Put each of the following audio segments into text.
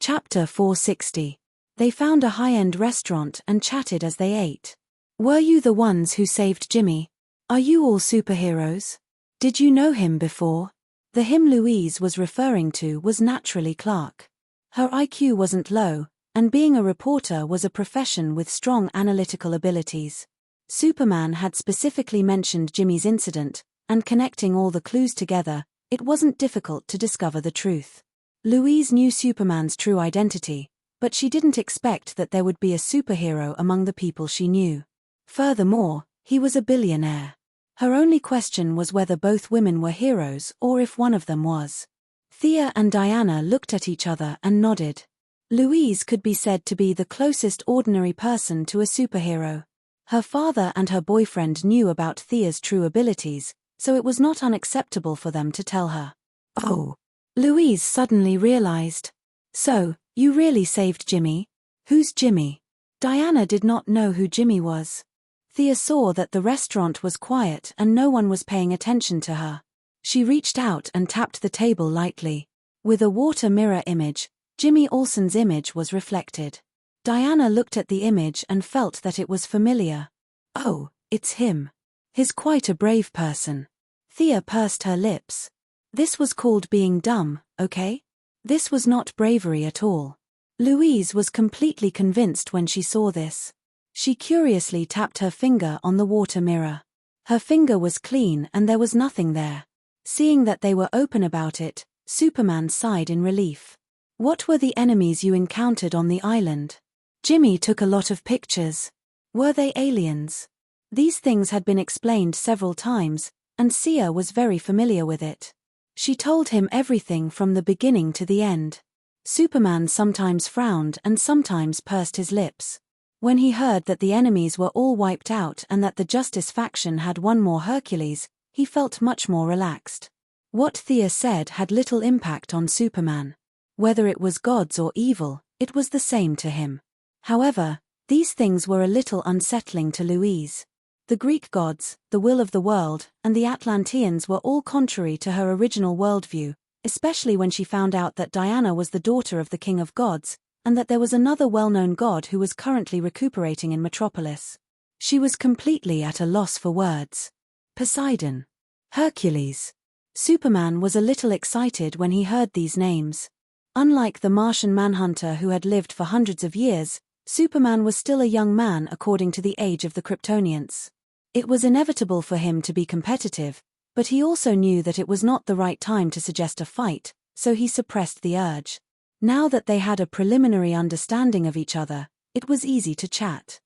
Chapter 460. They found a high-end restaurant and chatted as they ate. Were you the ones who saved Jimmy? Are you all superheroes? Did you know him before? The him Louise was referring to was naturally Clark. Her IQ wasn't low, and being a reporter was a profession with strong analytical abilities. Superman had specifically mentioned Jimmy's incident, and connecting all the clues together, it wasn't difficult to discover the truth. Louise knew Superman's true identity, but she didn't expect that there would be a superhero among the people she knew. Furthermore, he was a billionaire. Her only question was whether both women were heroes or if one of them was. Thea and Diana looked at each other and nodded. Louise could be said to be the closest ordinary person to a superhero. Her father and her boyfriend knew about Thea's true abilities, so it was not unacceptable for them to tell her. Oh. Louise suddenly realized. So, you really saved Jimmy? Who's Jimmy? Diana did not know who Jimmy was. Thea saw that the restaurant was quiet and no one was paying attention to her. She reached out and tapped the table lightly. With a water mirror image, Jimmy Olsen's image was reflected. Diana looked at the image and felt that it was familiar. Oh, it's him. He's quite a brave person. Thea pursed her lips. This was called being dumb, okay? This was not bravery at all. Louise was completely convinced when she saw this. She curiously tapped her finger on the water mirror. Her finger was clean and there was nothing there. Seeing that they were open about it, Superman sighed in relief. What were the enemies you encountered on the island? Jimmy took a lot of pictures. Were they aliens? These things had been explained several times, and Sia was very familiar with it. She told him everything from the beginning to the end. Superman sometimes frowned and sometimes pursed his lips. When he heard that the enemies were all wiped out and that the Justice faction had one more Hercules, he felt much more relaxed. What Thea said had little impact on Superman. Whether it was gods or evil, it was the same to him. However, these things were a little unsettling to Louise. The Greek gods, the will of the world, and the Atlanteans were all contrary to her original worldview, especially when she found out that Diana was the daughter of the King of Gods, and that there was another well-known god who was currently recuperating in Metropolis. She was completely at a loss for words. Poseidon. Hercules. Superman was a little excited when he heard these names. Unlike the Martian manhunter who had lived for hundreds of years, Superman was still a young man according to the age of the Kryptonians. It was inevitable for him to be competitive, but he also knew that it was not the right time to suggest a fight, so he suppressed the urge. Now that they had a preliminary understanding of each other, it was easy to chat.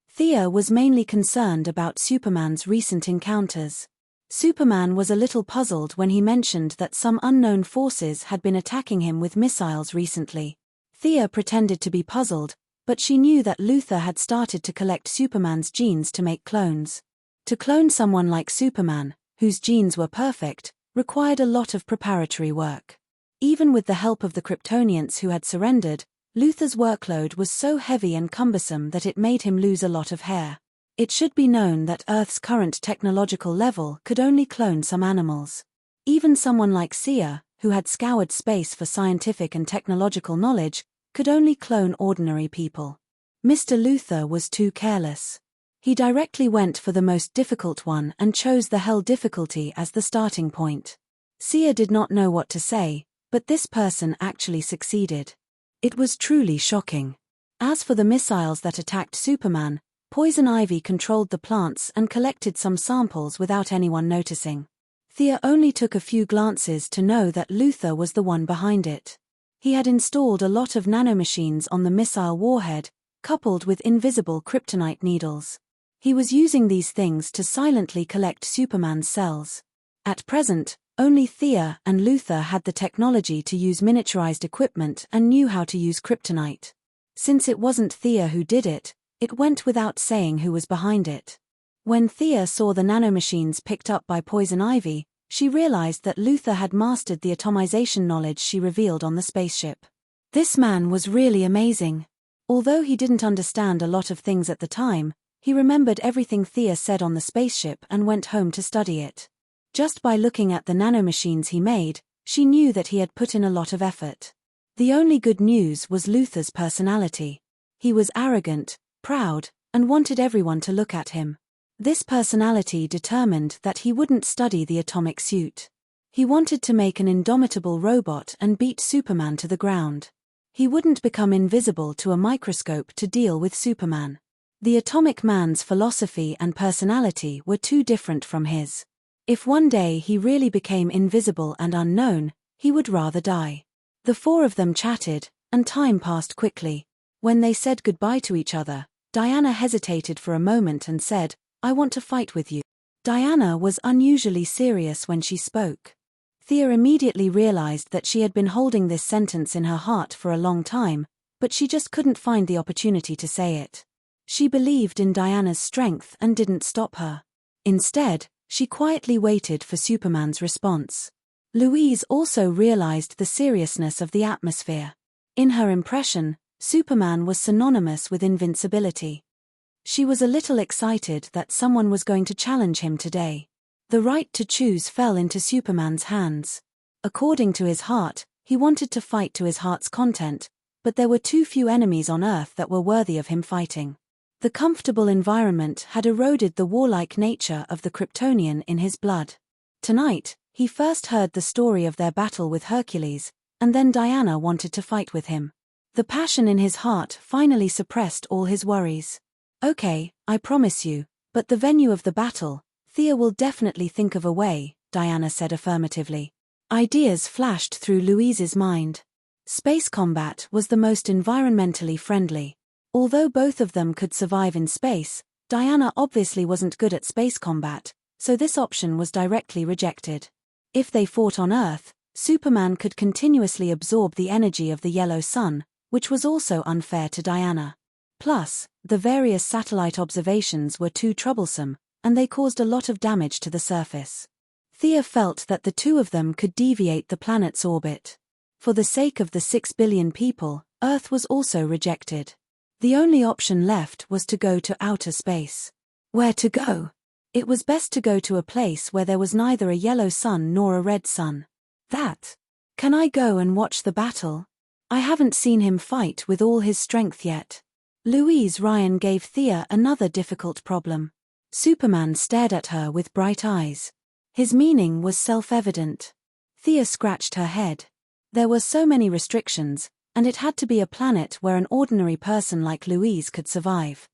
Thea was mainly concerned about Superman's recent encounters. Superman was a little puzzled when he mentioned that some unknown forces had been attacking him with missiles recently. Thea pretended to be puzzled, but she knew that Luthor had started to collect Superman's genes to make clones. To clone someone like Superman, whose genes were perfect, required a lot of preparatory work. Even with the help of the Kryptonians who had surrendered, Luthor's workload was so heavy and cumbersome that it made him lose a lot of hair. It should be known that Earth's current technological level could only clone some animals. Even someone like Sia, who had scoured space for scientific and technological knowledge, could only clone ordinary people. Mr. Luthor was too careless. He directly went for the most difficult one and chose the hell difficulty as the starting point. Sia did not know what to say, but this person actually succeeded. It was truly shocking. As for the missiles that attacked Superman, Poison Ivy controlled the plants and collected some samples without anyone noticing. Thea only took a few glances to know that Luthor was the one behind it. He had installed a lot of nanomachines on the missile warhead, coupled with invisible kryptonite needles. He was using these things to silently collect Superman's cells. At present, only Thea and Luthor had the technology to use miniaturized equipment and knew how to use kryptonite. Since it wasn't Thea who did it, it went without saying who was behind it. When Thea saw the nanomachines picked up by Poison Ivy, she realized that Luthor had mastered the atomization knowledge she revealed on the spaceship. This man was really amazing. Although he didn't understand a lot of things at the time, he remembered everything Thea said on the spaceship and went home to study it. Just by looking at the nanomachines he made, she knew that he had put in a lot of effort. The only good news was Luther's personality. He was arrogant, proud, and wanted everyone to look at him. This personality determined that he wouldn't study the atomic suit. He wanted to make an indomitable robot and beat Superman to the ground. He wouldn't become invisible to a microscope to deal with Superman. The Atomic Man's philosophy and personality were too different from his. If one day he really became invisible and unknown, he would rather die. The four of them chatted, and time passed quickly. When they said goodbye to each other, Diana hesitated for a moment and said, "I want to fight with you." Diana was unusually serious when she spoke. Thea immediately realized that she had been holding this sentence in her heart for a long time, but she just couldn't find the opportunity to say it. She believed in Diana's strength and didn't stop her. Instead, she quietly waited for Superman's response. Louise also realized the seriousness of the atmosphere. In her impression, Superman was synonymous with invincibility. She was a little excited that someone was going to challenge him today. The right to choose fell into Superman's hands. According to his heart, he wanted to fight to his heart's content, but there were too few enemies on Earth that were worthy of him fighting. The comfortable environment had eroded the warlike nature of the Kryptonian in his blood. Tonight, he first heard the story of their battle with Hercules, and then Diana wanted to fight with him. The passion in his heart finally suppressed all his worries. "Okay, I promise you, but the venue of the battle, Thea will definitely think of a way," Diana said affirmatively. Ideas flashed through Louise's mind. Space combat was the most environmentally friendly. Although both of them could survive in space, Diana obviously wasn't good at space combat, so this option was directly rejected. If they fought on Earth, Superman could continuously absorb the energy of the yellow sun, which was also unfair to Diana. Plus, the various satellite observations were too troublesome, and they caused a lot of damage to the surface. Thea felt that the two of them could deviate the planet's orbit. For the sake of the 6 billion people, Earth was also rejected. The only option left was to go to outer space. Where to go? It was best to go to a place where there was neither a yellow sun nor a red sun. That. Can I go and watch the battle? I haven't seen him fight with all his strength yet. Louise Ryan gave Thea another difficult problem. Superman stared at her with bright eyes. His meaning was self-evident. Thea scratched her head. There were so many restrictions, and it had to be a planet where an ordinary person like Louise could survive.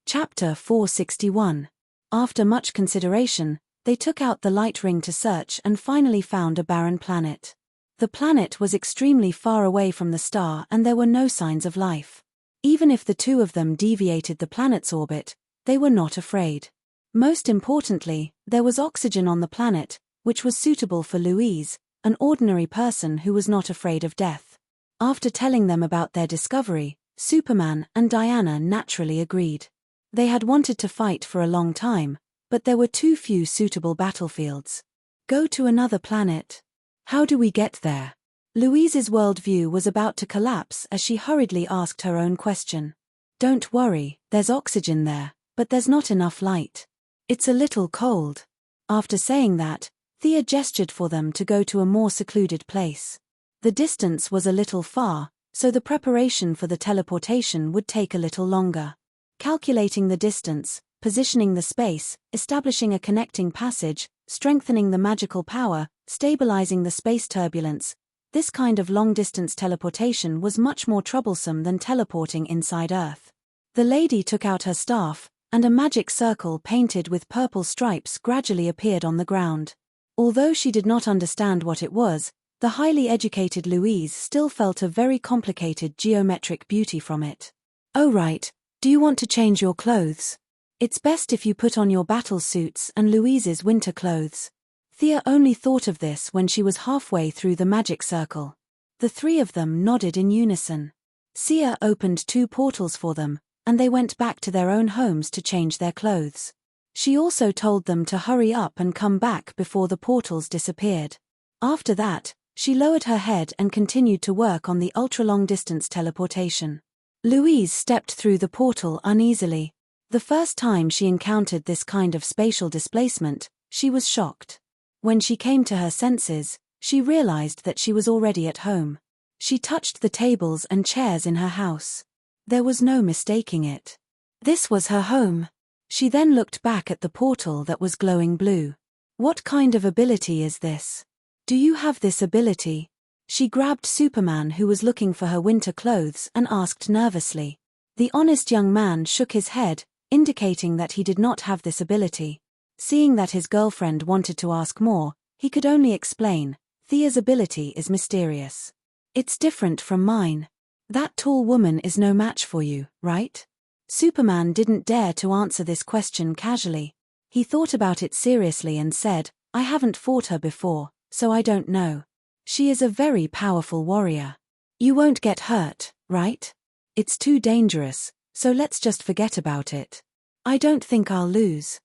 Chapter 461. After much consideration, they took out the light ring to search and finally found a barren planet. The planet was extremely far away from the star and there were no signs of life. Even if the two of them deviated the planet's orbit, they were not afraid. Most importantly, there was oxygen on the planet, which was suitable for Louise, an ordinary person who was not afraid of death. After telling them about their discovery, Superman and Diana naturally agreed. They had wanted to fight for a long time, but there were too few suitable battlefields. Go to another planet. How do we get there? Louise's worldview was about to collapse as she hurriedly asked her own question. Don't worry, there's oxygen there, but there's not enough light. It's a little cold. After saying that, Thea gestured for them to go to a more secluded place. The distance was a little far, so the preparation for the teleportation would take a little longer. Calculating the distance, positioning the space, establishing a connecting passage, strengthening the magical power, stabilizing the space turbulence, this kind of long-distance teleportation was much more troublesome than teleporting inside Earth. The lady took out her staff, and a magic circle painted with purple stripes gradually appeared on the ground. Although she did not understand what it was, the highly educated Louise still felt a very complicated geometric beauty from it. Oh right, do you want to change your clothes? It's best if you put on your battle suits and Louise's winter clothes. Thea only thought of this when she was halfway through the magic circle. The three of them nodded in unison. Sia opened 2 portals for them, and they went back to their own homes to change their clothes. She also told them to hurry up and come back before the portals disappeared. After that, she lowered her head and continued to work on the ultra-long-distance teleportation. Louise stepped through the portal uneasily. The first time she encountered this kind of spatial displacement, she was shocked. When she came to her senses, She realized that she was already at home. She touched the tables and chairs in her house. There was no mistaking it. This was her home. She then looked back at the portal that was glowing blue. What kind of ability is this? Do you have this ability? She grabbed Superman, who was looking for her winter clothes, and asked nervously. The honest young man shook his head, indicating that he did not have this ability. Seeing that his girlfriend wanted to ask more, he could only explain, Thea's ability is mysterious. It's different from mine. That tall woman is no match for you, right? Superman didn't dare to answer this question casually. He thought about it seriously and said, I haven't fought her before, so I don't know. She is a very powerful warrior. You won't get hurt, right? It's too dangerous, so let's just forget about it. I don't think I'll lose.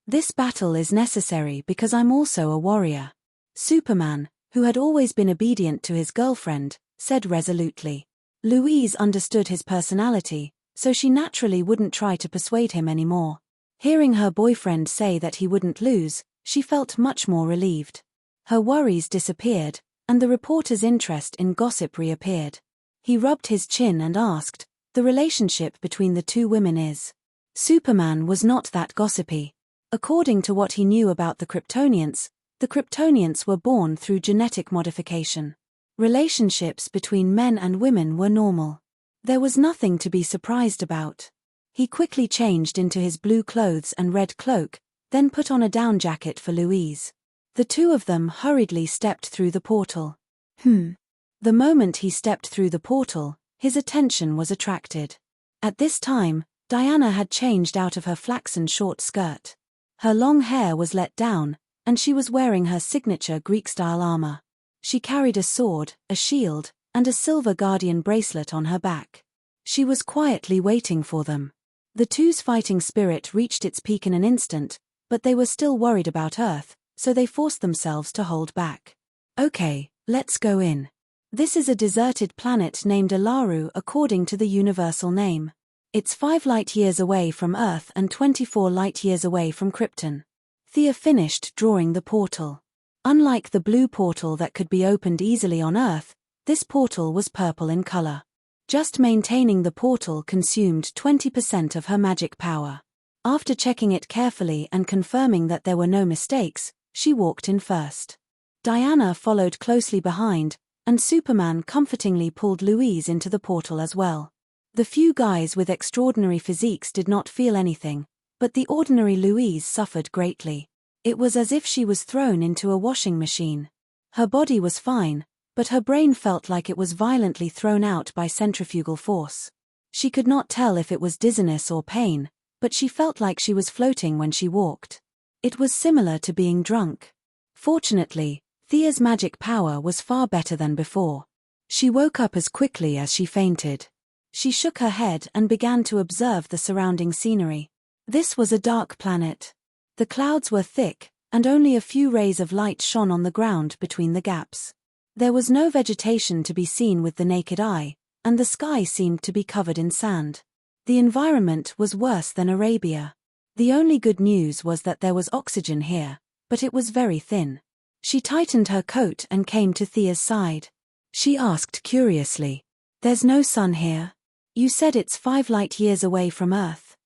This battle is necessary because I'm also a warrior. Superman, who had always been obedient to his girlfriend, said resolutely. Louise understood his personality, so she naturally wouldn't try to persuade him anymore. Hearing her boyfriend say that he wouldn't lose, she felt much more relieved. Her worries disappeared, and the reporter's interest in gossip reappeared. He rubbed his chin and asked, the relationship between the two women is. Superman was not that gossipy. According to what he knew about the Kryptonians were born through genetic modification. Relationships between men and women were normal. There was nothing to be surprised about. He quickly changed into his blue clothes and red cloak, then put on a down jacket for Louise. The two of them hurriedly stepped through the portal. The moment he stepped through the portal, his attention was attracted. At this time, Diana had changed out of her flaxen short skirt. Her long hair was let down, and she was wearing her signature Greek-style armor. She carried a sword, a shield, and a silver guardian bracelet on her back. She was quietly waiting for them. The two's fighting spirit reached its peak in an instant, but they were still worried about Earth, so they forced themselves to hold back. Okay, let's go in. This is a deserted planet named Alaru according to the universal name. It's 5 light-years away from Earth and 24 light-years away from Krypton. Thea finished drawing the portal. Unlike the blue portal that could be opened easily on Earth, this portal was purple in color. Just maintaining the portal consumed 20% of her magic power. After checking it carefully and confirming that there were no mistakes, she walked in first. Diana followed closely behind, and Superman comfortingly pulled Louise into the portal as well. The few guys with extraordinary physiques did not feel anything, but the ordinary Louise suffered greatly. It was as if she was thrown into a washing machine. Her body was fine, but her brain felt like it was violently thrown out by centrifugal force. She could not tell if it was dizziness or pain, but she felt like she was floating when she walked. It was similar to being drunk. Fortunately, Thea's magic power was far better than before. She woke up as quickly as she fainted. She shook her head and began to observe the surrounding scenery. This was a dark planet. The clouds were thick, and only a few rays of light shone on the ground between the gaps. There was no vegetation to be seen with the naked eye, and the sky seemed to be covered in sand. The environment was worse than Arabia. The only good news was that there was oxygen here, but it was very thin. She tightened her coat and came to Thea's side. She asked curiously, "There's no sun here? You said it's 5 light-years away from Earth."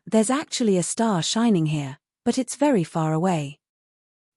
There's actually a star shining here, but it's very far away.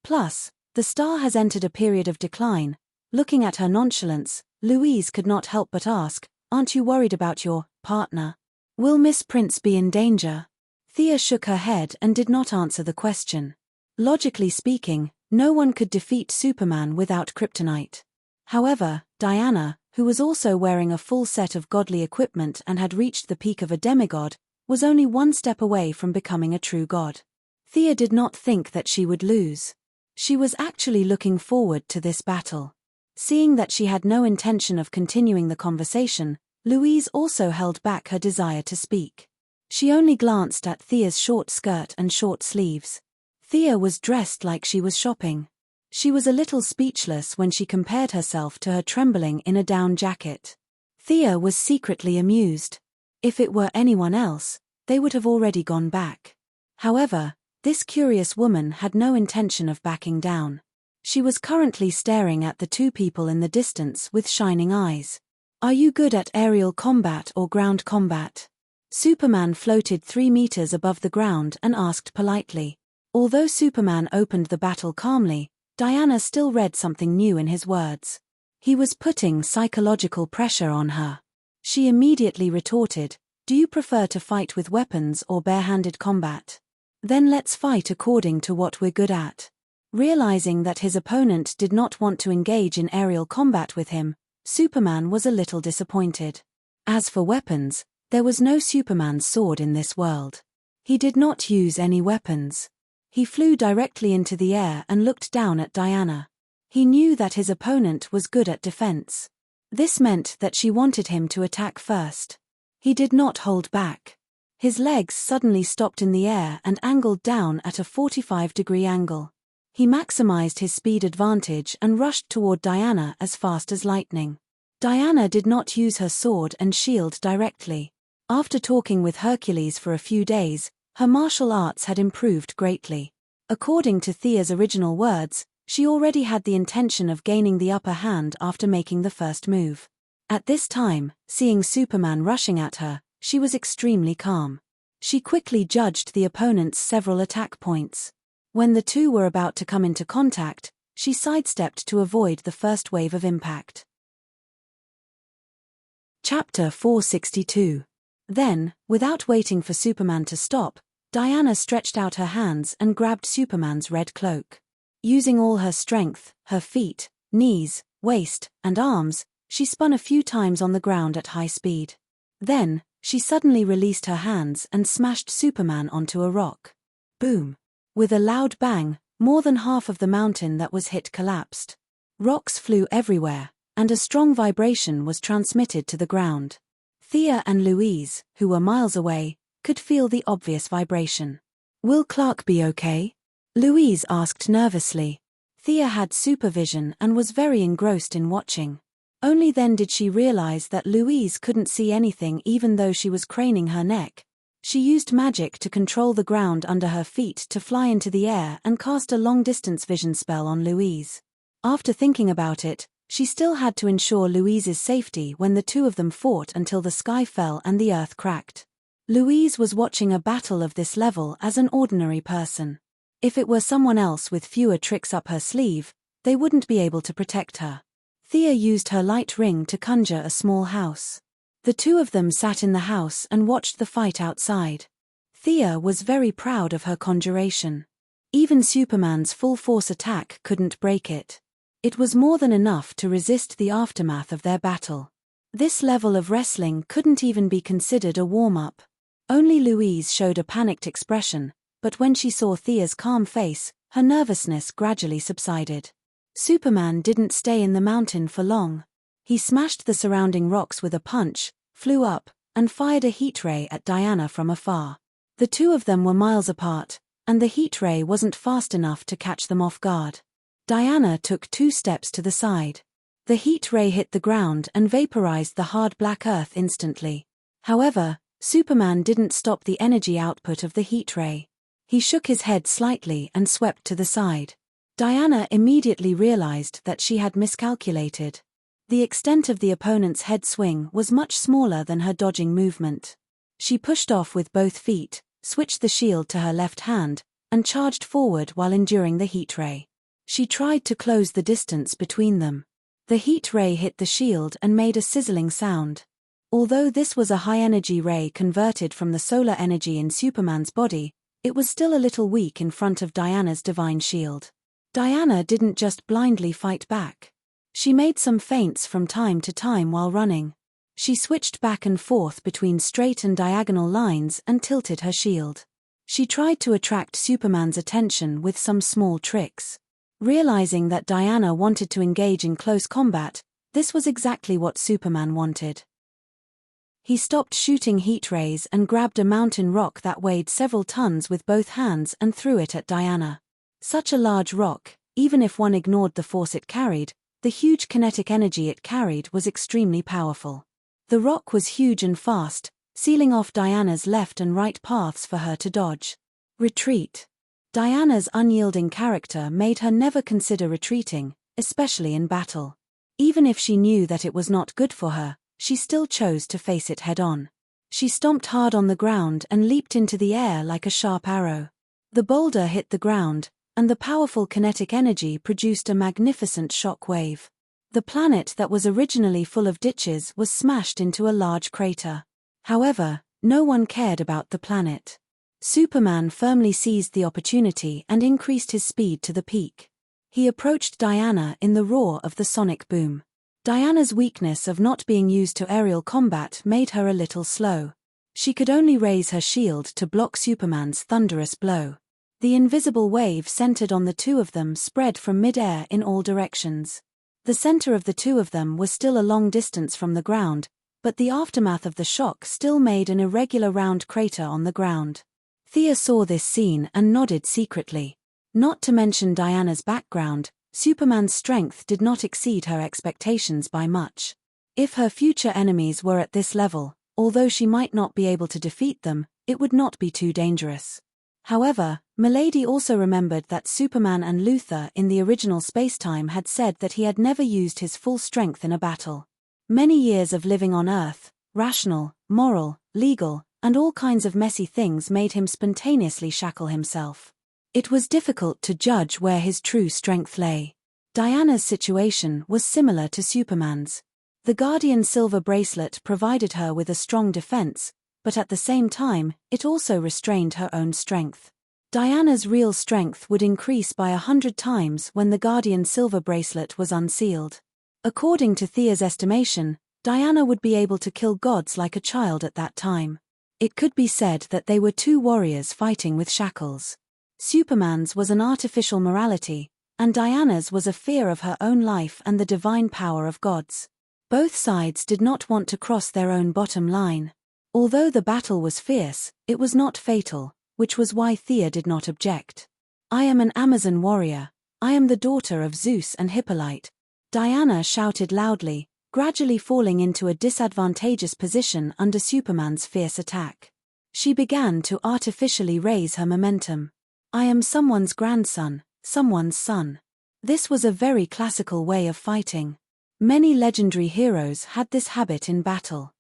Plus, the star has entered a period of decline." Looking at her nonchalance, Louise could not help but ask, "Aren't you worried about your partner? Will Miss Prince be in danger?" Thea shook her head and did not answer the question. Logically speaking, no one could defeat Superman without kryptonite. However, Diana, who was also wearing a full set of godly equipment and had reached the peak of a demigod, was only one step away from becoming a true god. Thea did not think that she would lose. She was actually looking forward to this battle. Seeing that she had no intention of continuing the conversation, Louise also held back her desire to speak. She only glanced at Thea's short skirt and short sleeves. Thea was dressed like she was shopping. She was a little speechless when she compared herself to her trembling in a down jacket. Thea was secretly amused. If it were anyone else, they would have already gone back. However, this curious woman had no intention of backing down. She was currently staring at the two people in the distance with shining eyes. Are you good at aerial combat or ground combat? Superman floated 3 meters above the ground and asked politely. Although Superman opened the battle calmly, Diana still read something new in his words. He was putting psychological pressure on her. She immediately retorted, "Do you prefer to fight with weapons or bare-handed combat? Then let's fight according to what we're good at." Realizing that his opponent did not want to engage in aerial combat with him, Superman was a little disappointed. As for weapons, there was no Superman's sword in this world. He did not use any weapons. He flew directly into the air and looked down at Diana. He knew that his opponent was good at defense. This meant that she wanted him to attack first. He did not hold back. His legs suddenly stopped in the air and angled down at a 45-degree angle. He maximized his speed advantage and rushed toward Diana as fast as lightning. Diana did not use her sword and shield directly. After talking with Hercules for a few days, her martial arts had improved greatly. According to Thea's original words, she already had the intention of gaining the upper hand after making the first move. At this time, seeing Superman rushing at her, she was extremely calm. She quickly judged the opponent's several attack points. When the two were about to come into contact, she sidestepped to avoid the first wave of impact. Chapter 462. Then, without waiting for Superman to stop, Diana stretched out her hands and grabbed Superman's red cloak. Using all her strength, her feet, knees, waist, and arms, she spun a few times on the ground at high speed. Then, she suddenly released her hands and smashed Superman onto a rock. Boom! With a loud bang, more than half of the mountain that was hit collapsed. Rocks flew everywhere, and a strong vibration was transmitted to the ground. Thea and Louise, who were miles away, could feel the obvious vibration. "Will Clark be okay?" Louise asked nervously. Thea had supervision and was very engrossed in watching. Only then did she realize that Louise couldn't see anything even though she was craning her neck. She used magic to control the ground under her feet to fly into the air and cast a long-distance vision spell on Louise. After thinking about it, she still had to ensure Louise's safety when the two of them fought until the sky fell and the earth cracked. Louise was watching a battle of this level as an ordinary person. If it were someone else with fewer tricks up her sleeve, they wouldn't be able to protect her. Thea used her light ring to conjure a small house. The two of them sat in the house and watched the fight outside. Thea was very proud of her conjuration. Even Superman's full-force attack couldn't break it. It was more than enough to resist the aftermath of their battle. This level of wrestling couldn't even be considered a warm-up. Only Louise showed a panicked expression, but when she saw Thea's calm face, her nervousness gradually subsided. Superman didn't stay in the mountain for long. He smashed the surrounding rocks with a punch, flew up, and fired a heat ray at Diana from afar. The two of them were miles apart, and the heat ray wasn't fast enough to catch them off guard. Diana took 2 steps to the side. The heat ray hit the ground and vaporized the hard black earth instantly. However, Superman didn't stop the energy output of the heat ray. He shook his head slightly and swept to the side. Diana immediately realized that she had miscalculated. The extent of the opponent's head swing was much smaller than her dodging movement. She pushed off with both feet, switched the shield to her left hand, and charged forward while enduring the heat ray. She tried to close the distance between them. The heat ray hit the shield and made a sizzling sound. Although this was a high-energy ray converted from the solar energy in Superman's body, it was still a little weak in front of Diana's divine shield. Diana didn't just blindly fight back. She made some feints from time to time while running. She switched back and forth between straight and diagonal lines and tilted her shield. She tried to attract Superman's attention with some small tricks. Realizing that Diana wanted to engage in close combat, this was exactly what Superman wanted. He stopped shooting heat rays and grabbed a mountain rock that weighed several tons with both hands and threw it at Diana. Such a large rock, even if one ignored the force it carried, the huge kinetic energy it carried was extremely powerful. The rock was huge and fast, sealing off Diana's left and right paths for her to dodge. Retreat. Diana's unyielding character made her never consider retreating, especially in battle. Even if she knew that it was not good for her, she still chose to face it head-on. She stomped hard on the ground and leaped into the air like a sharp arrow. The boulder hit the ground, and the powerful kinetic energy produced a magnificent shock wave. The planet that was originally full of ditches was smashed into a large crater. However, no one cared about the planet. Superman firmly seized the opportunity and increased his speed to the peak. He approached Diana in the roar of the sonic boom. Diana's weakness of not being used to aerial combat made her a little slow. She could only raise her shield to block Superman's thunderous blow. The invisible wave centered on the two of them spread from mid-air in all directions. The center of the two of them was still a long distance from the ground, but the aftermath of the shock still made an irregular round crater on the ground. Thea saw this scene and nodded secretly. Not to mention Diana's background, Superman's strength did not exceed her expectations by much. If her future enemies were at this level, although she might not be able to defeat them, it would not be too dangerous. However, Milady also remembered that Superman and Luthor in the original spacetime had said that he had never used his full strength in a battle. Many years of living on Earth, rational, moral, legal, and all kinds of messy things made him spontaneously shackle himself. It was difficult to judge where his true strength lay. Diana's situation was similar to Superman's. The Guardian silver bracelet provided her with a strong defense, but at the same time, it also restrained her own strength. Diana's real strength would increase by 100 times when the Guardian silver bracelet was unsealed. According to Thea's estimation, Diana would be able to kill gods like a child at that time. It could be said that they were two warriors fighting with shackles. Superman's was an artificial morality, and Diana's was a fear of her own life and the divine power of gods. Both sides did not want to cross their own bottom line. Although the battle was fierce, it was not fatal, which was why Thea did not object. "I am an Amazon warrior. I am the daughter of Zeus and Hippolyte," Diana shouted loudly, gradually falling into a disadvantageous position under Superman's fierce attack. She began to artificially raise her momentum. "I am someone's grandson, someone's son." This was a very classical way of fighting. Many legendary heroes had this habit in battle.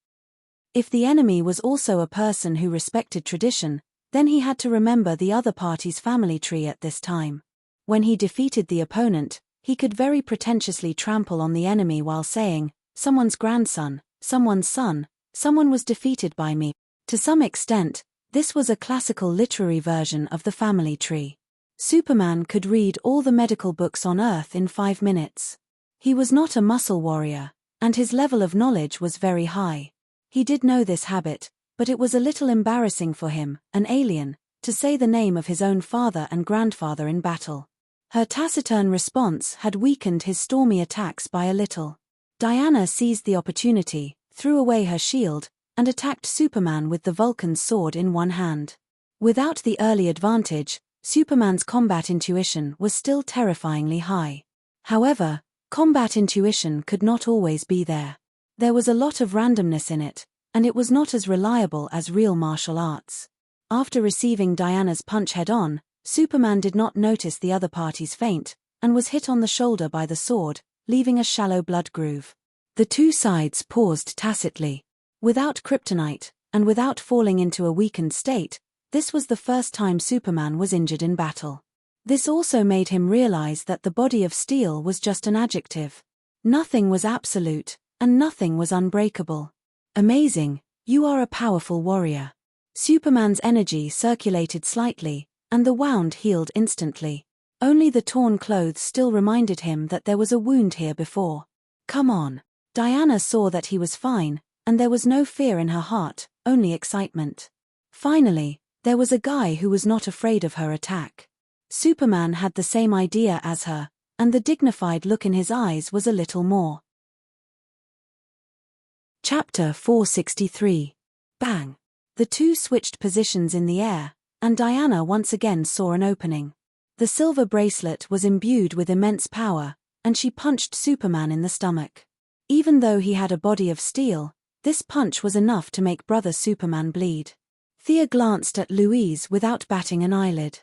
If the enemy was also a person who respected tradition, then he had to remember the other party's family tree at this time. When he defeated the opponent, he could very pretentiously trample on the enemy while saying, "Someone's grandson, someone's son, someone was defeated by me." To some extent, this was a classical literary version of the family tree. Superman could read all the medical books on Earth in 5 minutes. He was not a muscle warrior, and his level of knowledge was very high. He did know this habit, but it was a little embarrassing for him, an alien, to say the name of his own father and grandfather in battle. Her taciturn response had weakened his stormy attacks by a little. Diana seized the opportunity, threw away her shield, and attacked Superman with the Vulcan's sword in one hand. Without the early advantage, Superman's combat intuition was still terrifyingly high. However, combat intuition could not always be there. There was a lot of randomness in it, and it was not as reliable as real martial arts. After receiving Diana's punch head-on, Superman did not notice the other party's feint, and was hit on the shoulder by the sword, leaving a shallow blood groove. The two sides paused tacitly. Without kryptonite, and without falling into a weakened state, this was the first time Superman was injured in battle. This also made him realize that the body of steel was just an adjective. Nothing was absolute, and nothing was unbreakable. "Amazing, you are a powerful warrior." Superman's energy circulated slightly, and the wound healed instantly. Only the torn clothes still reminded him that there was a wound here before. "Come on." Diana saw that he was fine, and there was no fear in her heart, only excitement. Finally, there was a guy who was not afraid of her attack. Superman had the same idea as her, and the dignified look in his eyes was a little more. Chapter 463. Bang! The two switched positions in the air, and Diana once again saw an opening. The silver bracelet was imbued with immense power, and she punched Superman in the stomach. Even though he had a body of steel, this punch was enough to make brother Superman bleed. Thea glanced at Louise without batting an eyelid.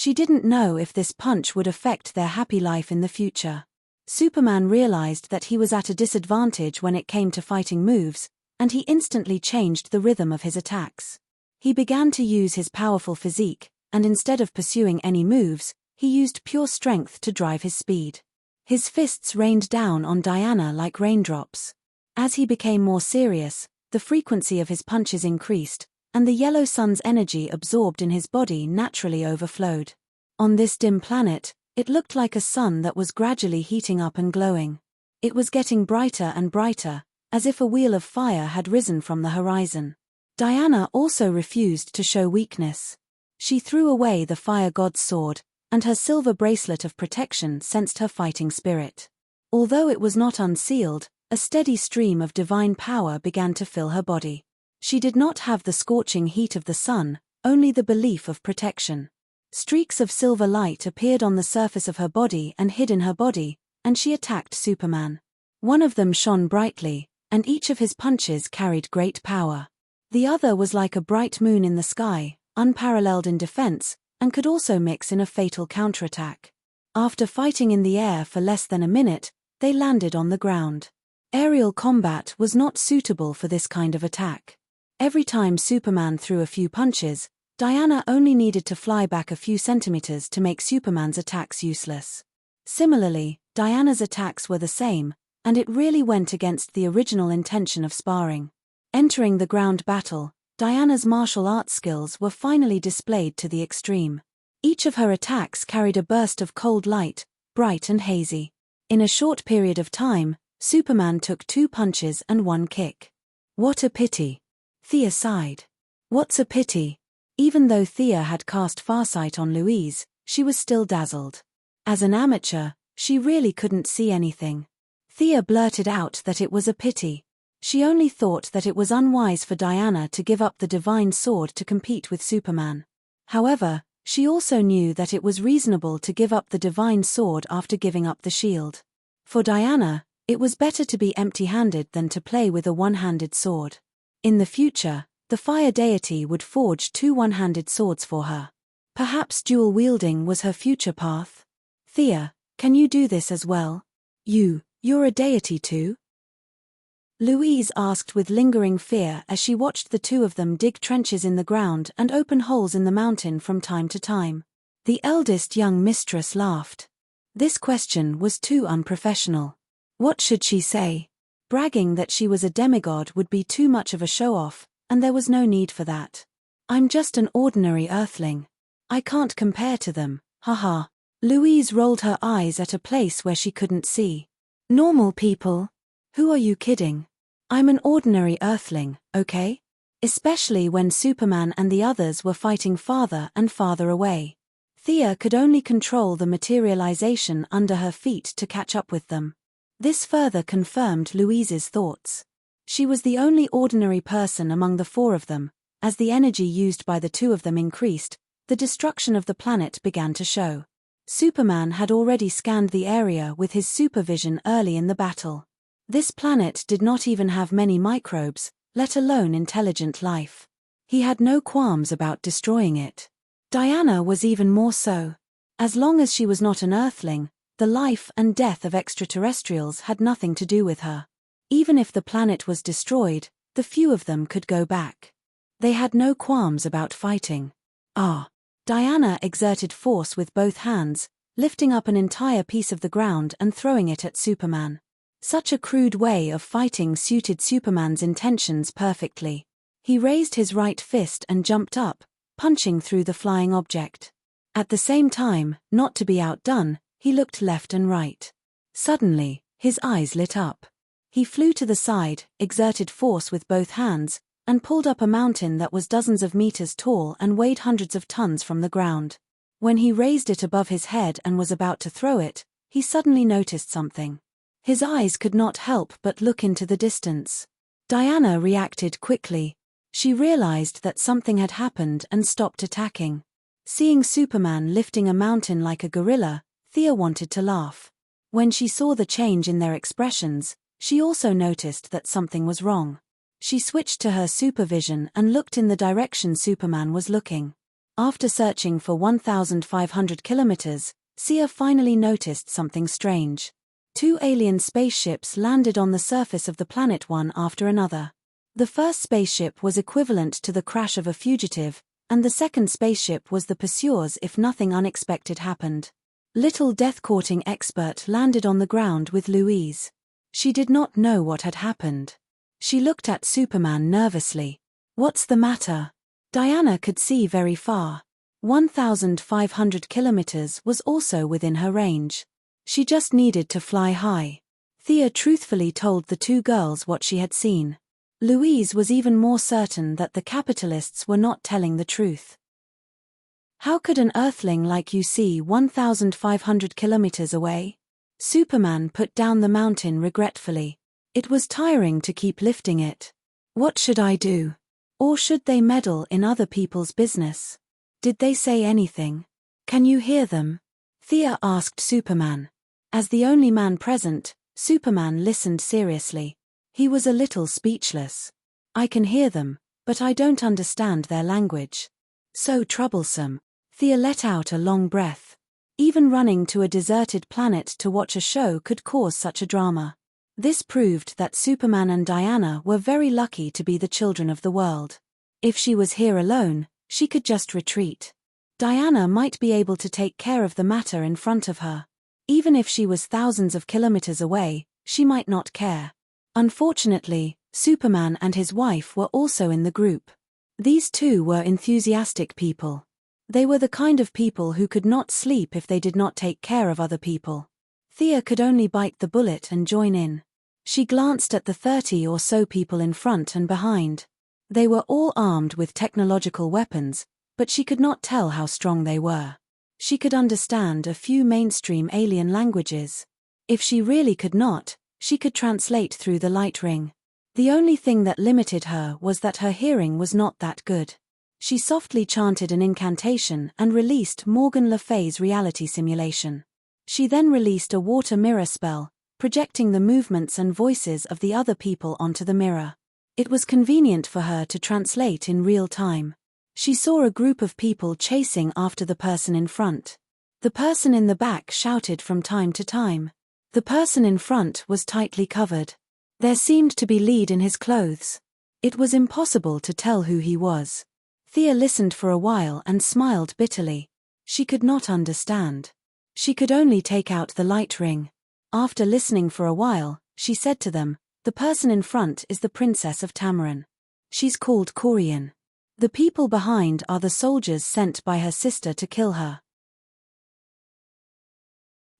She didn't know if this punch would affect their happy life in the future. Superman realized that he was at a disadvantage when it came to fighting moves, and he instantly changed the rhythm of his attacks. He began to use his powerful physique, and instead of pursuing any moves, he used pure strength to drive his speed. His fists rained down on Diana like raindrops. As he became more serious, the frequency of his punches increased, and the yellow sun's energy absorbed in his body naturally overflowed. On this dim planet, it looked like a sun that was gradually heating up and glowing. It was getting brighter and brighter, as if a wheel of fire had risen from the horizon. Diana also refused to show weakness. She threw away the fire god's sword, and her silver bracelet of protection sensed her fighting spirit. Although it was not unsealed, a steady stream of divine power began to fill her body. She did not have the scorching heat of the sun, only the belief of protection. Streaks of silver light appeared on the surface of her body and hid in her body, and she attacked Superman. One of them shone brightly, and each of his punches carried great power. The other was like a bright moon in the sky, unparalleled in defense, and could also mix in a fatal counterattack. After fighting in the air for less than a minute, they landed on the ground. Aerial combat was not suitable for this kind of attack. Every time Superman threw a few punches, Diana only needed to fly back a few centimeters to make Superman's attacks useless. Similarly, Diana's attacks were the same, and it really went against the original intention of sparring. Entering the ground battle, Diana's martial arts skills were finally displayed to the extreme. Each of her attacks carried a burst of cold light, bright and hazy. In a short period of time, Superman took 2 punches and 1 kick. What a pity. Thea sighed. What's a pity? Even though Thea had cast Farsight on Louise, she was still dazzled. As an amateur, she really couldn't see anything. Thea blurted out that it was a pity. She only thought that it was unwise for Diana to give up the divine sword to compete with Superman. However, she also knew that it was reasonable to give up the divine sword after giving up the shield. For Diana, it was better to be empty-handed than to play with a one-handed sword. In the future, the fire deity would forge 2 one-handed swords for her. Perhaps dual-wielding was her future path? Thea, can you do this as well? You're a deity too? Louise asked with lingering fear as she watched the 2 of them dig trenches in the ground and open holes in the mountain from time to time. The eldest young mistress laughed. This question was too unprofessional. What should she say? Bragging that she was a demigod would be too much of a show-off, and there was no need for that. I'm just an ordinary earthling. I can't compare to them, haha. Louise rolled her eyes at a place where she couldn't see. Normal people? Who are you kidding? I'm an ordinary earthling, okay? Especially when Superman and the others were fighting farther and farther away. Thea could only control the materialization under her feet to catch up with them. This further confirmed Louise's thoughts. She was the only ordinary person among the 4 of them. As the energy used by the 2 of them increased, the destruction of the planet began to show. Superman had already scanned the area with his supervision early in the battle. This planet did not even have many microbes, let alone intelligent life. He had no qualms about destroying it. Diana was even more so. As long as she was not an earthling, the life and death of extraterrestrials had nothing to do with her. Even if the planet was destroyed, the few of them could go back. They had no qualms about fighting. Diana exerted force with both hands, lifting up an entire piece of the ground and throwing it at Superman. Such a crude way of fighting suited Superman's intentions perfectly. He raised his right fist and jumped up, punching through the flying object. At the same time, not to be outdone, he looked left and right. Suddenly, his eyes lit up. He flew to the side, exerted force with both hands, and pulled up a mountain that was dozens of meters tall and weighed hundreds of tons from the ground. When he raised it above his head and was about to throw it, he suddenly noticed something. His eyes could not help but look into the distance. Diana reacted quickly. She realized that something had happened and stopped attacking. Seeing Superman lifting a mountain like a gorilla, Thea wanted to laugh. When she saw the change in their expressions, she also noticed that something was wrong. She switched to her supervision and looked in the direction Superman was looking. After searching for 1,500 kilometers, Sia finally noticed something strange. 2 alien spaceships landed on the surface of the planet one after another. The first spaceship was equivalent to the crash of a fugitive, and the second spaceship was the pursuer's if nothing unexpected happened. Little death-courting expert landed on the ground with Louise. She did not know what had happened. She looked at Superman nervously. "What's the matter?" Diana could see very far. 1,500 kilometers was also within her range. She just needed to fly high. Thea truthfully told the 2 girls what she had seen. Louise was even more certain that the capitalists were not telling the truth. "How could an Earthling like you see 1,500 kilometers away?" Superman put down the mountain regretfully. "It was tiring to keep lifting it. What should I do? Or should they meddle in other people's business? Did they say anything? Can you hear them?" Thea asked Superman. As the only man present, Superman listened seriously. He was a little speechless. "I can hear them, but I don't understand their language." "So troublesome." Thea let out a long breath. Even running to a deserted planet to watch a show could cause such a drama. This proved that Superman and Diana were very lucky to be the children of the world. If she was here alone, she could just retreat. Diana might be able to take care of the matter in front of her. Even if she was thousands of kilometers away, she might not care. Unfortunately, Superman and his wife were also in the group. These 2 were enthusiastic people. They were the kind of people who could not sleep if they did not take care of other people. Thea could only bite the bullet and join in. She glanced at the 30 or so people in front and behind. They were all armed with technological weapons, but she could not tell how strong they were. She could understand a few mainstream alien languages. If she really could not, she could translate through the light ring. The only thing that limited her was that her hearing was not that good. She softly chanted an incantation and released Morgan Le Fay's reality simulation. She then released a water mirror spell, projecting the movements and voices of the other people onto the mirror. It was convenient for her to translate in real time. She saw a group of people chasing after the person in front. The person in the back shouted from time to time. The person in front was tightly covered. There seemed to be lead in his clothes. It was impossible to tell who he was. Thea listened for a while and smiled bitterly. She could not understand. She could only take out the light ring. After listening for a while, she said to them, "The person in front is the Princess of Tamaran. She's called Corian. The people behind are the soldiers sent by her sister to kill her."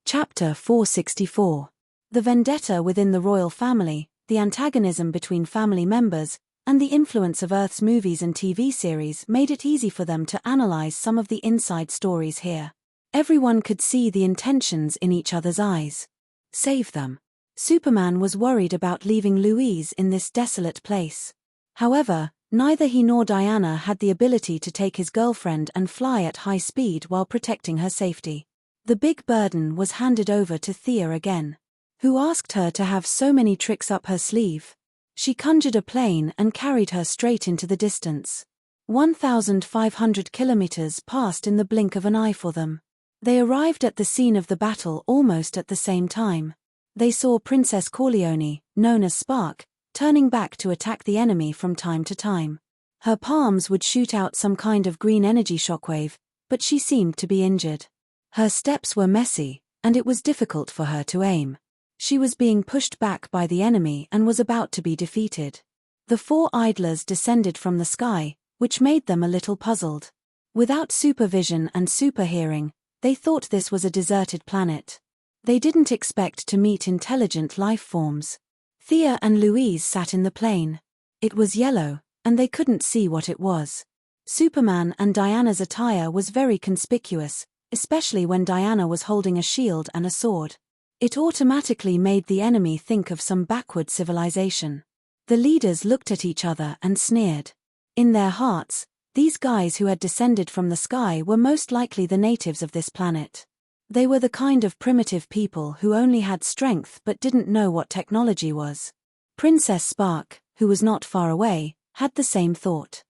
Chapter 464. The vendetta within the royal family, the antagonism between family members, and the influence of Earth's movies and TV series made it easy for them to analyze some of the inside stories here. Everyone could see the intentions in each other's eyes. Save them. Superman was worried about leaving Louise in this desolate place. However, neither he nor Diana had the ability to take his girlfriend and fly at high speed while protecting her safety. The big burden was handed over to Thea again. Who asked her to have so many tricks up her sleeve? She conjured a plane and carried her straight into the distance. 1,500 kilometers passed in the blink of an eye for them. They arrived at the scene of the battle almost at the same time. They saw Princess Corleone, known as Spark, turning back to attack the enemy from time to time. Her palms would shoot out some kind of green energy shockwave, but she seemed to be injured. Her steps were messy, and it was difficult for her to aim. She was being pushed back by the enemy and was about to be defeated. The 4 idlers descended from the sky, which made them a little puzzled. Without supervision and superhearing, they thought this was a deserted planet. They didn't expect to meet intelligent life forms. Thea and Louise sat in the plane. It was yellow, and they couldn't see what it was. Superman and Diana's attire was very conspicuous, especially when Diana was holding a shield and a sword. It automatically made the enemy think of some backward civilization. The leaders looked at each other and sneered. In their hearts, these guys who had descended from the sky were most likely the natives of this planet. They were the kind of primitive people who only had strength but didn't know what technology was. Princess Spark, who was not far away, had the same thought.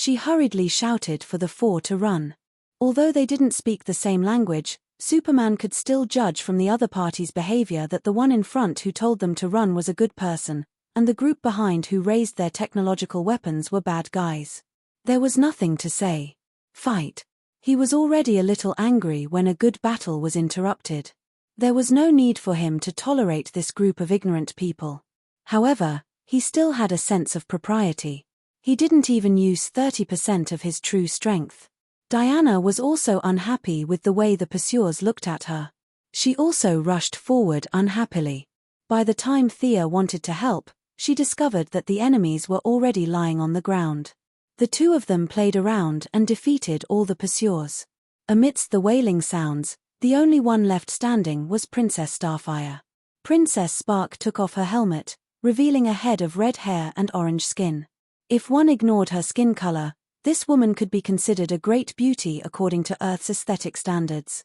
She hurriedly shouted for the four to run. Although they didn't speak the same language, Superman could still judge from the other party's behavior that the one in front who told them to run was a good person, and the group behind who raised their technological weapons were bad guys. There was nothing to say. Fight. He was already a little angry when a good battle was interrupted. There was no need for him to tolerate this group of ignorant people. However, he still had a sense of propriety. He didn't even use 30% of his true strength. Diana was also unhappy with the way the pursuers looked at her. She also rushed forward unhappily. By the time Thea wanted to help, she discovered that the enemies were already lying on the ground. The two of them played around and defeated all the pursuers. Amidst the wailing sounds, the only one left standing was Princess Starfire. Princess Spark took off her helmet, revealing a head of red hair and orange skin. If one ignored her skin color, this woman could be considered a great beauty according to Earth's aesthetic standards.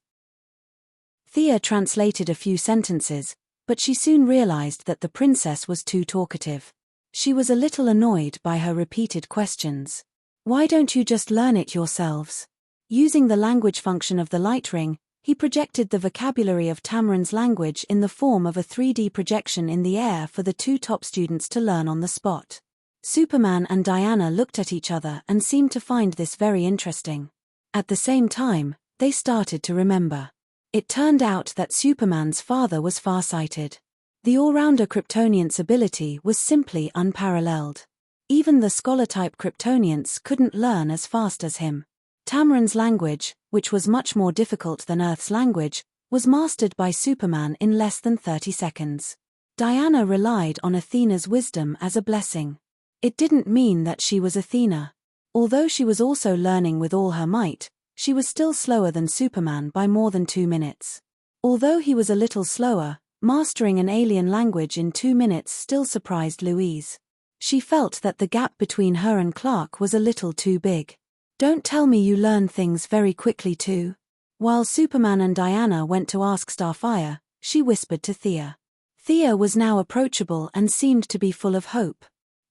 Thea translated a few sentences, but she soon realized that the princess was too talkative. She was a little annoyed by her repeated questions. Why don't you just learn it yourselves? Using the language function of the light ring, he projected the vocabulary of Tamarin's language in the form of a 3D projection in the air for the two top students to learn on the spot. Superman and Diana looked at each other and seemed to find this very interesting. At the same time, they started to remember. It turned out that Superman's father was farsighted. The all-rounder Kryptonian's ability was simply unparalleled. Even the scholar-type Kryptonians couldn't learn as fast as him. Tamarin's language, which was much more difficult than Earth's language, was mastered by Superman in less than 30 seconds. Diana relied on Athena's wisdom as a blessing. It didn't mean that she was Athena. Although she was also learning with all her might, she was still slower than Superman by more than 2 minutes. Although he was a little slower, mastering an alien language in 2 minutes still surprised Louise. She felt that the gap between her and Clark was a little too big. Don't tell me you learn things very quickly too. While Superman and Diana went to ask Starfire, she whispered to Thea. Thea was now approachable and seemed to be full of hope.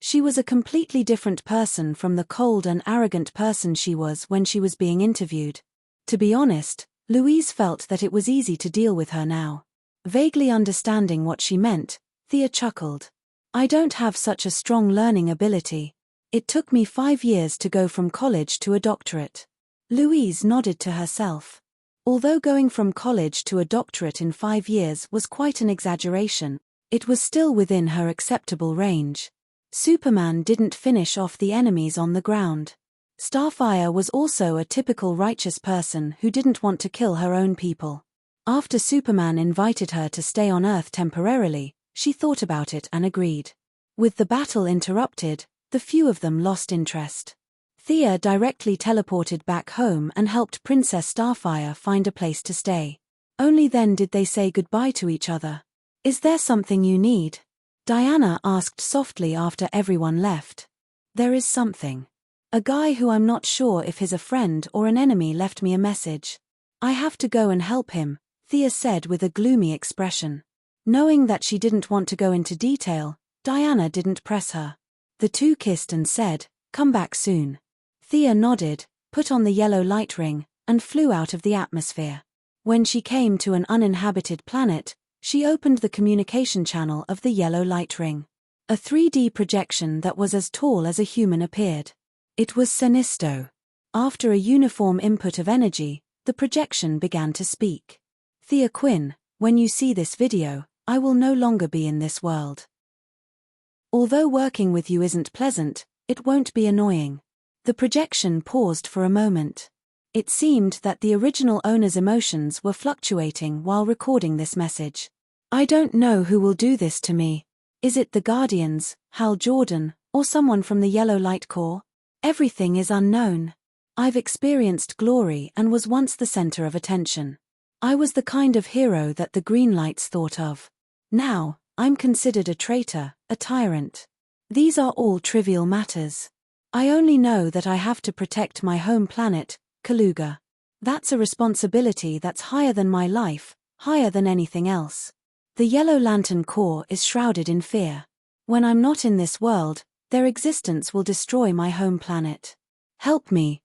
She was a completely different person from the cold and arrogant person she was when she was being interviewed. To be honest, Louise felt that it was easy to deal with her now. Vaguely understanding what she meant, Thea chuckled. I don't have such a strong learning ability. It took me 5 years to go from college to a doctorate. Louise nodded to herself. Although going from college to a doctorate in 5 years was quite an exaggeration, it was still within her acceptable range. Superman didn't finish off the enemies on the ground. Starfire was also a typical righteous person who didn't want to kill her own people. After Superman invited her to stay on Earth temporarily, she thought about it and agreed. With the battle interrupted, the few of them lost interest. Thea directly teleported back home and helped Princess Starfire find a place to stay. Only then did they say goodbye to each other. Is there something you need? Diana asked softly after everyone left. There is something. A guy who I'm not sure if he's a friend or an enemy left me a message. I have to go and help him, Thea said with a gloomy expression. Knowing that she didn't want to go into detail, Diana didn't press her. The two kissed and said, "Come back soon." Thea nodded, put on the yellow light ring, and flew out of the atmosphere. When she came to an uninhabited planet, she opened the communication channel of the yellow light ring. A 3D projection that was as tall as a human appeared. It was Sinisto. After a uniform input of energy, the projection began to speak. Thea Quinn, when you see this video, I will no longer be in this world. Although working with you isn't pleasant, it won't be annoying. The projection paused for a moment. It seemed that the original owner's emotions were fluctuating while recording this message. I don't know who will do this to me. Is it the Guardians, Hal Jordan, or someone from the Yellow Light Corps? Everything is unknown. I've experienced glory and was once the center of attention. I was the kind of hero that the Green Lights thought of. Now, I'm considered a traitor, a tyrant. These are all trivial matters. I only know that I have to protect my home planet, Kaluga. That's a responsibility that's higher than my life, higher than anything else. The Yellow Lantern Corps is shrouded in fear. When I'm not in this world, their existence will destroy my home planet. Help me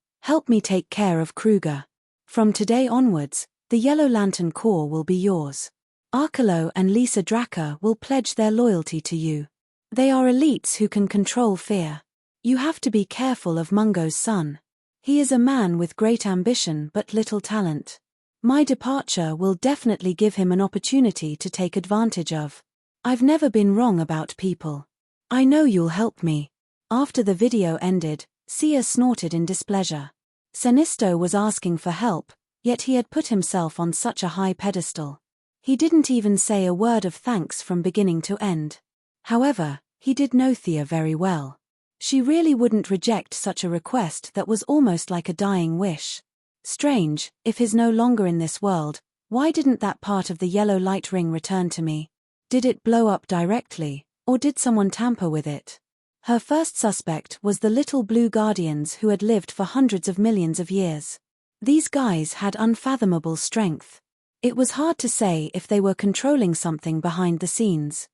take care of Kruger. From today onwards, the Yellow Lantern Corps will be yours. Arkelo and Lisa Dracker will pledge their loyalty to you. They are elites who can control fear. You have to be careful of Mungo's son. He is a man with great ambition but little talent. My departure will definitely give him an opportunity to take advantage of. I've never been wrong about people. I know you'll help me. After the video ended, Sia snorted in displeasure. Sinisto was asking for help, yet he had put himself on such a high pedestal. He didn't even say a word of thanks from beginning to end. However, he did know Thea very well. She really wouldn't reject such a request that was almost like a dying wish. Strange, if he's no longer in this world, why didn't that part of the yellow light ring return to me? Did it blow up directly, or did someone tamper with it? Her first suspect was the little blue guardians who had lived for hundreds of millions of years. These guys had unfathomable strength. It was hard to say if they were controlling something behind the scenes.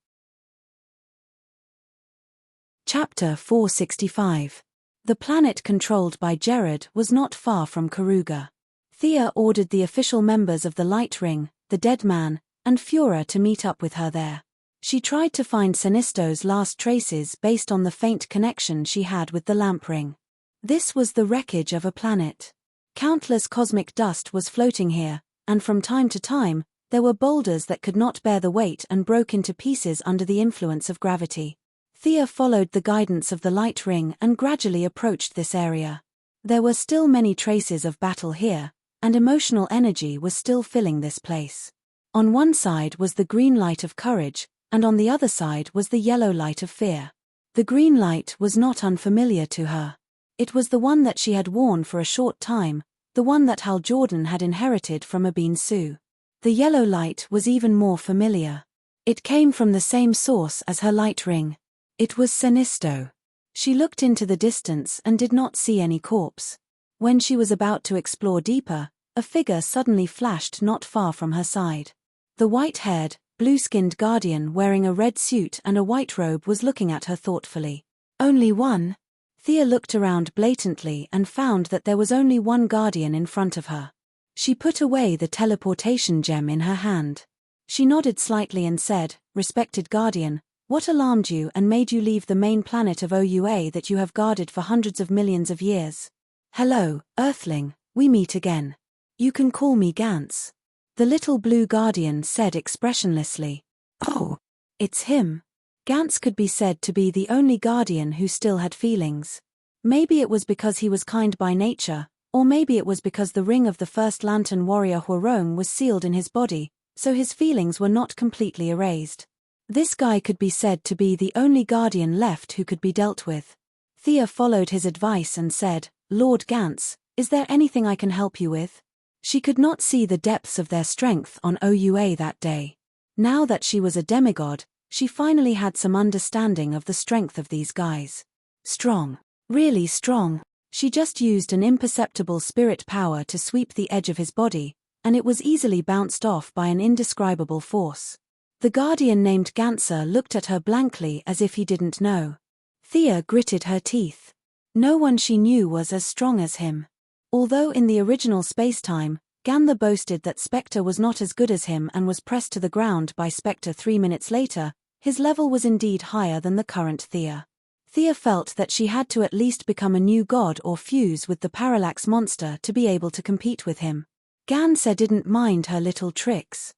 Chapter 465. The planet controlled by Gerard was not far from Karuga. Thea ordered the official members of the Light Ring, the Dead Man, and Fura to meet up with her there. She tried to find Sinisto's last traces based on the faint connection she had with the lamp ring. This was the wreckage of a planet. Countless cosmic dust was floating here, and from time to time, there were boulders that could not bear the weight and broke into pieces under the influence of gravity. Thea followed the guidance of the light ring and gradually approached this area. There were still many traces of battle here, and emotional energy was still filling this place. On one side was the green light of courage, and on the other side was the yellow light of fear. The green light was not unfamiliar to her. It was the one that she had worn for a short time, the one that Hal Jordan had inherited from Abin Su. The yellow light was even more familiar. It came from the same source as her light ring. It was Sinisto. She looked into the distance and did not see any corpse. When she was about to explore deeper, a figure suddenly flashed not far from her side. The white-haired, blue-skinned guardian wearing a red suit and a white robe was looking at her thoughtfully. Only one? Thea looked around blatantly and found that there was only one guardian in front of her. She put away the teleportation gem in her hand. She nodded slightly and said, "Respected guardian, what alarmed you and made you leave the main planet of OUA that you have guarded for hundreds of millions of years?" "Hello, Earthling, we meet again. You can call me Gantz," the little blue guardian said expressionlessly. "Oh, it's him." Gantz could be said to be the only guardian who still had feelings. Maybe it was because he was kind by nature, or maybe it was because the ring of the first lantern warrior Huarong was sealed in his body, so his feelings were not completely erased. This guy could be said to be the only guardian left who could be dealt with. Thea followed his advice and said, "Lord Gantz, is there anything I can help you with?" She could not see the depths of their strength on OUA that day. Now that she was a demigod, she finally had some understanding of the strength of these guys. Strong. Really strong. She just used an imperceptible spirit power to sweep the edge of his body, and it was easily bounced off by an indescribable force. The guardian named Gantzer looked at her blankly as if he didn't know. Thea gritted her teeth. No one she knew was as strong as him. Although in the original spacetime, Ganther boasted that Spectre was not as good as him and was pressed to the ground by Spectre 3 minutes later, his level was indeed higher than the current Thea. Thea felt that she had to at least become a new god or fuse with the Parallax monster to be able to compete with him. Gantzer didn't mind her little tricks.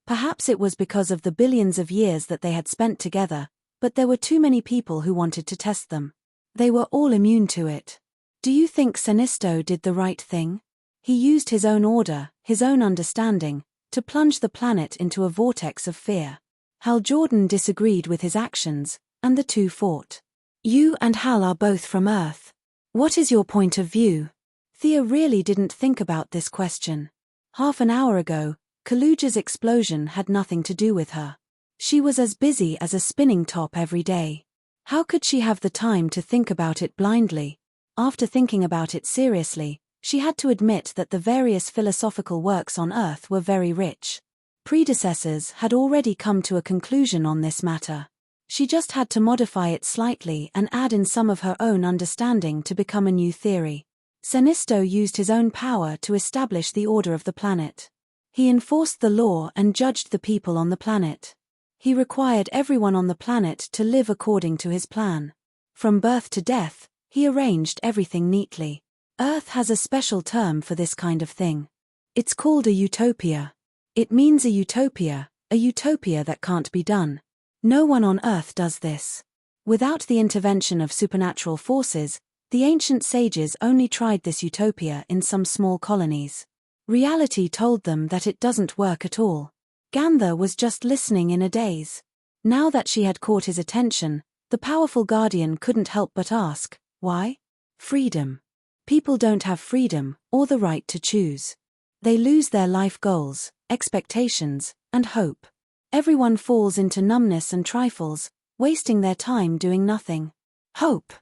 Perhaps it was because of the billions of years that they had spent together, but there were too many people who wanted to test them. They were all immune to it. Do you think Sinisto did the right thing? He used his own order, his own understanding, to plunge the planet into a vortex of fear. Hal Jordan disagreed with his actions, and the two fought. "You and Hal are both from Earth. What is your point of view?" Thea really didn't think about this question. Half an hour ago, Kaluja's explosion had nothing to do with her. She was as busy as a spinning top every day. How could she have the time to think about it blindly? After thinking about it seriously, she had to admit that the various philosophical works on Earth were very rich. Predecessors had already come to a conclusion on this matter. She just had to modify it slightly and add in some of her own understanding to become a new theory. Senisto used his own power to establish the order of the planet. He enforced the law and judged the people on the planet. He required everyone on the planet to live according to his plan. From birth to death, he arranged everything neatly. Earth has a special term for this kind of thing. It's called a utopia. It means a utopia that can't be done. No one on Earth does this. Without the intervention of supernatural forces, the ancient sages only tried this utopia in some small colonies. Reality told them that it doesn't work at all. Gandha was just listening in a daze. Now that she had caught his attention, the powerful guardian couldn't help but ask, why? Freedom. People don't have freedom, or the right to choose. They lose their life goals, expectations, and hope. Everyone falls into numbness and trifles, wasting their time doing nothing. Hope.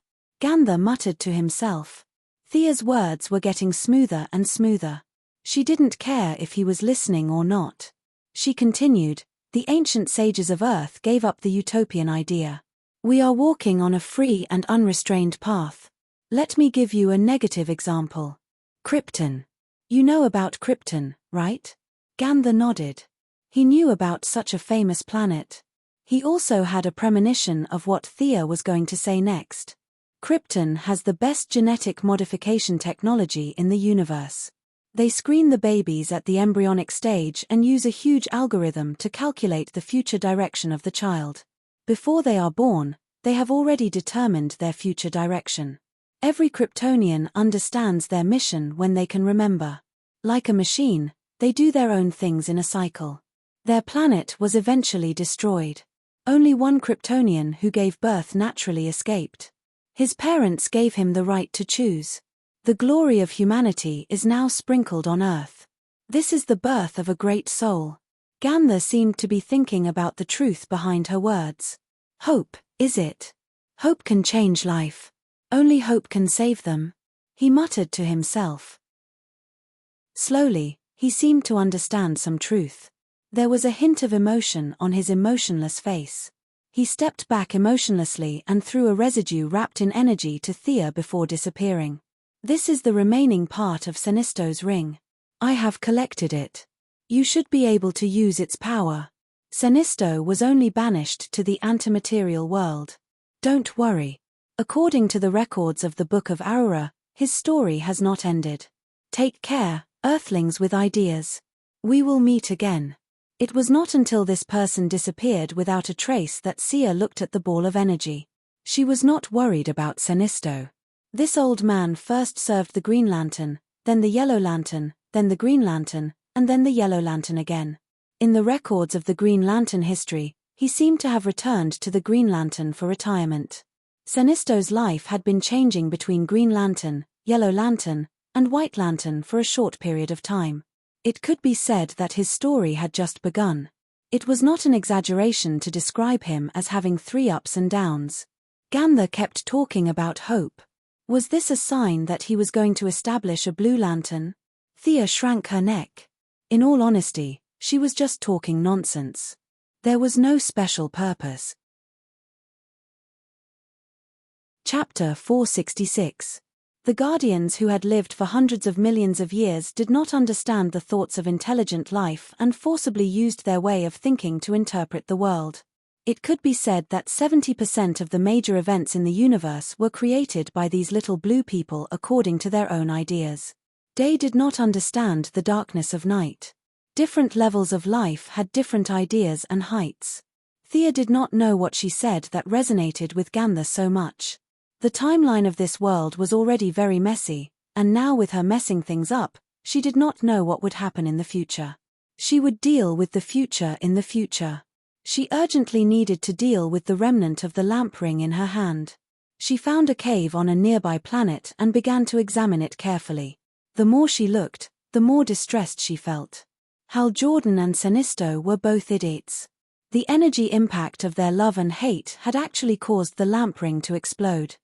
Gandha muttered to himself. Thea's words were getting smoother and smoother. She didn't care if he was listening or not. She continued, the ancient sages of Earth gave up the utopian idea. We are walking on a free and unrestrained path. Let me give you a negative example. Krypton. You know about Krypton, right? Gandha nodded. He knew about such a famous planet. He also had a premonition of what Thea was going to say next. Krypton has the best genetic modification technology in the universe. They screen the babies at the embryonic stage and use a huge algorithm to calculate the future direction of the child. Before they are born, they have already determined their future direction. Every Kryptonian understands their mission when they can remember. Like a machine, they do their own things in a cycle. Their planet was eventually destroyed. Only one Kryptonian who gave birth naturally escaped. His parents gave him the right to choose. The glory of humanity is now sprinkled on Earth. This is the birth of a great soul. Gandha seemed to be thinking about the truth behind her words. Hope, is it? Hope can change life. Only hope can save them. He muttered to himself. Slowly, he seemed to understand some truth. There was a hint of emotion on his emotionless face. He stepped back emotionlessly and threw a residue wrapped in energy to Thea before disappearing. This is the remaining part of Senisto's ring. I have collected it. You should be able to use its power. Senisto was only banished to the antimaterial world. Don't worry. According to the records of the Book of Aurora, his story has not ended. Take care, Earthlings with ideas. We will meet again. It was not until this person disappeared without a trace that Sia looked at the ball of energy. She was not worried about Senisto. This old man first served the Green Lantern, then the Yellow Lantern, then the Green Lantern, and then the Yellow Lantern again. In the records of the Green Lantern history, he seemed to have returned to the Green Lantern for retirement. Senisto's life had been changing between Green Lantern, Yellow Lantern, and White Lantern for a short period of time. It could be said that his story had just begun. It was not an exaggeration to describe him as having 3 ups and downs. Gandha kept talking about hope. Was this a sign that he was going to establish a Blue Lantern? Thea shrank her neck. In all honesty, she was just talking nonsense. There was no special purpose. Chapter 466. The Guardians who had lived for hundreds of millions of years did not understand the thoughts of intelligent life and forcibly used their way of thinking to interpret the world. It could be said that 70% of the major events in the universe were created by these little blue people according to their own ideas. Day did not understand the darkness of night. Different levels of life had different ideas and heights. Thea did not know what she said that resonated with Gandha so much. The timeline of this world was already very messy, and now with her messing things up, she did not know what would happen in the future. She would deal with the future in the future. She urgently needed to deal with the remnant of the lamp ring in her hand. She found a cave on a nearby planet and began to examine it carefully. The more she looked, the more distressed she felt. Hal Jordan and Senisto were both idiots. The energy impact of their love and hate had actually caused the lamp ring to explode.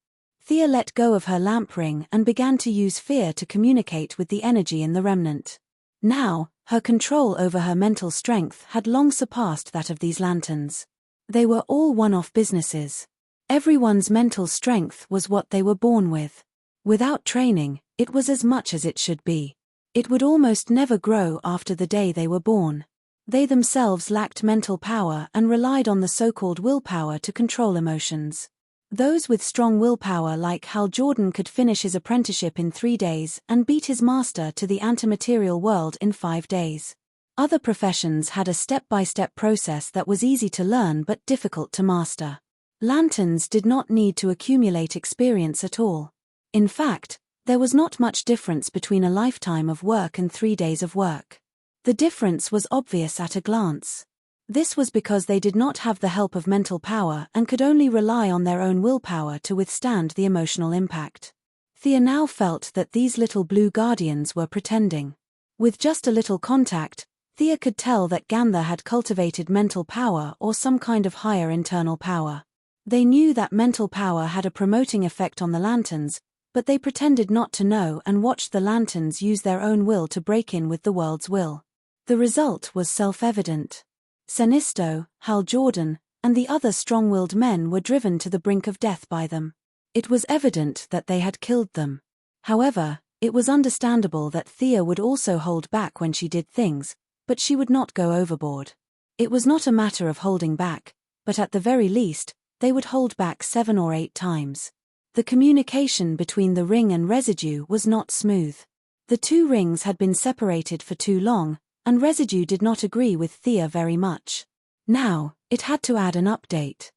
Thea let go of her lamp ring and began to use fear to communicate with the energy in the remnant. Now, her control over her mental strength had long surpassed that of these lanterns. They were all one-off businesses. Everyone's mental strength was what they were born with. Without training, it was as much as it should be. It would almost never grow after the day they were born. They themselves lacked mental power and relied on the so-called willpower to control emotions. Those with strong willpower like Hal Jordan could finish his apprenticeship in 3 days and beat his master to the antimaterial world in 5 days. Other professions had a step-by-step process that was easy to learn but difficult to master. Lanterns did not need to accumulate experience at all. In fact, there was not much difference between a lifetime of work and 3 days of work. The difference was obvious at a glance. This was because they did not have the help of mental power and could only rely on their own willpower to withstand the emotional impact. Thea now felt that these little blue guardians were pretending. With just a little contact, Thea could tell that Ganther had cultivated mental power or some kind of higher internal power. They knew that mental power had a promoting effect on the lanterns, but they pretended not to know and watched the lanterns use their own will to break in with the world's will. The result was self-evident. Sinisto, Hal Jordan, and the other strong-willed men were driven to the brink of death by them. It was evident that they had killed them. However, it was understandable that Thea would also hold back when she did things, but she would not go overboard. It was not a matter of holding back, but at the very least, they would hold back 7 or 8 times. The communication between the ring and residue was not smooth. The 2 rings had been separated for too long, and residue did not agree with Thea very much. Now, it had to add an update.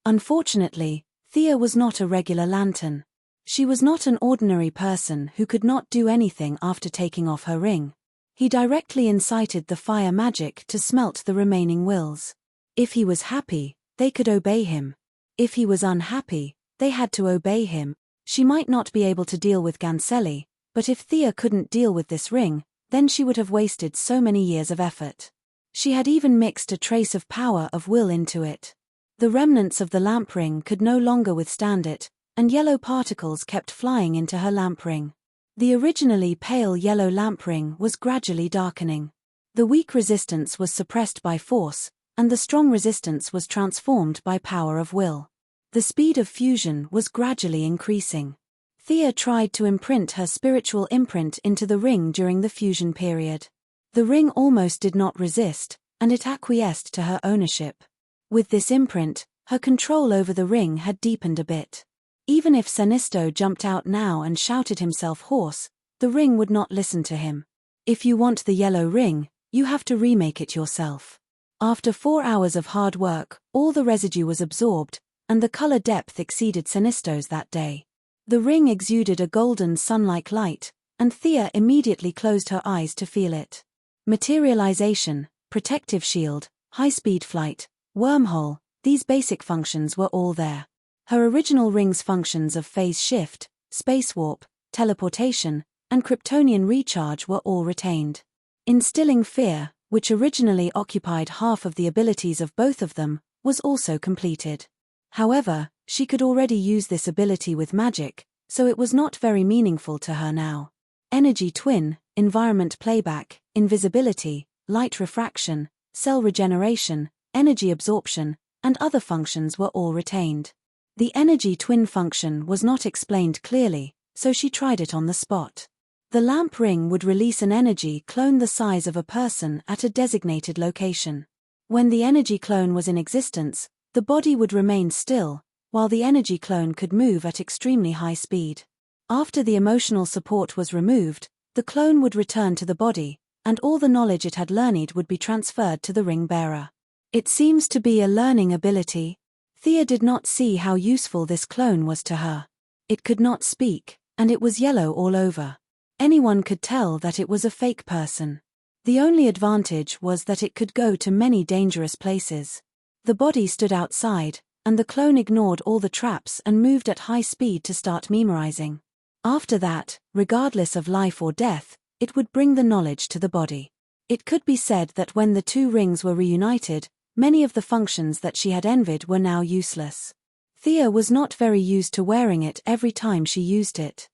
Unfortunately, Thea was not a regular lantern. She was not an ordinary person who could not do anything after taking off her ring. He directly incited the fire magic to smelt the remaining wills. If he was happy, they could obey him. If he was unhappy, they had to obey him. She might not be able to deal with Gancelli, but if Thea couldn't deal with this ring, then she would have wasted so many years of effort. She had even mixed a trace of power of will into it. The remnants of the lamp ring could no longer withstand it, and yellow particles kept flying into her lamp ring. The originally pale yellow lamp ring was gradually darkening. The weak resistance was suppressed by force, and the strong resistance was transformed by power of will. The speed of fusion was gradually increasing. Thea tried to imprint her spiritual imprint into the ring during the fusion period. The ring almost did not resist, and it acquiesced to her ownership. With this imprint, her control over the ring had deepened a bit. Even if Sinisto jumped out now and shouted himself hoarse, the ring would not listen to him. If you want the yellow ring, you have to remake it yourself. After 4 hours of hard work, all the residue was absorbed, and the color depth exceeded Sinisto's that day. The ring exuded a golden sun-like light, and Thea immediately closed her eyes to feel it. Materialization, protective shield, high-speed flight, wormhole, these basic functions were all there. Her original ring's functions of phase shift, space warp, teleportation, and Kryptonian recharge were all retained. Instilling fear, which originally occupied half of the abilities of both of them, was also completed. However, she could already use this ability with magic, so it was not very meaningful to her now. Energy twin, environment playback, invisibility, light refraction, cell regeneration, energy absorption, and other functions were all retained. The energy twin function was not explained clearly, so she tried it on the spot. The lamp ring would release an energy clone the size of a person at a designated location. When the energy clone was in existence, the body would remain still, while the energy clone could move at extremely high speed. After the emotional support was removed, the clone would return to the body, and all the knowledge it had learned would be transferred to the ring bearer. It seems to be a learning ability. Thea did not see how useful this clone was to her. It could not speak, and it was yellow all over. Anyone could tell that it was a fake person. The only advantage was that it could go to many dangerous places. The body stood outside, and the clone ignored all the traps and moved at high speed to start memorizing. After that, regardless of life or death, it would bring the knowledge to the body. It could be said that when the 2 rings were reunited, many of the functions that she had envied were now useless. Thea was not very used to wearing it every time she used it.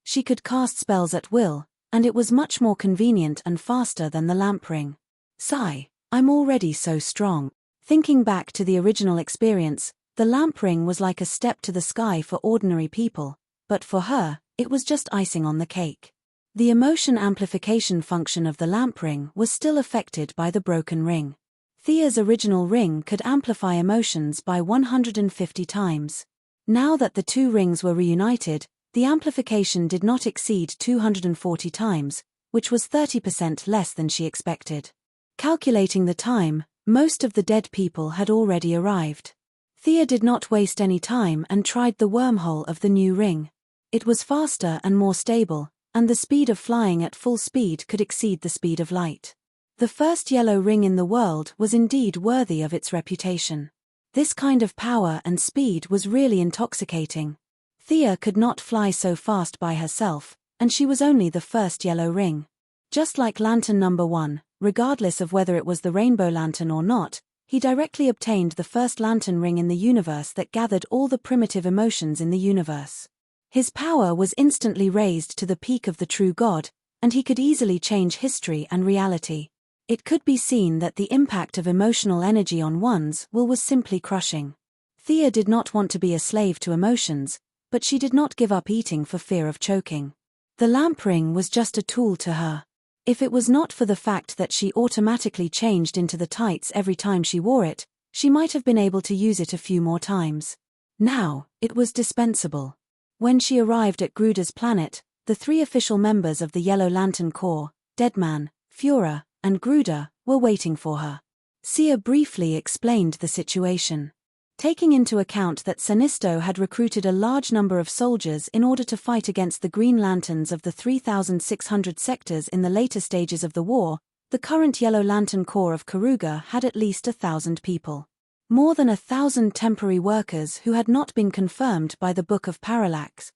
She could cast spells at will, and it was much more convenient and faster than the lamp ring. Sigh, I'm already so strong. Thinking back to the original experience, the lamp ring was like a step to the sky for ordinary people, but for her, it was just icing on the cake. The emotion amplification function of the lamp ring was still affected by the broken ring. Thea's original ring could amplify emotions by 150 times. Now that the two rings were reunited, the amplification did not exceed 240 times, which was 30% less than she expected. Calculating the time, most of the dead people had already arrived. Thea did not waste any time and tried the wormhole of the new ring. It was faster and more stable, and the speed of flying at full speed could exceed the speed of light. The first yellow ring in the world was indeed worthy of its reputation. This kind of power and speed was really intoxicating. Thea could not fly so fast by herself, and she was only the first yellow ring. Just like Lantern Number 1, regardless of whether it was the Rainbow Lantern or not, he directly obtained the first lantern ring in the universe that gathered all the primitive emotions in the universe. His power was instantly raised to the peak of the true God, and he could easily change history and reality. It could be seen that the impact of emotional energy on one's will was simply crushing. Thea did not want to be a slave to emotions, but she did not give up eating for fear of choking. The lamp ring was just a tool to her. If it was not for the fact that she automatically changed into the tights every time she wore it, she might have been able to use it a few more times. Now, it was dispensable. When she arrived at Gruder's planet, the three official members of the Yellow Lantern Corps, Deadman, Führer, and Gruder, were waiting for her. Sia briefly explained the situation. Taking into account that Sinisto had recruited a large number of soldiers in order to fight against the Green Lanterns of the 3,600 sectors in the later stages of the war, the current Yellow Lantern Corps of Karuga had at least 1,000 people. More than 1,000 temporary workers who had not been confirmed by the Book of Parallax.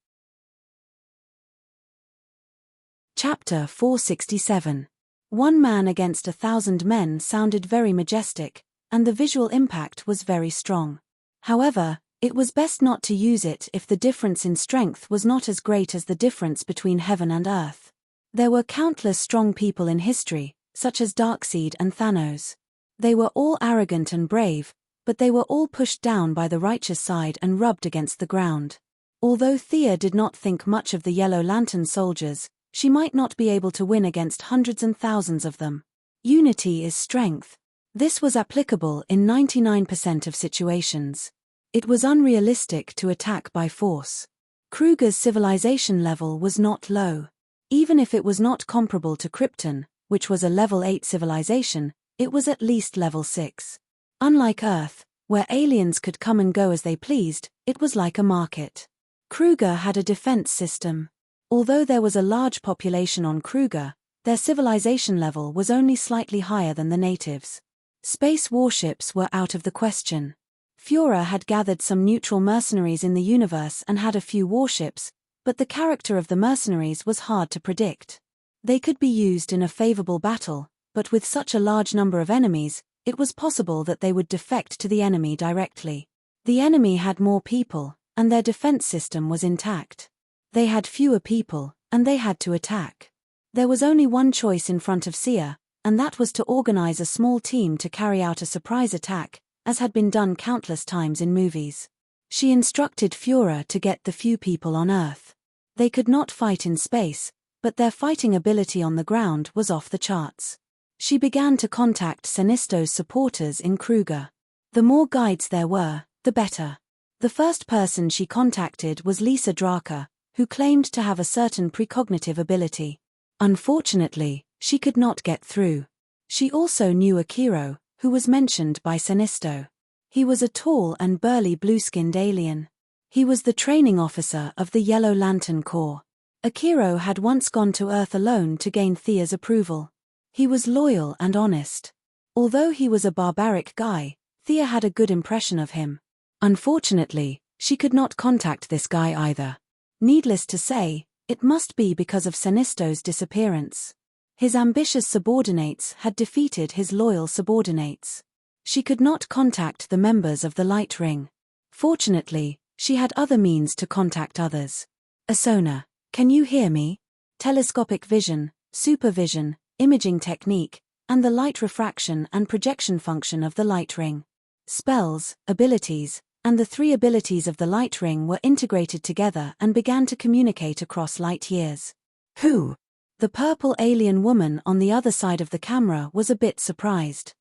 Chapter 467. One man against 1,000 men sounded very majestic, and the visual impact was very strong. However, it was best not to use it if the difference in strength was not as great as the difference between heaven and earth. There were countless strong people in history, such as Darkseid and Thanos. They were all arrogant and brave, but they were all pushed down by the righteous side and rubbed against the ground. Although Thea did not think much of the Yellow Lantern soldiers, she might not be able to win against hundreds and thousands of them. Unity is strength. This was applicable in 99% of situations. It was unrealistic to attack by force. Kruger's civilization level was not low. Even if it was not comparable to Krypton, which was a level 8 civilization, it was at least level 6. Unlike Earth, where aliens could come and go as they pleased, it was like a market. Kruger had a defense system. Although there was a large population on Kruger, their civilization level was only slightly higher than the natives. Space warships were out of the question. Führer had gathered some neutral mercenaries in the universe and had a few warships, but the character of the mercenaries was hard to predict. They could be used in a favorable battle, but with such a large number of enemies, it was possible that they would defect to the enemy directly. The enemy had more people, and their defense system was intact. They had fewer people, and they had to attack. There was only one choice in front of Sia, and that was to organize a small team to carry out a surprise attack, as had been done countless times in movies. She instructed Führer to get the few people on Earth. They could not fight in space, but their fighting ability on the ground was off the charts. She began to contact Sinisto's supporters in Kruger. The more guides there were, the better. The first person she contacted was Lisa Draka, who claimed to have a certain precognitive ability. Unfortunately, she could not get through. She also knew Akiro, who was mentioned by Sinisto. He was a tall and burly blue-skinned alien. He was the training officer of the Yellow Lantern Corps. Akiro had once gone to Earth alone to gain Thea's approval. He was loyal and honest. Although he was a barbaric guy, Thea had a good impression of him. Unfortunately, she could not contact this guy either. Needless to say, it must be because of Sinisto's disappearance. His ambitious subordinates had defeated his loyal subordinates. She could not contact the members of the Light Ring. Fortunately, she had other means to contact others. Asona, can you hear me? Telescopic vision, supervision, imaging technique, and the light refraction and projection function of the light ring. Spells, abilities, and the 3 abilities of the light ring were integrated together and began to communicate across light years. Who? The purple alien woman on the other side of the camera was a bit surprised.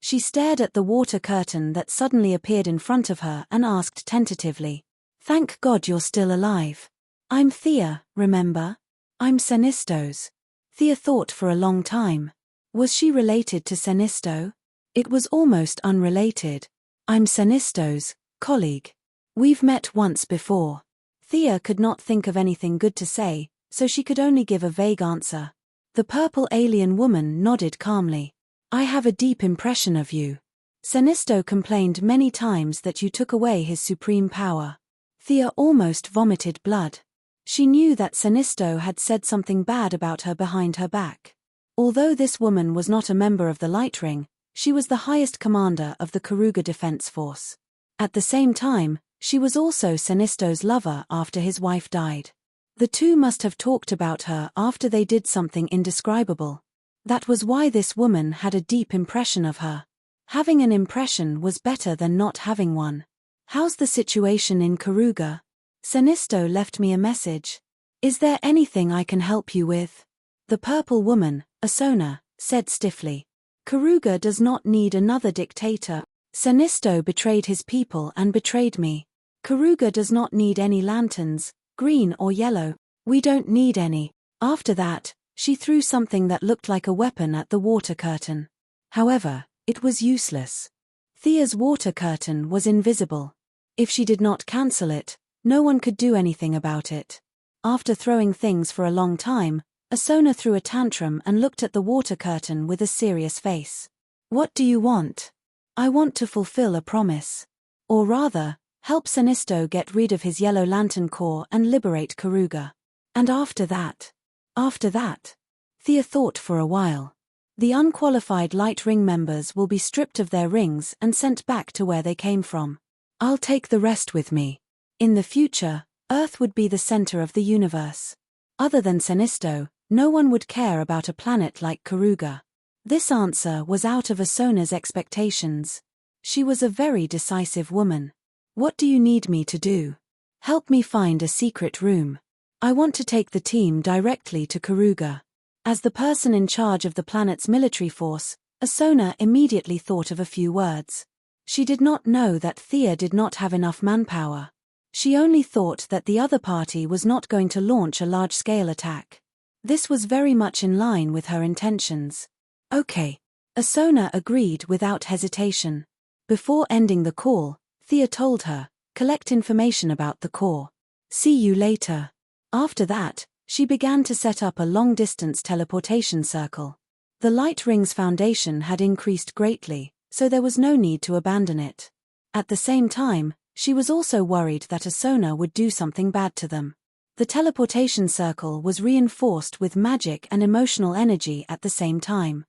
She stared at the water curtain that suddenly appeared in front of her and asked tentatively, "Thank God you're still alive. I'm Thea, remember? I'm Senisto's." Thea thought for a long time. Was she related to Senisto? It was almost unrelated. "I'm Senisto's colleague. We've met once before." Thea could not think of anything good to say, so she could only give a vague answer. The purple alien woman nodded calmly. "I have a deep impression of you. Senisto complained many times that you took away his supreme power." Thea almost vomited blood. She knew that Senisto had said something bad about her behind her back. Although this woman was not a member of the Light Ring, she was the highest commander of the Karuga Defense Force. At the same time, she was also Senisto's lover after his wife died. The two must have talked about her after they did something indescribable. That was why this woman had a deep impression of her. Having an impression was better than not having one. "How's the situation in Karuga? Senisto left me a message. Is there anything I can help you with?" The purple woman, Asona, said stiffly. "Karuga does not need another dictator. Senisto betrayed his people and betrayed me. Karuga does not need any lanterns, green or yellow. We don't need any." After that, she threw something that looked like a weapon at the water curtain. However, it was useless. Thea's water curtain was invisible. If she did not cancel it, no one could do anything about it. After throwing things for a long time, Asona threw a tantrum and looked at the water curtain with a serious face. "What do you want?" "I want to fulfill a promise. Or rather, help Senisto get rid of his Yellow Lantern Corps and liberate Karuga. And after that?" "After that?" Thea thought for a while. "The unqualified Light Ring members will be stripped of their rings and sent back to where they came from. I'll take the rest with me. In the future, Earth would be the center of the universe. Other than Senisto, no one would care about a planet like Karuga." This answer was out of Asona's expectations. She was a very decisive woman. "What do you need me to do?" "Help me find a secret room. I want to take the team directly to Karuga." As the person in charge of the planet's military force, Asona immediately thought of a few words. She did not know that Thea did not have enough manpower. She only thought that the other party was not going to launch a large-scale attack. This was very much in line with her intentions. "Okay." Asona agreed without hesitation. Before ending the call, Thea told her, "Collect information about the core. See you later." After that, she began to set up a long-distance teleportation circle. The Light Ring's foundation had increased greatly, so there was no need to abandon it. At the same time, she was also worried that Asona would do something bad to them. The teleportation circle was reinforced with magic and emotional energy at the same time.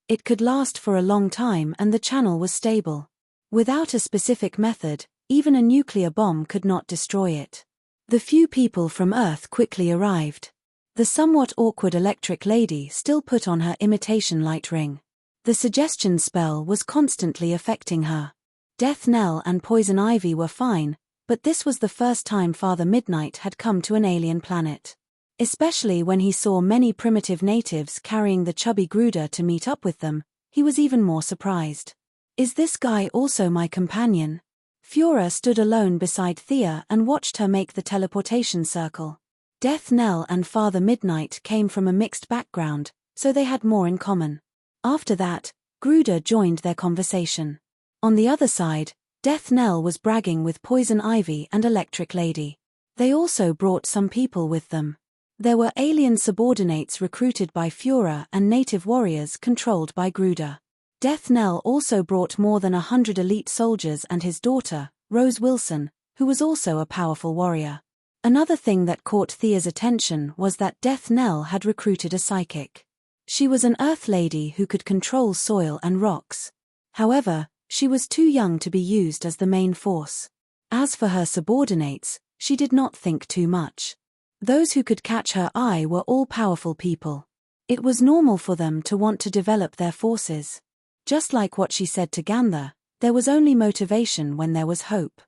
It could last for a long time and the channel was stable. Without a specific method, even a nuclear bomb could not destroy it. The few people from Earth quickly arrived. The somewhat awkward electric lady still put on her imitation light ring. The suggestion spell was constantly affecting her. Death Knell and Poison Ivy were fine, but this was the first time Father Midnight had come to an alien planet. Especially when he saw many primitive natives carrying the chubby Gruder to meet up with them, he was even more surprised. "Is this guy also my companion?" Fiora stood alone beside Thea and watched her make the teleportation circle. Death Knell and Father Midnight came from a mixed background, so they had more in common. After that, Gruder joined their conversation. On the other side, Death Knell was bragging with Poison Ivy and Electric Lady. They also brought some people with them. There were alien subordinates recruited by Fiora and native warriors controlled by Gruder. Death Knell also brought more than 100 elite soldiers and his daughter, Rose Wilson, who was also a powerful warrior. Another thing that caught Thea's attention was that Death Knell had recruited a psychic. She was an earth lady who could control soil and rocks. However, she was too young to be used as the main force. As for her subordinates, she did not think too much. Those who could catch her eye were all powerful people. It was normal for them to want to develop their forces. Just like what she said to Ganther, there was only motivation when there was hope.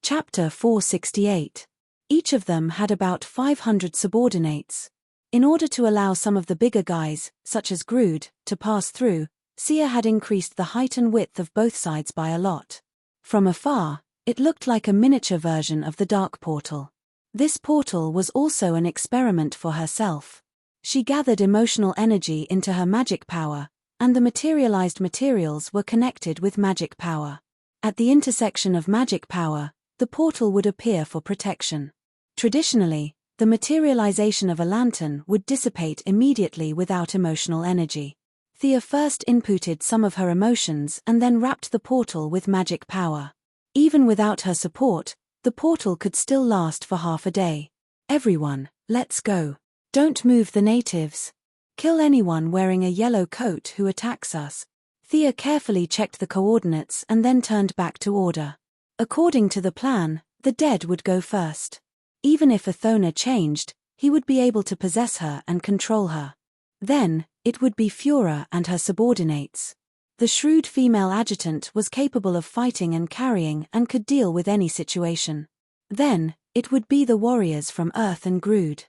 Chapter 468. Each of them had about 500 subordinates. In order to allow some of the bigger guys, such as Grood, to pass through, Sia had increased the height and width of both sides by a lot. From afar, it looked like a miniature version of the Dark Portal. This portal was also an experiment for herself. She gathered emotional energy into her magic power, and the materialized materials were connected with magic power. At the intersection of magic power, the portal would appear for protection. Traditionally, the materialization of a lantern would dissipate immediately without emotional energy. Thea first inputted some of her emotions and then wrapped the portal with magic power. Even without her support, the portal could still last for half a day. Everyone, let's go. Don't move the natives. Kill anyone wearing a yellow coat who attacks us. Thea carefully checked the coordinates and then turned back to order. According to the plan, the dead would go first. Even if Athona changed, he would be able to possess her and control her. Then, it would be Fura and her subordinates. The shrewd female adjutant was capable of fighting and carrying and could deal with any situation. Then, it would be the warriors from Earth and Grood.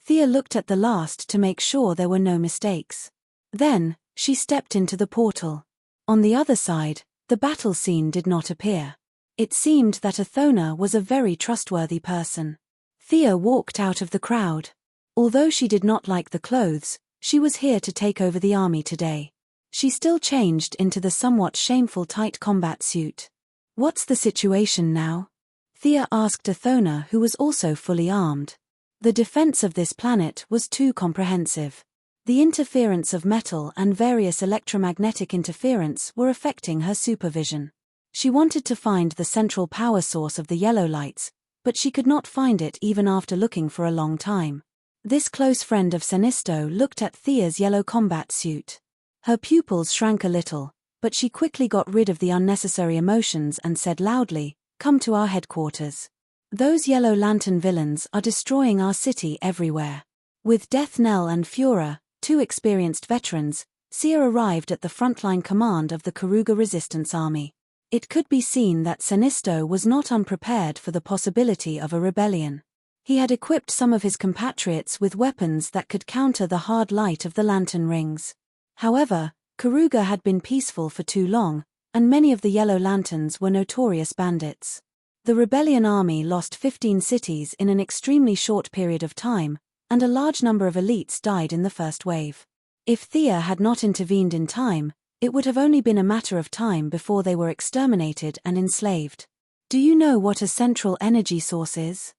Thea looked at the last to make sure there were no mistakes. Then, she stepped into the portal. On the other side, the battle scene did not appear. It seemed that Athona was a very trustworthy person. Thea walked out of the crowd. Although she did not like the clothes, she was here to take over the army today. She still changed into the somewhat shameful tight combat suit. What's the situation now? Thea asked Athona, who was also fully armed. The defense of this planet was too comprehensive. The interference of metal and various electromagnetic interference were affecting her supervision. She wanted to find the central power source of the yellow lights, but she could not find it even after looking for a long time. This close friend of Sinisto looked at Thea's yellow combat suit. Her pupils shrank a little, but she quickly got rid of the unnecessary emotions and said loudly, "Come to our headquarters. Those Yellow Lantern villains are destroying our city everywhere." With Death Knell and Fura, two experienced veterans, Sia arrived at the frontline command of the Karuga Resistance Army. It could be seen that Sinisto was not unprepared for the possibility of a rebellion. He had equipped some of his compatriots with weapons that could counter the hard light of the lantern rings. However, Karuga had been peaceful for too long, and many of the Yellow Lanterns were notorious bandits. The rebellion army lost 15 cities in an extremely short period of time, and a large number of elites died in the first wave. If Thea had not intervened in time, it would have only been a matter of time before they were exterminated and enslaved. Do you know what a central energy source is?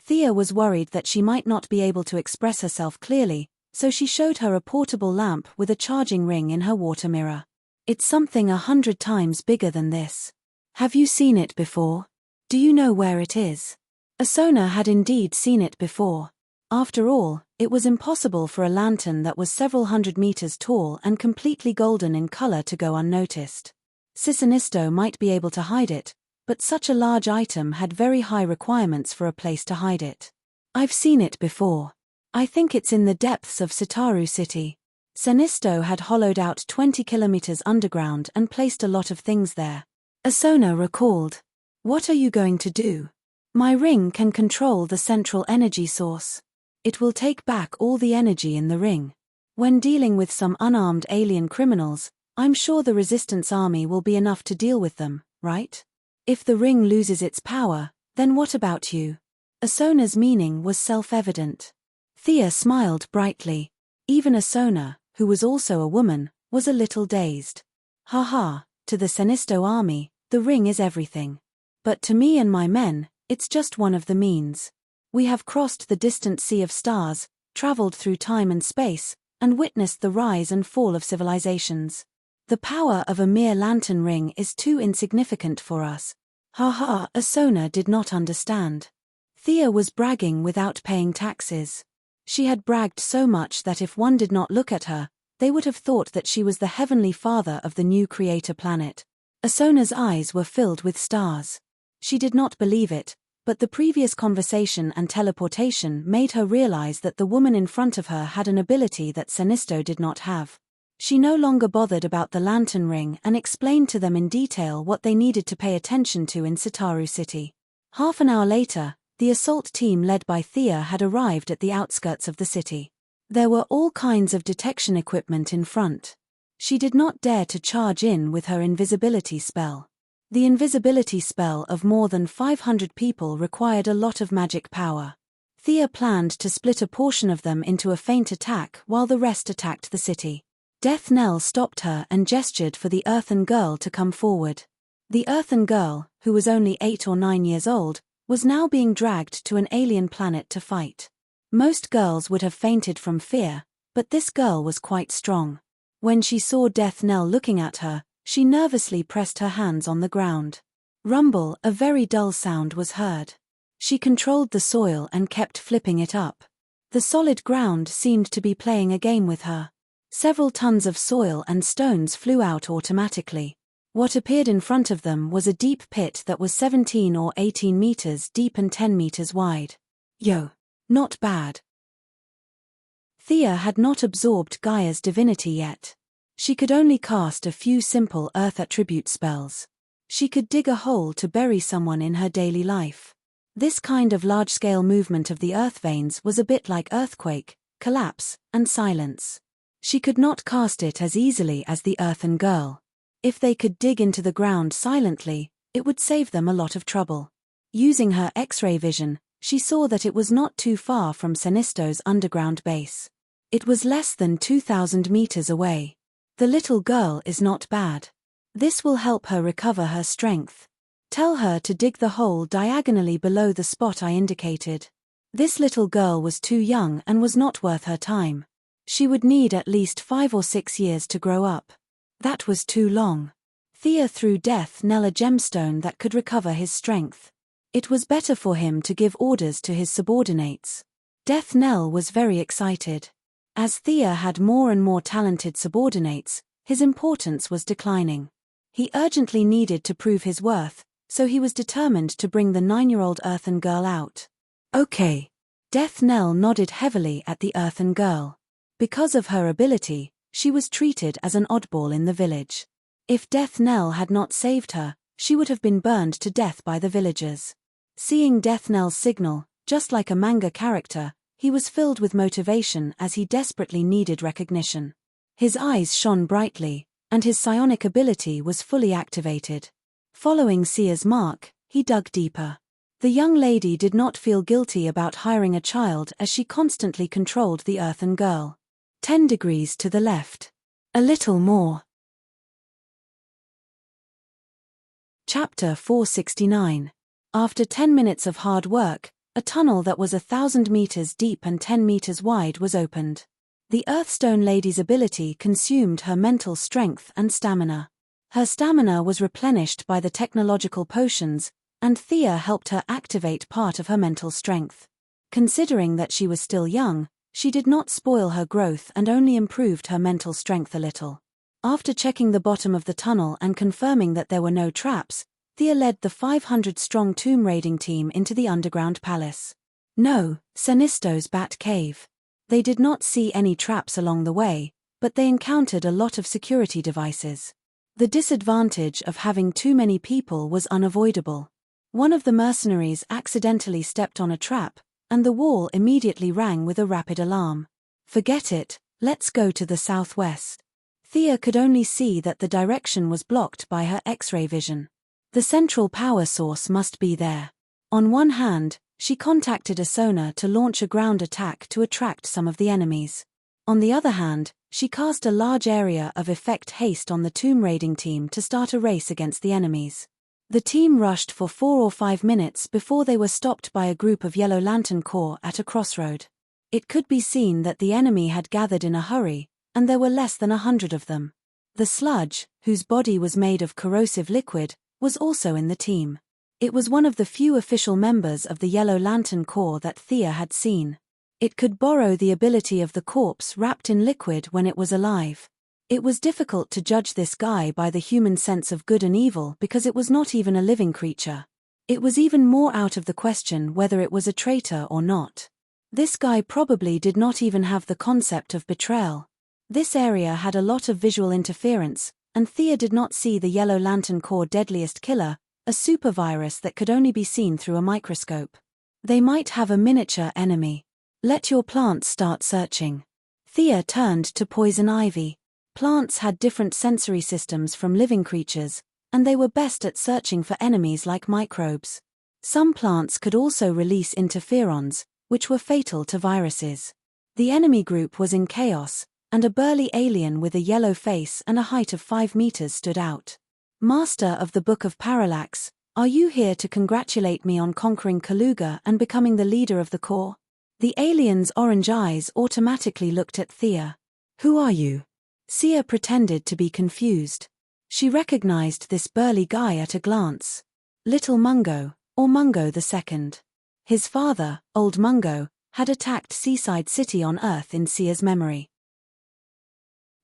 Thea was worried that she might not be able to express herself clearly, so she showed her a portable lamp with a charging ring in her water mirror. It's something 100 times bigger than this. Have you seen it before? Do you know where it is? Asona had indeed seen it before. After all, it was impossible for a lantern that was several hundred meters tall and completely golden in color to go unnoticed. Sisinisto might be able to hide it, but such a large item had very high requirements for a place to hide it. I've seen it before. I think it's in the depths of Sitaru City. Sinisto had hollowed out 20 kilometers underground and placed a lot of things there. Asona recalled. What are you going to do? My ring can control the central energy source. It will take back all the energy in the ring. When dealing with some unarmed alien criminals, I'm sure the resistance army will be enough to deal with them, right? If the ring loses its power, then what about you? Asona's meaning was self-evident. Thea smiled brightly. Even Asona, who was also a woman, was a little dazed. Haha, to the Sinisto army, the ring is everything. But to me and my men, it's just one of the means. We have crossed the distant sea of stars, traveled through time and space, and witnessed the rise and fall of civilizations. The power of a mere lantern ring is too insignificant for us. Haha, Asona did not understand. Thea was bragging without paying taxes. She had bragged so much that if one did not look at her, they would have thought that she was the heavenly father of the new creator planet. Asona's eyes were filled with stars. She did not believe it, but the previous conversation and teleportation made her realize that the woman in front of her had an ability that Sinisto did not have. She no longer bothered about the lantern ring and explained to them in detail what they needed to pay attention to in Sitaru City. Half an hour later, the assault team led by Thea had arrived at the outskirts of the city. There were all kinds of detection equipment in front. She did not dare to charge in with her invisibility spell. The invisibility spell of more than 500 people required a lot of magic power. Thea planned to split a portion of them into a feint attack while the rest attacked the city. Death Knell stopped her and gestured for the Earthen Girl to come forward. The Earthen Girl, who was only 8 or 9 years old, was now being dragged to an alien planet to fight. Most girls would have fainted from fear, but this girl was quite strong. When she saw Death Knell looking at her, she nervously pressed her hands on the ground. Rumble, a very dull sound was heard. She controlled the soil and kept flipping it up. The solid ground seemed to be playing a game with her. Several tons of soil and stones flew out automatically. What appeared in front of them was a deep pit that was 17 or 18 meters deep and 10 meters wide. Yo! Not bad. Thea had not absorbed Gaia's divinity yet. She could only cast a few simple earth attribute spells. She could dig a hole to bury someone in her daily life. This kind of large-scale movement of the earth veins was a bit like earthquake, collapse, and silence. She could not cast it as easily as the Earthen Girl. If they could dig into the ground silently, it would save them a lot of trouble. Using her X-ray vision, she saw that it was not too far from Sinisto's underground base. It was less than 2,000 meters away. The little girl is not bad. This will help her recover her strength. Tell her to dig the hole diagonally below the spot I indicated. This little girl was too young and was not worth her time. She would need at least 5 or 6 years to grow up. That was too long. Thea threw Death Knell a gemstone that could recover his strength. It was better for him to give orders to his subordinates. Death Knell was very excited. As Thea had more and more talented subordinates, his importance was declining. He urgently needed to prove his worth, so he was determined to bring the 9-year-old Earthen Girl out. Okay. Death Knell nodded heavily at the Earthen Girl. Because of her ability, she was treated as an oddball in the village. If Death Knell had not saved her, she would have been burned to death by the villagers. Seeing Death Knell's signal, just like a manga character, he was filled with motivation as he desperately needed recognition. His eyes shone brightly, and his psionic ability was fully activated. Following Sia's mark, he dug deeper. The young lady did not feel guilty about hiring a child as she constantly controlled the Earthen Girl. 10 degrees to the left. A little more. Chapter 469. After 10 minutes of hard work, a tunnel that was 1,000 meters deep and 10 meters wide was opened. The Earthstone Lady's ability consumed her mental strength and stamina. Her stamina was replenished by the technological potions, and Thea helped her activate part of her mental strength. Considering that she was still young, she did not spoil her growth and only improved her mental strength a little. After checking the bottom of the tunnel and confirming that there were no traps, Thea led the 500-strong tomb raiding team into the underground palace. No, Sinisto's Bat Cave. They did not see any traps along the way, but they encountered a lot of security devices. The disadvantage of having too many people was unavoidable. One of the mercenaries accidentally stepped on a trap, and the wall immediately rang with a rapid alarm. Forget it, let's go to the southwest. Thea could only see that the direction was blocked by her X-ray vision. The central power source must be there. On one hand, she contacted a sonar to launch a ground attack to attract some of the enemies. On the other hand, she cast a large area of effect haste on the tomb raiding team to start a race against the enemies. The team rushed for 4 or 5 minutes before they were stopped by a group of Yellow Lantern Corps at a crossroad. It could be seen that the enemy had gathered in a hurry, and there were less than 100 of them. The sludge, whose body was made of corrosive liquid, was also in the team. It was one of the few official members of the Yellow Lantern Corps that Thea had seen. It could borrow the ability of the corpse wrapped in liquid when it was alive. It was difficult to judge this guy by the human sense of good and evil because it was not even a living creature. It was even more out of the question whether it was a traitor or not. This guy probably did not even have the concept of betrayal. This area had a lot of visual interference, and Thea did not see the Yellow Lantern Corps' deadliest killer, a supervirus that could only be seen through a microscope. They might have a miniature enemy. Let your plants start searching. Thea turned to poison ivy. Plants had different sensory systems from living creatures, and they were best at searching for enemies like microbes. Some plants could also release interferons, which were fatal to viruses. The enemy group was in chaos, and a burly alien with a yellow face and a height of 5 meters stood out. Master of the Book of Parallax, are you here to congratulate me on conquering Kaluga and becoming the leader of the Corps? The alien's orange eyes automatically looked at Thea. Who are you? Sia pretended to be confused. She recognized this burly guy at a glance. Little Mungo, or Mungo II. His father, Old Mungo, had attacked Seaside City on Earth in Sia's memory.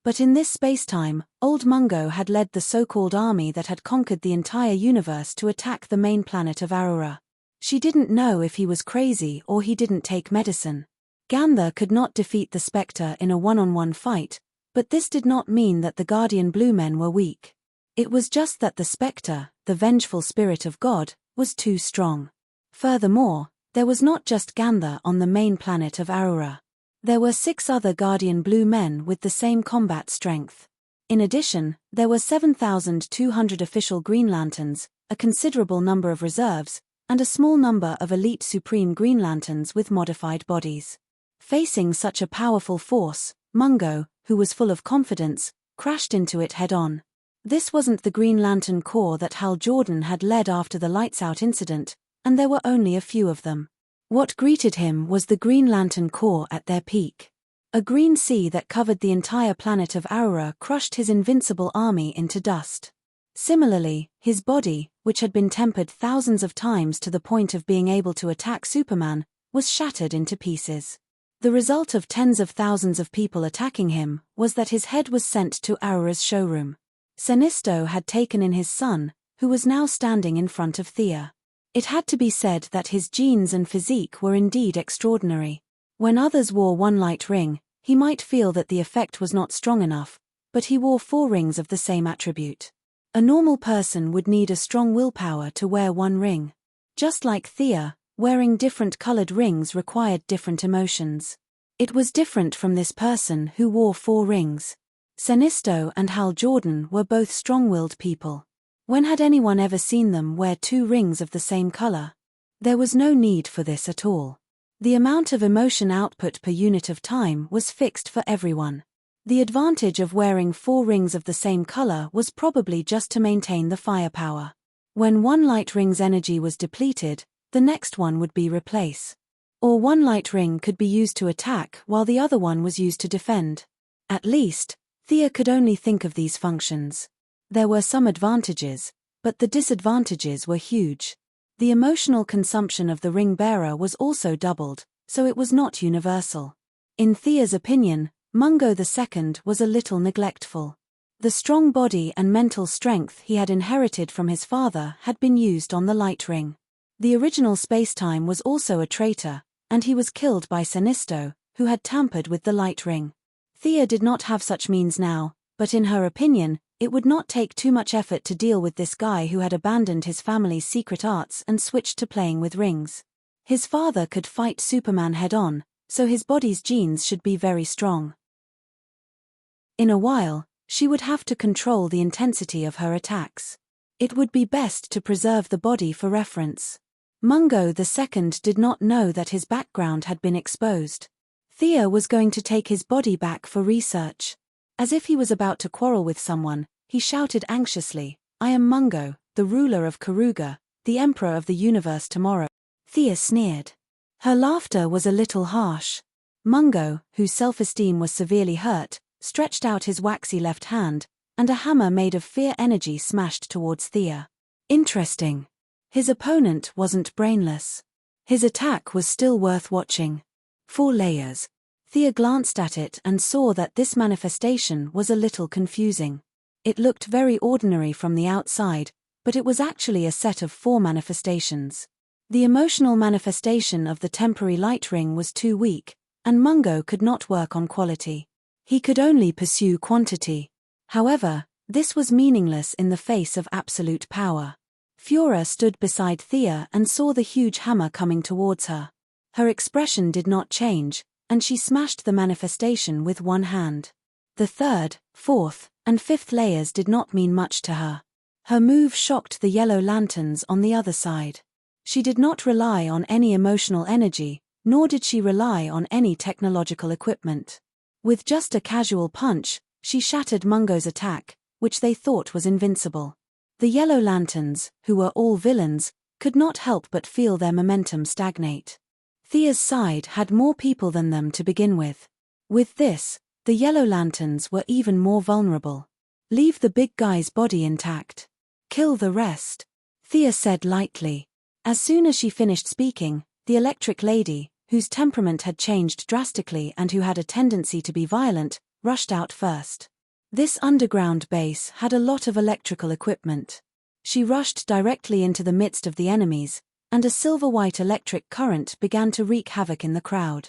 But in this spacetime, Old Mungo had led the so-called army that had conquered the entire universe to attack the main planet of Aurora. She didn't know if he was crazy or he didn't take medicine. Ganther could not defeat the Spectre in a one-on-one fight, but this did not mean that the Guardian Blue Men were weak. It was just that the Spectre, the vengeful spirit of God, was too strong. Furthermore, there was not just Ganther on the main planet of Aurora. There were 6 other Guardian Blue Men with the same combat strength. In addition, there were 7,200 official Green Lanterns, a considerable number of reserves, and a small number of elite Supreme Green Lanterns with modified bodies. Facing such a powerful force, Mungo, who was full of confidence, crashed into it head-on. This wasn't the Green Lantern Corps that Hal Jordan had led after the Lights-Out incident, and there were only a few of them. What greeted him was the Green Lantern Corps at their peak. A green sea that covered the entire planet of Aurora crushed his invincible army into dust. Similarly, his body, which had been tempered thousands of times to the point of being able to attack Superman, was shattered into pieces. The result of tens of thousands of people attacking him was that his head was sent to Aurora's showroom. Sinisto had taken in his son, who was now standing in front of Thea. It had to be said that his genes and physique were indeed extraordinary. When others wore one light ring, he might feel that the effect was not strong enough, but he wore 4 rings of the same attribute. A normal person would need a strong willpower to wear one ring. Just like Thea, wearing different colored rings required different emotions. It was different from this person who wore 4 rings. Sinisto and Hal Jordan were both strong-willed people. When had anyone ever seen them wear 2 rings of the same color? There was no need for this at all. The amount of emotion output per unit of time was fixed for everyone. The advantage of wearing 4 rings of the same color was probably just to maintain the firepower. When one light ring's energy was depleted, the next one would be replaced. Or one light ring could be used to attack while the other one was used to defend. At least, Thea could only think of these functions. There were some advantages, but the disadvantages were huge. The emotional consumption of the ring bearer was also doubled, so it was not universal. In Thea's opinion, Mungo II was a little neglectful. The strong body and mental strength he had inherited from his father had been used on the light ring. The original spacetime was also a traitor, and he was killed by Sinisto, who had tampered with the light ring. Thea did not have such means now, but in her opinion, it would not take too much effort to deal with this guy who had abandoned his family's secret arts and switched to playing with rings. His father could fight Superman head-on, so his body's genes should be very strong. In a while, she would have to control the intensity of her attacks. It would be best to preserve the body for reference. Mungo II did not know that his background had been exposed. Thea was going to take his body back for research. As if he was about to quarrel with someone, he shouted anxiously, "I am Mungo, the ruler of Karuga, the emperor of the universe tomorrow." Thea sneered. Her laughter was a little harsh. Mungo, whose self-esteem was severely hurt, stretched out his waxy left hand, and a hammer made of fear energy smashed towards Thea. Interesting. His opponent wasn't brainless. His attack was still worth watching. 4 layers. Thea glanced at it and saw that this manifestation was a little confusing. It looked very ordinary from the outside, but it was actually a set of 4 manifestations. The emotional manifestation of the temporary light ring was too weak, and Mungo could not work on quality. He could only pursue quantity. However, this was meaningless in the face of absolute power. Fiora stood beside Thea and saw the huge hammer coming towards her. Her expression did not change, and she smashed the manifestation with one hand. The 3rd, 4th, and 5th layers did not mean much to her. Her move shocked the yellow lanterns on the other side. She did not rely on any emotional energy, nor did she rely on any technological equipment. With just a casual punch, she shattered Mungo's attack, which they thought was invincible. The yellow lanterns, who were all villains, could not help but feel their momentum stagnate. Thea's side had more people than them to begin with. With this, the yellow lanterns were even more vulnerable. Leave the big guy's body intact. Kill the rest, Thea said lightly. As soon as she finished speaking, the electric lady, whose temperament had changed drastically and who had a tendency to be violent, rushed out first. This underground base had a lot of electrical equipment. She rushed directly into the midst of the enemies, and a silver-white electric current began to wreak havoc in the crowd.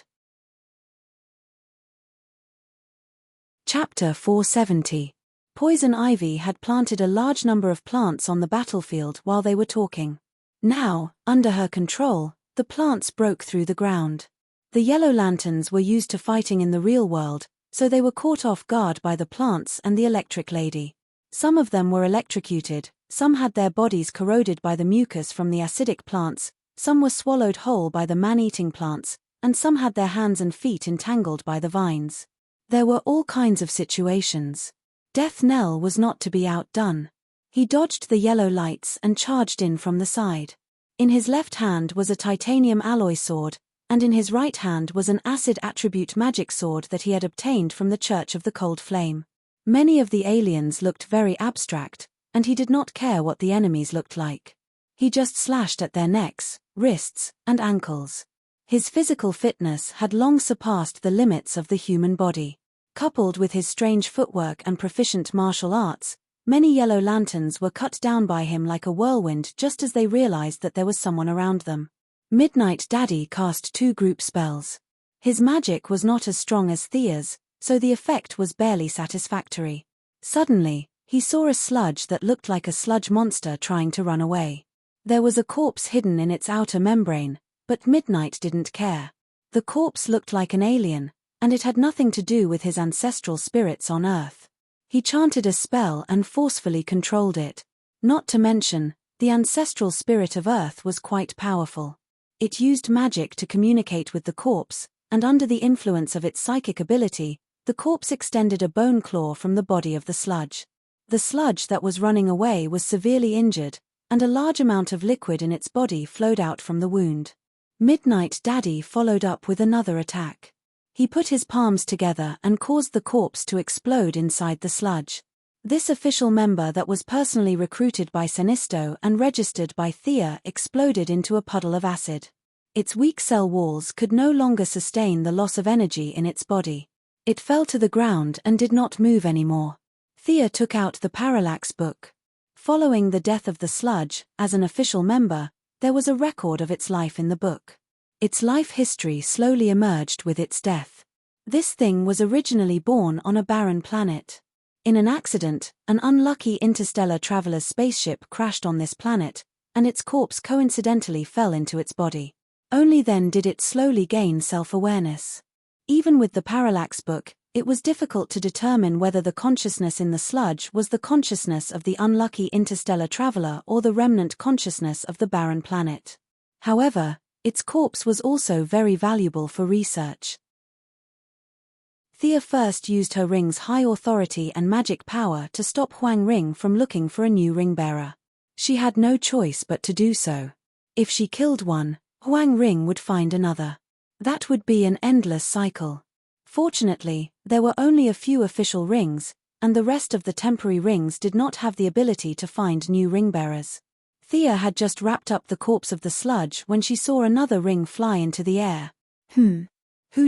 Chapter 470. Poison Ivy had planted a large number of plants on the battlefield while they were talking. Now, under her control, the plants broke through the ground. The yellow lanterns were used to fighting in the real world, so they were caught off guard by the plants and the electric lady. Some of them were electrocuted, some had their bodies corroded by the mucus from the acidic plants, some were swallowed whole by the man-eating plants, and some had their hands and feet entangled by the vines. There were all kinds of situations. Death Knell was not to be outdone. He dodged the yellow lights and charged in from the side. In his left hand was a titanium alloy sword, and in his right hand was an acid attribute magic sword that he had obtained from the Church of the Cold Flame. Many of the aliens looked very abstract, and he did not care what the enemies looked like. He just slashed at their necks, wrists, and ankles. His physical fitness had long surpassed the limits of the human body. Coupled with his strange footwork and proficient martial arts, many yellow lanterns were cut down by him like a whirlwind just as they realized that there was someone around them. Midnight Daddy cast 2 group spells. His magic was not as strong as Thea's, so the effect was barely satisfactory. Suddenly, he saw a sludge that looked like a sludge monster trying to run away. There was a corpse hidden in its outer membrane, but Midnight didn't care. The corpse looked like an alien, and it had nothing to do with his ancestral spirits on Earth. He chanted a spell and forcefully controlled it. Not to mention, the ancestral spirit of Earth was quite powerful. It used magic to communicate with the corpse, and under the influence of its psychic ability, the corpse extended a bone claw from the body of the sludge. The sludge that was running away was severely injured, and a large amount of liquid in its body flowed out from the wound. Midnight Daddy followed up with another attack. He put his palms together and caused the corpse to explode inside the sludge. This official member that was personally recruited by Sinisto and registered by Thea exploded into a puddle of acid. Its weak cell walls could no longer sustain the loss of energy in its body. It fell to the ground and did not move anymore. Thea took out the Parallax book. Following the death of the sludge, as an official member, there was a record of its life in the book. Its life history slowly emerged with its death. This thing was originally born on a barren planet. In an accident, an unlucky interstellar traveler's spaceship crashed on this planet, and its corpse coincidentally fell into its body. Only then did it slowly gain self-awareness. Even with the Parallax book, it was difficult to determine whether the consciousness in the sludge was the consciousness of the unlucky interstellar traveler or the remnant consciousness of the barren planet. However, its corpse was also very valuable for research. Thea first used her ring's high authority and magic power to stop Huang Ring from looking for a new ring bearer. She had no choice but to do so. If she killed one, Huang Ring would find another. That would be an endless cycle. Fortunately, there were only a few official rings, and the rest of the temporary rings did not have the ability to find new ring bearers. Thea had just wrapped up the corpse of the sludge when she saw another ring fly into the air. Who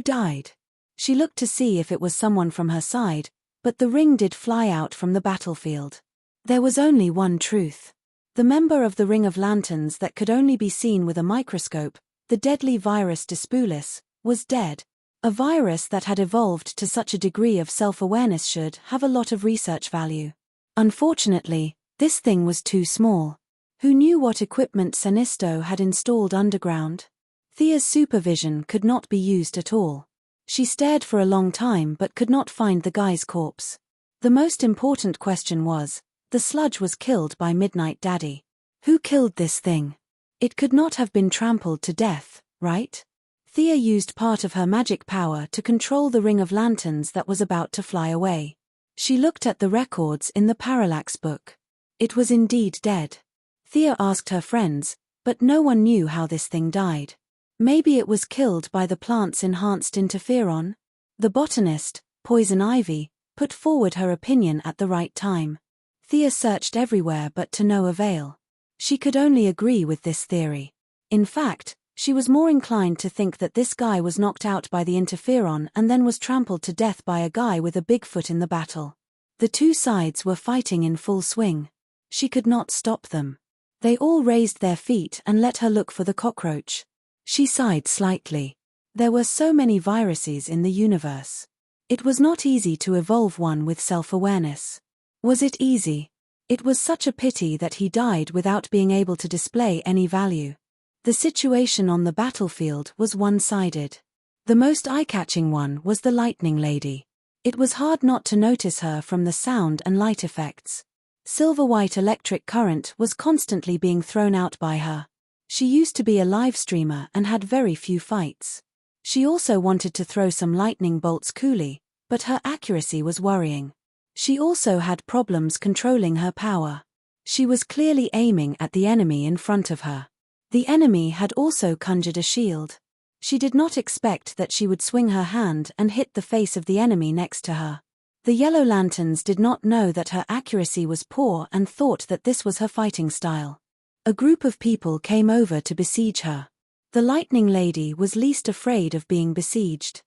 died? She looked to see if it was someone from her side, but the ring did fly out from the battlefield. There was only one truth. The member of the Ring of Lanterns that could only be seen with a microscope, the deadly virus Dispulis, was dead. A virus that had evolved to such a degree of self-awareness should have a lot of research value. Unfortunately, this thing was too small. Who knew what equipment Sinisto had installed underground? Thea's supervision could not be used at all. She stared for a long time but could not find the guy's corpse. The most important question was, the sludge was killed by Midnight Daddy. Who killed this thing? It could not have been trampled to death, right? Thea used part of her magic power to control the Ring of Lanterns that was about to fly away. She looked at the records in the Parallax book. It was indeed dead. Thea asked her friends, but no one knew how this thing died. Maybe it was killed by the plant's enhanced interferon? The botanist, Poison Ivy, put forward her opinion at the right time. Thea searched everywhere but to no avail. She could only agree with this theory. In fact, she was more inclined to think that this guy was knocked out by the interferon and then was trampled to death by a guy with a big foot in the battle. The two sides were fighting in full swing. She could not stop them. They all raised their feet and let her look for the cockroach. She sighed slightly. There were so many viruses in the universe. It was not easy to evolve one with self-awareness. Was it easy? It was such a pity that he died without being able to display any value. The situation on the battlefield was one-sided. The most eye-catching one was the Lightning Lady. It was hard not to notice her from the sound and light effects. Silver-white electric current was constantly being thrown out by her. She used to be a live streamer and had very few fights. She also wanted to throw some lightning bolts coolly, but her accuracy was worrying. She also had problems controlling her power. She was clearly aiming at the enemy in front of her. The enemy had also conjured a shield. She did not expect that she would swing her hand and hit the face of the enemy next to her. The Yellow Lanterns did not know that her accuracy was poor and thought that this was her fighting style. A group of people came over to besiege her. The Lightning Lady was least afraid of being besieged.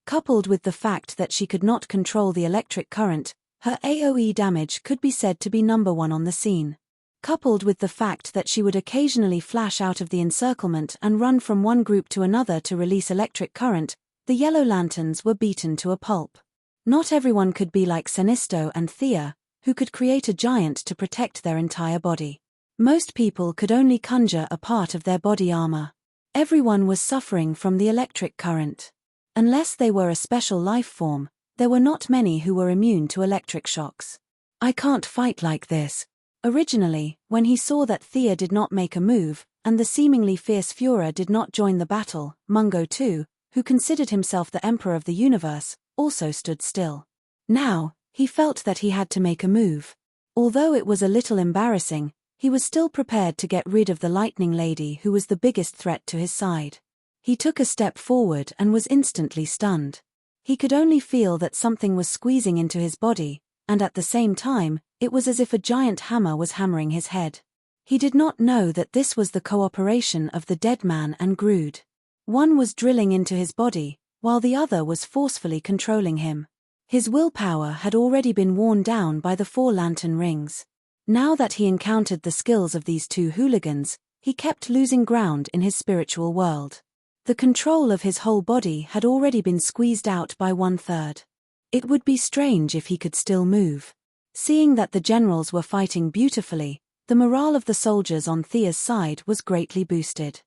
Coupled with the fact that she could not control the electric current, her AoE damage could be said to be number one on the scene. Coupled with the fact that she would occasionally flash out of the encirclement and run from one group to another to release electric current, the Yellow Lanterns were beaten to a pulp. Not everyone could be like Sinisto and Thea, who could create a giant to protect their entire body. Most people could only conjure a part of their body armor. Everyone was suffering from the electric current. Unless they were a special life form, there were not many who were immune to electric shocks. I can't fight like this. Originally, when he saw that Thea did not make a move, and the seemingly fierce Führer did not join the battle, Mungo too, who considered himself the emperor of the universe, also stood still. Now, he felt that he had to make a move. Although it was a little embarrassing, he was still prepared to get rid of the Lightning Lady who was the biggest threat to his side. He took a step forward and was instantly stunned. He could only feel that something was squeezing into his body, and at the same time, it was as if a giant hammer was hammering his head. He did not know that this was the cooperation of the Dead Man and Grood. One was drilling into his body, while the other was forcefully controlling him. His willpower had already been worn down by the 4 lantern rings. Now that he encountered the skills of these two hooligans, he kept losing ground in his spiritual world. The control of his whole body had already been squeezed out by 1/3. It would be strange if he could still move. Seeing that the generals were fighting beautifully, the morale of the soldiers on Thea's side was greatly boosted.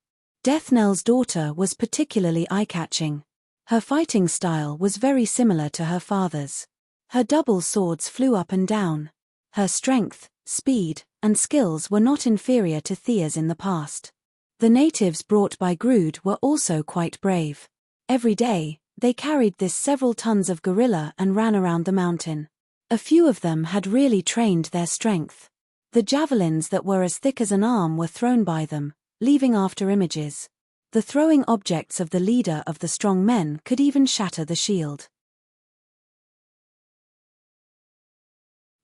Deathnell's daughter was particularly eye-catching. Her fighting style was very similar to her father's. Her double swords flew up and down. Her strength, speed, and skills were not inferior to Thea's in the past. The natives brought by Grood were also quite brave. Every day, they carried this several tons of gorilla and ran around the mountain. A few of them had really trained their strength. The javelins that were as thick as an arm were thrown by them, leaving after images. The throwing objects of the leader of the strong men could even shatter the shield.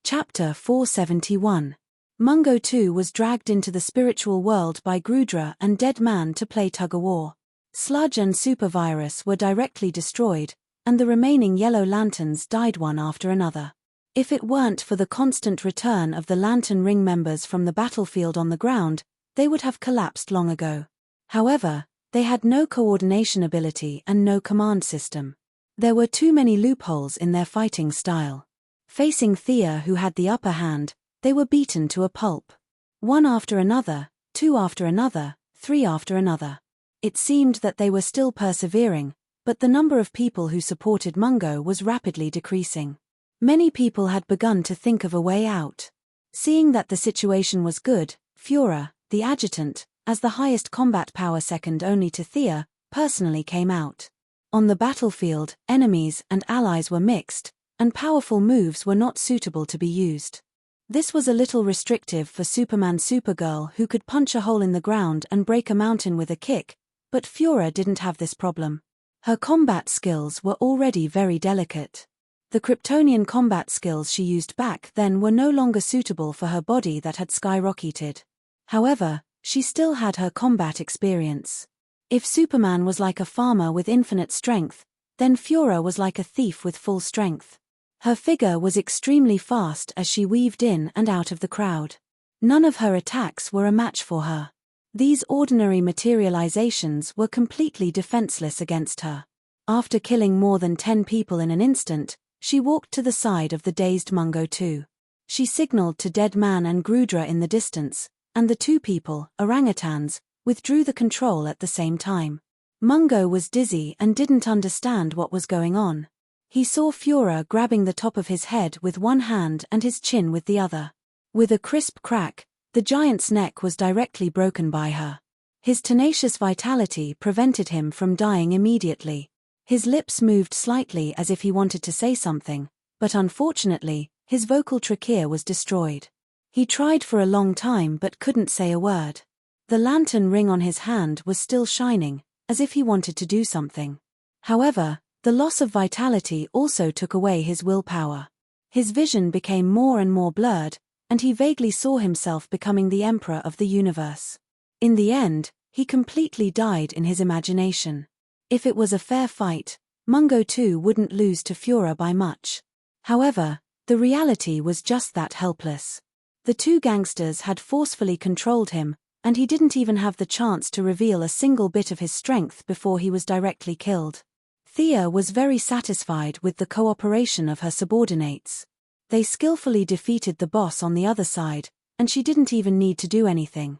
Chapter 471. Mungo too was dragged into the spiritual world by Groodra and Dead Man to play tug-of-war. Sludge and Supervirus were directly destroyed, and the remaining Yellow Lanterns died one after another. If it weren't for the constant return of the Lantern Ring members from the battlefield on the ground, they would have collapsed long ago. However, they had no coordination ability and no command system. There were too many loopholes in their fighting style. Facing Thea, who had the upper hand, they were beaten to a pulp. One after another, two after another, three after another. It seemed that they were still persevering, but the number of people who supported Mungo was rapidly decreasing. Many people had begun to think of a way out. Seeing that the situation was good, Fiora, the adjutant, as the highest combat power second only to Thea, personally came out. On the battlefield, enemies and allies were mixed, and powerful moves were not suitable to be used. This was a little restrictive for Superman/Supergirl, who could punch a hole in the ground and break a mountain with a kick, but Fiora didn't have this problem. Her combat skills were already very delicate. The Kryptonian combat skills she used back then were no longer suitable for her body that had skyrocketed. However, she still had her combat experience. If Superman was like a farmer with infinite strength, then Fiora was like a thief with full strength. Her figure was extremely fast as she weaved in and out of the crowd. None of her attacks were a match for her. These ordinary materializations were completely defenseless against her. After killing more than 10 people in an instant, she walked to the side of the dazed Mungo 2. She signaled to Dead Man and Grudra in the distance, and the two people, orangutans, withdrew the control at the same time. Mungo was dizzy and didn't understand what was going on. He saw Fiora grabbing the top of his head with one hand and his chin with the other. With a crisp crack, the giant's neck was directly broken by her. His tenacious vitality prevented him from dying immediately. His lips moved slightly as if he wanted to say something, but unfortunately, his vocal trachea was destroyed. He tried for a long time but couldn't say a word. The lantern ring on his hand was still shining, as if he wanted to do something. However, the loss of vitality also took away his willpower. His vision became more and more blurred, and he vaguely saw himself becoming the emperor of the universe. In the end, he completely died in his imagination. If it was a fair fight, Mungo 2 wouldn't lose to Fiora by much. However, the reality was just that helpless. The two gangsters had forcefully controlled him, and he didn't even have the chance to reveal a single bit of his strength before he was directly killed. Thea was very satisfied with the cooperation of her subordinates. They skillfully defeated the boss on the other side, and she didn't even need to do anything.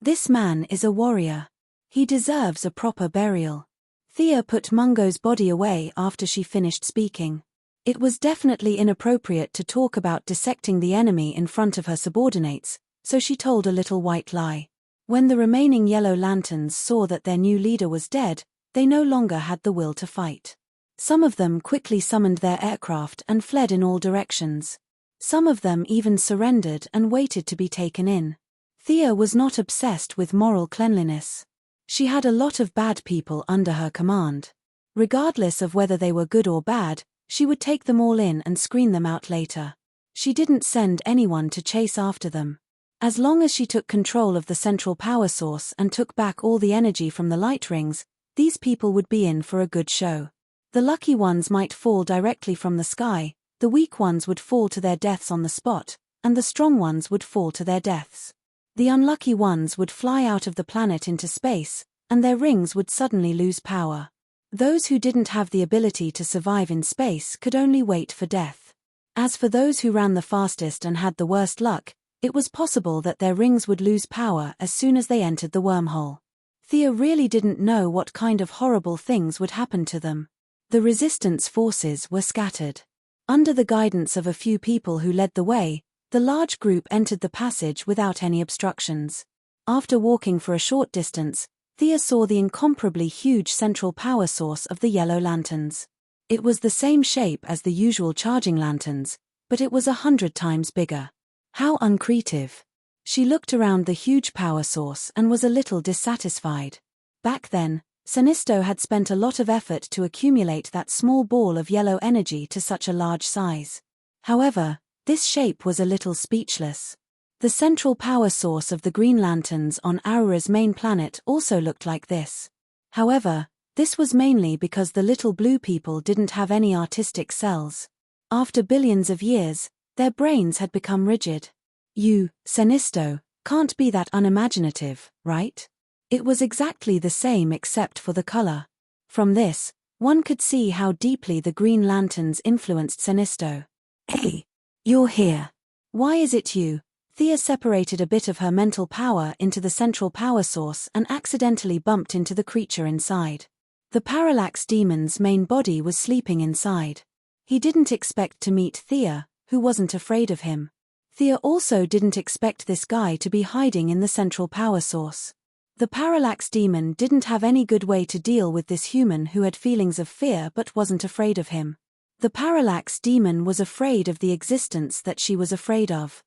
This man is a warrior. He deserves a proper burial. Thea put Mungo's body away after she finished speaking. It was definitely inappropriate to talk about dissecting the enemy in front of her subordinates, so she told a little white lie. When the remaining Yellow Lanterns saw that their new leader was dead, they no longer had the will to fight. Some of them quickly summoned their aircraft and fled in all directions. Some of them even surrendered and waited to be taken in. Thea was not obsessed with moral cleanliness. She had a lot of bad people under her command. Regardless of whether they were good or bad, she would take them all in and screen them out later. She didn't send anyone to chase after them. As long as she took control of the central power source and took back all the energy from the light rings, these people would be in for a good show. The lucky ones might fall directly from the sky, the weak ones would fall to their deaths on the spot, and the strong ones would fall to their deaths. The unlucky ones would fly out of the planet into space, and their rings would suddenly lose power. Those who didn't have the ability to survive in space could only wait for death. As for those who ran the fastest and had the worst luck, it was possible that their rings would lose power as soon as they entered the wormhole. Thea really didn't know what kind of horrible things would happen to them. The resistance forces were scattered. Under the guidance of a few people who led the way, the large group entered the passage without any obstructions. After walking for a short distance, Thea saw the incomparably huge central power source of the Yellow Lanterns. It was the same shape as the usual charging lanterns, but it was 100 times bigger. How uncreative. She looked around the huge power source and was a little dissatisfied. Back then, Sinisto had spent a lot of effort to accumulate that small ball of yellow energy to such a large size. However, this shape was a little speechless. The central power source of the Green Lanterns on Aurura's main planet also looked like this. However, this was mainly because the little blue people didn't have any artistic cells. After billions of years, their brains had become rigid. You, Senisto, can't be that unimaginative, right? It was exactly the same except for the color. From this, one could see how deeply the Green Lanterns influenced Senisto. Hey, you're here. Why is it you? Thea separated a bit of her mental power into the central power source and accidentally bumped into the creature inside. The Parallax Demon's main body was sleeping inside. He didn't expect to meet Thea, who wasn't afraid of him. Thea also didn't expect this guy to be hiding in the central power source. The Parallax Demon didn't have any good way to deal with this human who had feelings of fear but wasn't afraid of him. The Parallax Demon was afraid of the existence that she was afraid of.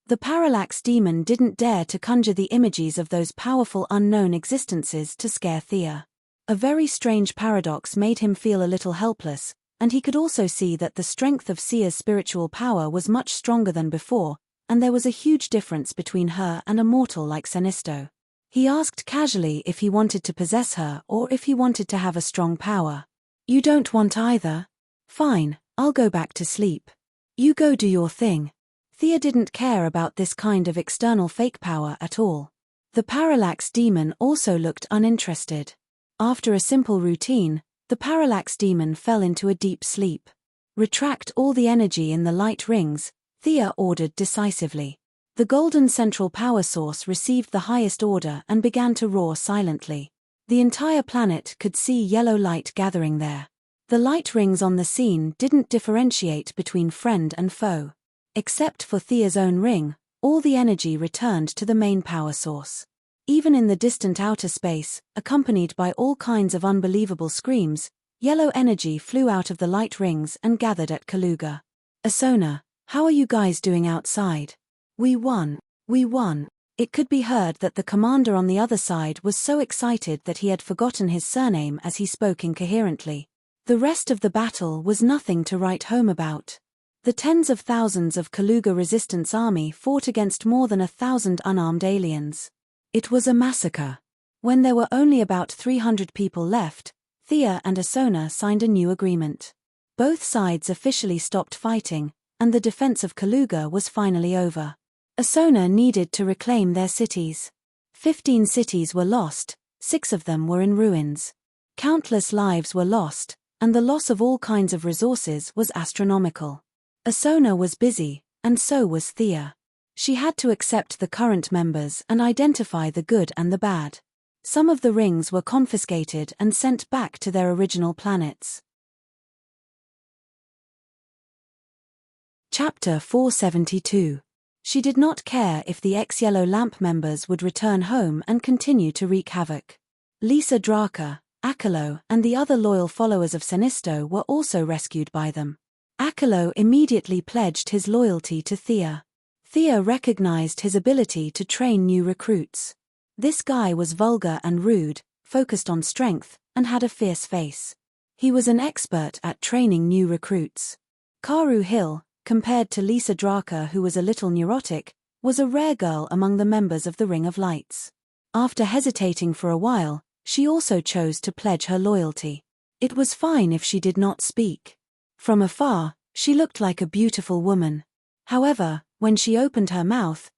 The Parallax Demon didn't dare to conjure the images of those powerful unknown existences to scare Thea. A very strange paradox made him feel a little helpless, and he could also see that the strength of Thea's spiritual power was much stronger than before, and there was a huge difference between her and a mortal like Senisto. He asked casually if he wanted to possess her or if he wanted to have a strong power. You don't want either? Fine, I'll go back to sleep. You go do your thing. Thea didn't care about this kind of external fake power at all. The Parallax Demon also looked uninterested. After a simple routine, the Parallax Demon fell into a deep sleep. Retract all the energy in the light rings, Thea ordered decisively. The golden central power source received the highest order and began to roar silently. The entire planet could see yellow light gathering there. The light rings on the scene didn't differentiate between friend and foe. Except for Thea's own ring, all the energy returned to the main power source. Even in the distant outer space, accompanied by all kinds of unbelievable screams, yellow energy flew out of the light rings and gathered at Kaluga. Asona, how are you guys doing outside? We won. We won. It could be heard that the commander on the other side was so excited that he had forgotten his surname as he spoke incoherently. The rest of the battle was nothing to write home about. The tens of thousands of Kaluga resistance army fought against more than 1,000 unarmed aliens. It was a massacre. When there were only about 300 people left, Thea and Asona signed a new agreement. Both sides officially stopped fighting, and the defense of Kaluga was finally over. Asona needed to reclaim their cities. 15 cities were lost, 6 of them were in ruins. Countless lives were lost, and the loss of all kinds of resources was astronomical. Asona was busy, and so was Thea. She had to accept the current members and identify the good and the bad. Some of the rings were confiscated and sent back to their original planets. Chapter 472. She did not care if the ex-Yellow Lamp members would return home and continue to wreak havoc. Lisa Draka, Akelo, and the other loyal followers of Senisto were also rescued by them. Akelo immediately pledged his loyalty to Thea. Thea recognized his ability to train new recruits. This guy was vulgar and rude, focused on strength, and had a fierce face. He was an expert at training new recruits. Karu Hill, compared to Lisa Draka, who was a little neurotic, was a rare girl among the members of the Ring of Lights. After hesitating for a while, she also chose to pledge her loyalty. It was fine if she did not speak. From afar, she looked like a beautiful woman. However, when she opened her mouth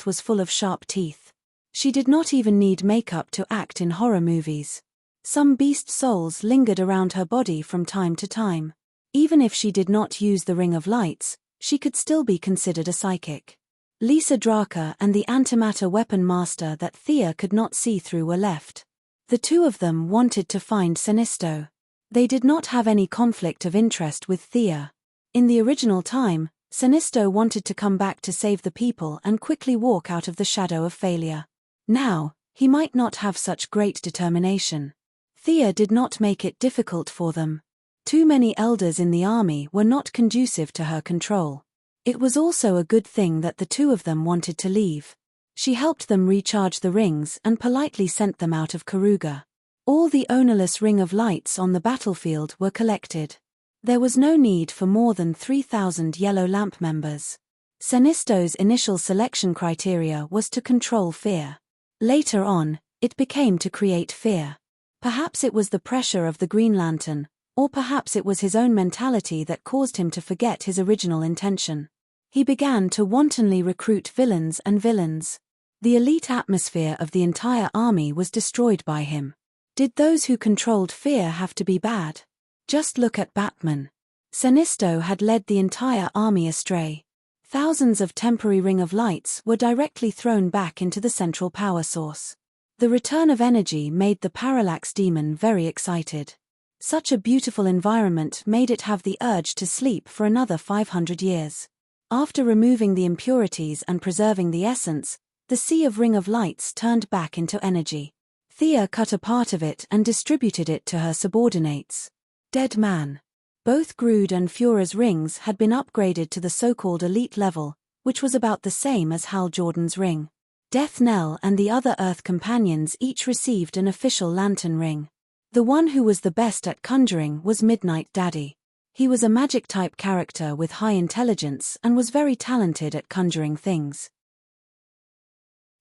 was full of sharp teeth. She did not even need makeup to act in horror movies. Some beast souls lingered around her body from time to time. Even if she did not use the Ring of Lights, she could still be considered a psychic. Lisa Draka and the antimatter weapon master that Thea could not see through were left. The two of them wanted to find Senisto. They did not have any conflict of interest with Thea. In the original time, Senisto wanted to come back to save the people and quickly walk out of the shadow of failure. Now, he might not have such great determination. Thea did not make it difficult for them. Too many elders in the army were not conducive to her control. It was also a good thing that the two of them wanted to leave. She helped them recharge the rings and politely sent them out of Karuga. All the ownerless Ring of Lights on the battlefield were collected. There was no need for more than 3,000 Yellow Lamp members. Senisto's initial selection criteria was to control fear. Later on, it became to create fear. Perhaps it was the pressure of the Green Lantern, Or perhaps it was his own mentality that caused him to forget his original intention. He began to wantonly recruit villains and villains. The elite atmosphere of the entire army was destroyed by him. Did those who controlled fear have to be bad? Just look at Batman. Sinisto had led the entire army astray. Thousands of temporary ring of lights were directly thrown back into the central power source. The return of energy made the parallax demon very excited. Such a beautiful environment made it have the urge to sleep for another 500 years. After removing the impurities and preserving the essence, the sea of ring of lights turned back into energy. Thea cut a part of it and distributed it to her subordinates. Dead man. Both Grood and Fura's rings had been upgraded to the so-called elite level, which was about the same as Hal Jordan's ring. Death Knell and the other Earth companions each received an official lantern ring. The one who was the best at conjuring was Midnight Daddy. He was a magic-type character with high intelligence and was very talented at conjuring things.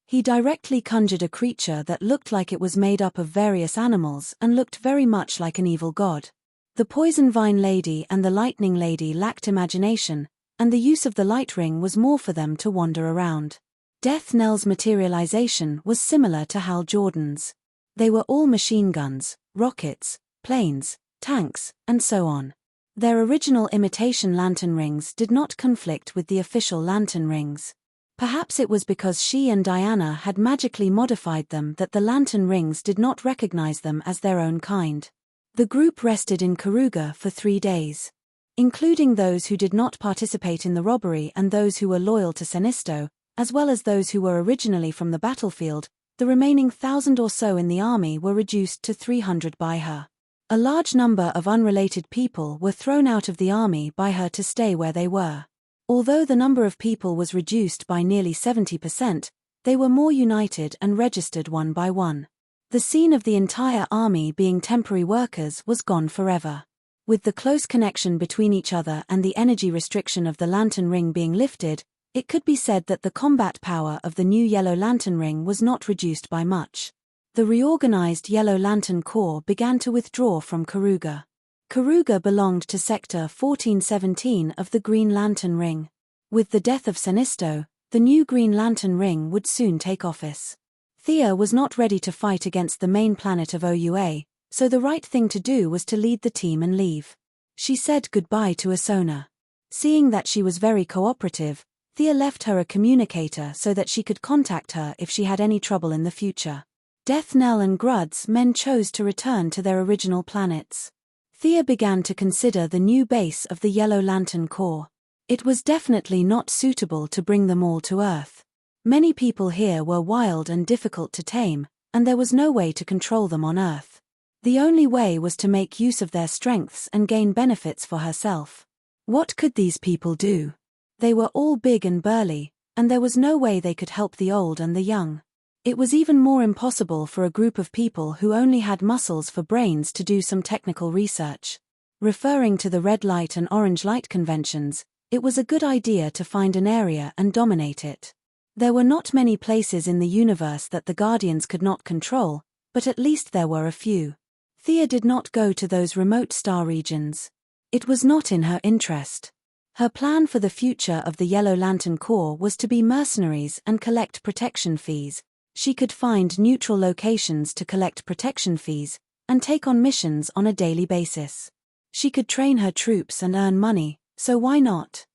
He directly conjured a creature that looked like it was made up of various animals and looked very much like an evil god. The Poison Vine Lady and the Lightning Lady lacked imagination, and the use of the light ring was more for them to wander around. Death Knell's materialization was similar to Hal Jordan's. They were all machine guns, rockets, planes, tanks, and so on. Their original imitation lantern rings did not conflict with the official lantern rings. Perhaps it was because she and Diana had magically modified them that the lantern rings did not recognize them as their own kind. The group rested in Karuga for 3 days. Including those who did not participate in the robbery and those who were loyal to Sinisto, as well as those who were originally from the battlefield, the remaining 1,000 or so in the army were reduced to 300 by her. A large number of unrelated people were thrown out of the army by her to stay where they were. Although the number of people was reduced by nearly 70%, they were more united and registered one by one. The scene of the entire army being temporary workers was gone forever. With the close connection between each other and the energy restriction of the lantern ring being lifted, it could be said that the combat power of the new Yellow Lantern ring was not reduced by much. The reorganized Yellow Lantern Corps began to withdraw from Karuga. Karuga belonged to Sector 1417 of the Green Lantern Ring. With the death of Sinisto, the new Green Lantern Ring would soon take office. Thea was not ready to fight against the main planet of OUA, so the right thing to do was to lead the team and leave. She said goodbye to Asona. Seeing that she was very cooperative, Thea left her a communicator so that she could contact her if she had any trouble in the future. Death Knell and Grud's men chose to return to their original planets. Thea began to consider the new base of the Yellow Lantern Corps. It was definitely not suitable to bring them all to Earth. Many people here were wild and difficult to tame, and there was no way to control them on Earth. The only way was to make use of their strengths and gain benefits for herself. What could these people do? They were all big and burly, and there was no way they could help the old and the young. It was even more impossible for a group of people who only had muscles for brains to do some technical research. Referring to the red light and orange light conventions, it was a good idea to find an area and dominate it. There were not many places in the universe that the Guardians could not control, but at least there were a few. Thea did not go to those remote star regions. It was not in her interest. Her plan for the future of the Yellow Lantern Corps was to be mercenaries and collect protection fees. She could find neutral locations to collect protection fees, and take on missions on a daily basis. She could train her troops and earn money, so why not?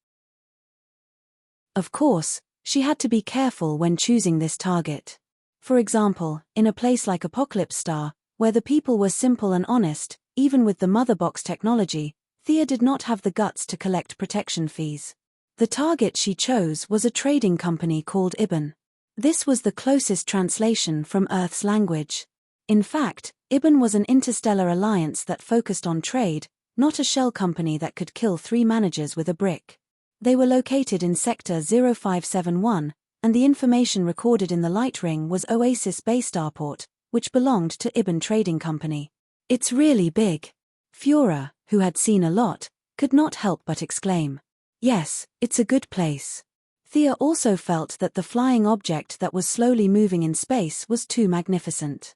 Of course, she had to be careful when choosing this target. For example, in a place like Apocalypse Star, where the people were simple and honest, even with the Mother Box technology, Thea did not have the guts to collect protection fees. The target she chose was a trading company called Ibn. This was the closest translation from Earth's language. In fact, Ibn was an interstellar alliance that focused on trade, not a shell company that could kill 3 managers with a brick. They were located in Sector 0571, and the information recorded in the light ring was Oasis Bay Starport, which belonged to Ibn Trading Company. It's really big. Fura, who had seen a lot, could not help but exclaim. Yes, it's a good place. Thea also felt that the flying object that was slowly moving in space was too magnificent.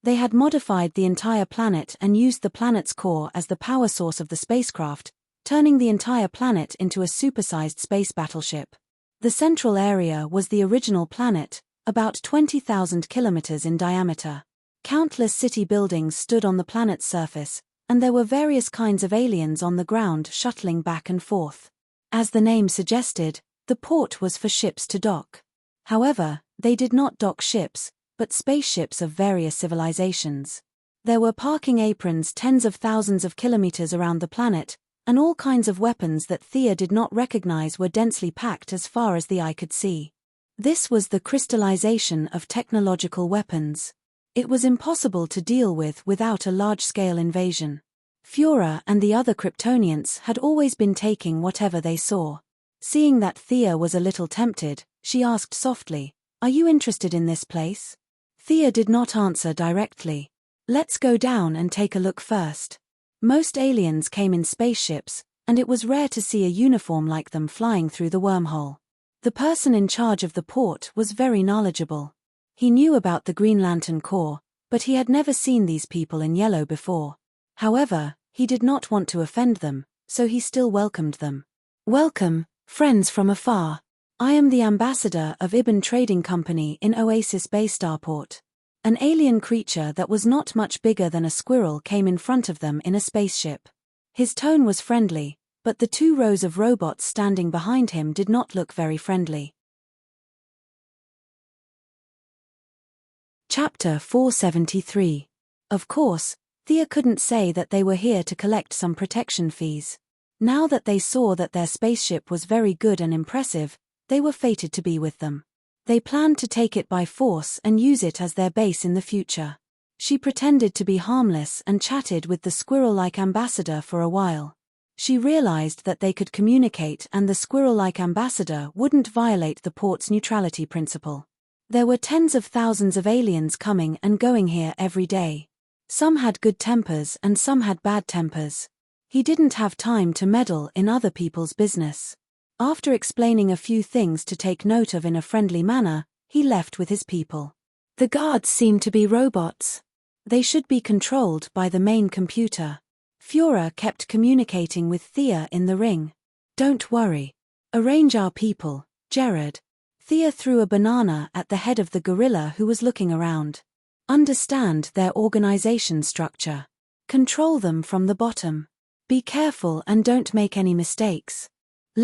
They had modified the entire planet and used the planet's core as the power source of the spacecraft, turning the entire planet into a supersized space battleship. The central area was the original planet, about 20,000 kilometers in diameter. Countless city buildings stood on the planet's surface, and there were various kinds of aliens on the ground shuttling back and forth. As the name suggested, the port was for ships to dock. However, they did not dock ships, but spaceships of various civilizations. There were parking aprons tens of thousands of kilometers around the planet, and all kinds of weapons that Thea did not recognize were densely packed as far as the eye could see. This was the crystallization of technological weapons. It was impossible to deal with without a large-scale invasion. Fiora and the other Kryptonians had always been taking whatever they saw. Seeing that Thea was a little tempted, she asked softly, "Are you interested in this place?" Thea did not answer directly. "Let's go down and take a look first." Most aliens came in spaceships, and it was rare to see a uniform like them flying through the wormhole. The person in charge of the port was very knowledgeable. He knew about the Green Lantern Corps, but he had never seen these people in yellow before. However, he did not want to offend them, so he still welcomed them. "Welcome, friends from afar. I am the ambassador of Ibn Trading Company in Oasis Bay Starport." An alien creature that was not much bigger than a squirrel came in front of them in a spaceship. His tone was friendly, but the 2 rows of robots standing behind him did not look very friendly. Chapter 473. Of course, Thea couldn't say that they were here to collect some protection fees. Now that they saw that their spaceship was very good and impressive, they were fated to be with them. They planned to take it by force and use it as their base in the future. She pretended to be harmless and chatted with the squirrel-like ambassador for a while. She realized that they could communicate and the squirrel-like ambassador wouldn't violate the port's neutrality principle. There were tens of thousands of aliens coming and going here every day. Some had good tempers and some had bad tempers. He didn't have time to meddle in other people's business. After explaining a few things to take note of in a friendly manner, he left with his people. The guards seemed to be robots. They should be controlled by the main computer. Fiora kept communicating with Thea in the ring. "Don't worry. Arrange our people, Jared." Thea threw a banana at the head of the gorilla who was looking around. "Understand their organization structure. Control them from the bottom. Be careful and don't make any mistakes.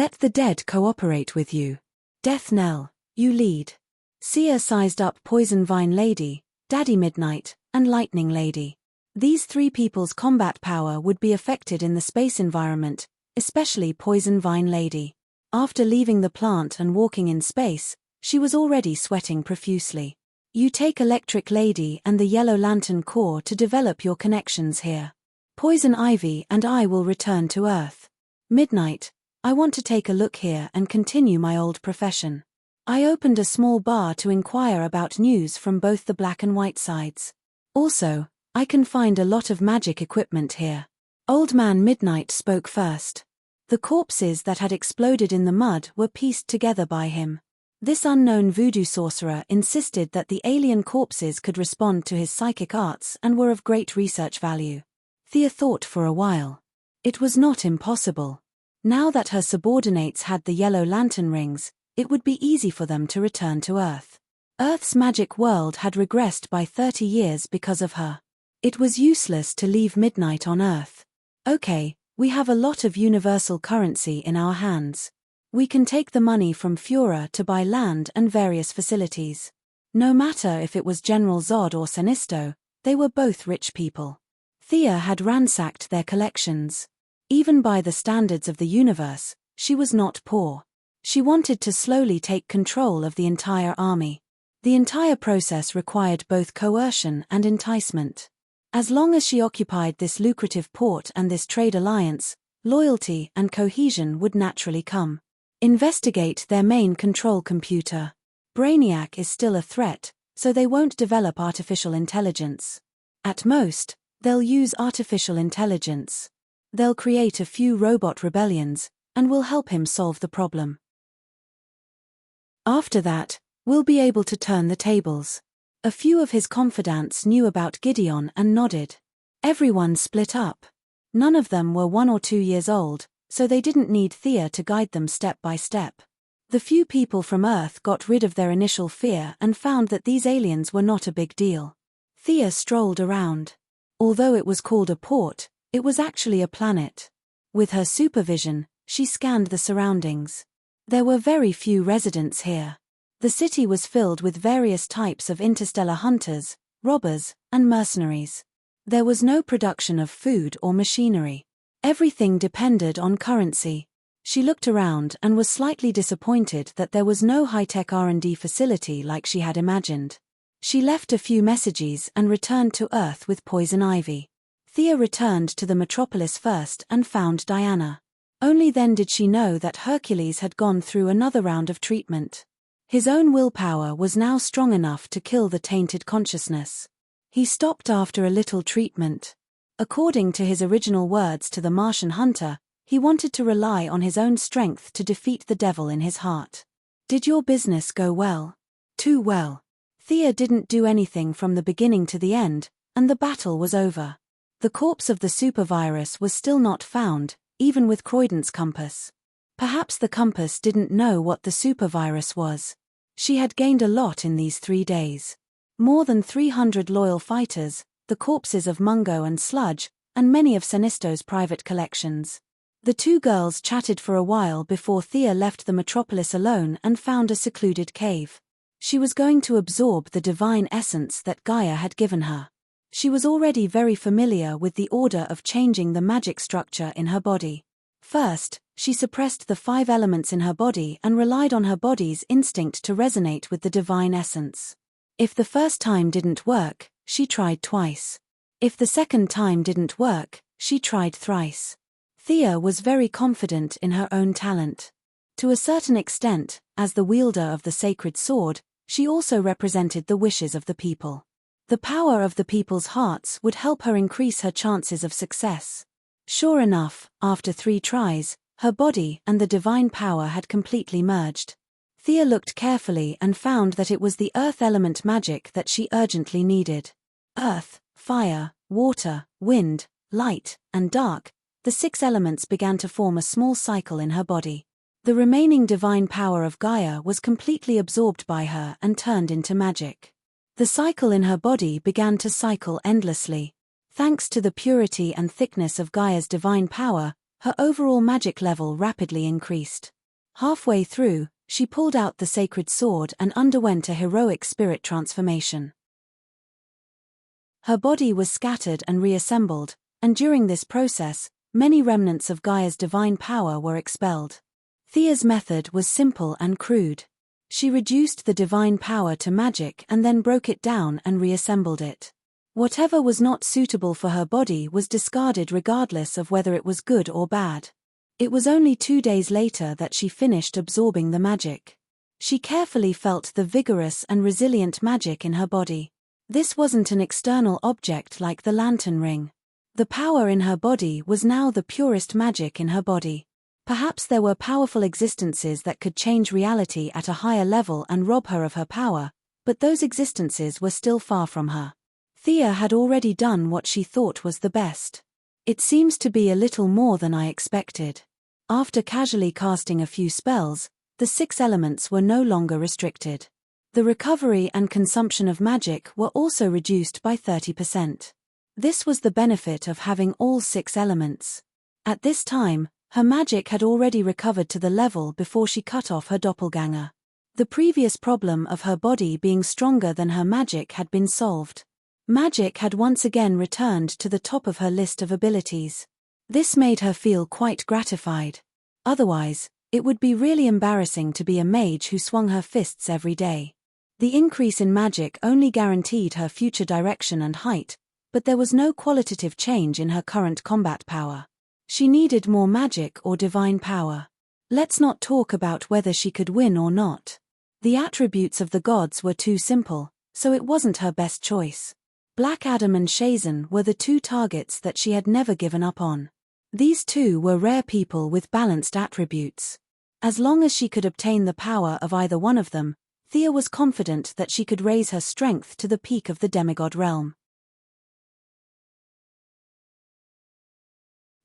Let the dead cooperate with you. Death Knell, you lead." Sia sized up Poison Vine Lady, Daddy Midnight, and Lightning Lady. These 3 people's combat power would be affected in the space environment, especially Poison Vine Lady. After leaving the plant and walking in space, she was already sweating profusely. "You take Electric Lady and the Yellow Lantern Corps to develop your connections here. Poison Ivy and I will return to Earth. Midnight, I want to take a look here and continue my old profession. I opened a small bar to inquire about news from both the black and white sides. Also, I can find a lot of magic equipment here." Old Man Midnight spoke first. The corpses that had exploded in the mud were pieced together by him. This unknown voodoo sorcerer insisted that the alien corpses could respond to his psychic arts and were of great research value. Thea thought for a while. It was not impossible. Now that her subordinates had the Yellow Lantern rings, it would be easy for them to return to Earth. Earth's magic world had regressed by 30 years because of her. It was useless to leave Midnight on Earth. "Okay, we have a lot of universal currency in our hands. We can take the money from Fiora to buy land and various facilities." No matter if it was General Zod or Sinisto, they were both rich people. Thea had ransacked their collections. Even by the standards of the universe, she was not poor. She wanted to slowly take control of the entire army. The entire process required both coercion and enticement. As long as she occupied this lucrative port and this trade alliance, loyalty and cohesion would naturally come. Investigate their main control computer. Brainiac is still a threat, so they won't develop artificial intelligence. At most, they'll use artificial intelligence. They'll create a few robot rebellions, and will help him solve the problem. After that, we'll be able to turn the tables. A few of his confidants knew about Gideon and nodded. Everyone split up. None of them were 1 or 2 years old, so they didn't need Thea to guide them step by step. The few people from Earth got rid of their initial fear and found that these aliens were not a big deal. Thea strolled around. Although it was called a port, it was actually a planet. With her supervision, she scanned the surroundings. There were very few residents here. The city was filled with various types of interstellar hunters, robbers, and mercenaries. There was no production of food or machinery. Everything depended on currency. She looked around and was slightly disappointed that there was no high-tech R&D facility like she had imagined. She left a few messages and returned to Earth with poison ivy. Thea returned to the metropolis first and found Diana. Only then did she know that Hercules had gone through another round of treatment. His own willpower was now strong enough to kill the tainted consciousness. He stopped after a little treatment. According to his original words to the Martian hunter, he wanted to rely on his own strength to defeat the devil in his heart. Did your business go well? Too well. Thea didn't do anything from the beginning to the end, and the battle was over. The corpse of the supervirus was still not found, even with Croydon's compass. Perhaps the compass didn't know what the supervirus was. She had gained a lot in these 3 days. More than 300 loyal fighters, the corpses of Mungo and Sludge, and many of Sinisto's private collections. The two girls chatted for a while before Thea left the metropolis alone and found a secluded cave. She was going to absorb the divine essence that Gaia had given her. She was already very familiar with the order of changing the magic structure in her body. First, she suppressed the 5 elements in her body and relied on her body's instinct to resonate with the divine essence. If the first time didn't work, she tried twice. If the second time didn't work, she tried thrice. Thea was very confident in her own talent. To a certain extent, as the wielder of the sacred sword, she also represented the wishes of the people. The power of the people's hearts would help her increase her chances of success. Sure enough, after 3 tries, her body and the divine power had completely merged. Thea looked carefully and found that it was the earth element magic that she urgently needed. Earth, fire, water, wind, light, and dark, the 6 elements began to form a small cycle in her body. The remaining divine power of Gaia was completely absorbed by her and turned into magic. The cycle in her body began to cycle endlessly. Thanks to the purity and thickness of Gaia's divine power, her overall magic level rapidly increased. Halfway through, she pulled out the sacred sword and underwent a heroic spirit transformation. Her body was scattered and reassembled, and during this process, many remnants of Gaia's divine power were expelled. Thea's method was simple and crude. She reduced the divine power to magic and then broke it down and reassembled it. Whatever was not suitable for her body was discarded regardless of whether it was good or bad. It was only 2 days later that she finished absorbing the magic. She carefully felt the vigorous and resilient magic in her body. This wasn't an external object like the lantern ring. The power in her body was now the purest magic in her body. Perhaps there were powerful existences that could change reality at a higher level and rob her of her power, but those existences were still far from her. Thea had already done what she thought was the best. It seems to be a little more than I expected. After casually casting a few spells, the 6 elements were no longer restricted. The recovery and consumption of magic were also reduced by 30%. This was the benefit of having all 6 elements. At this time, her magic had already recovered to the level before she cut off her doppelganger. The previous problem of her body being stronger than her magic had been solved. Magic had once again returned to the top of her list of abilities. This made her feel quite gratified. Otherwise, it would be really embarrassing to be a mage who swung her fists every day. The increase in magic only guaranteed her future direction and height, but there was no qualitative change in her current combat power. She needed more magic or divine power. Let's not talk about whether she could win or not. The attributes of the gods were too simple, so it wasn't her best choice. Black Adam and Shazan were the 2 targets that she had never given up on. These 2 were rare people with balanced attributes. As long as she could obtain the power of either one of them, Thea was confident that she could raise her strength to the peak of the demigod realm.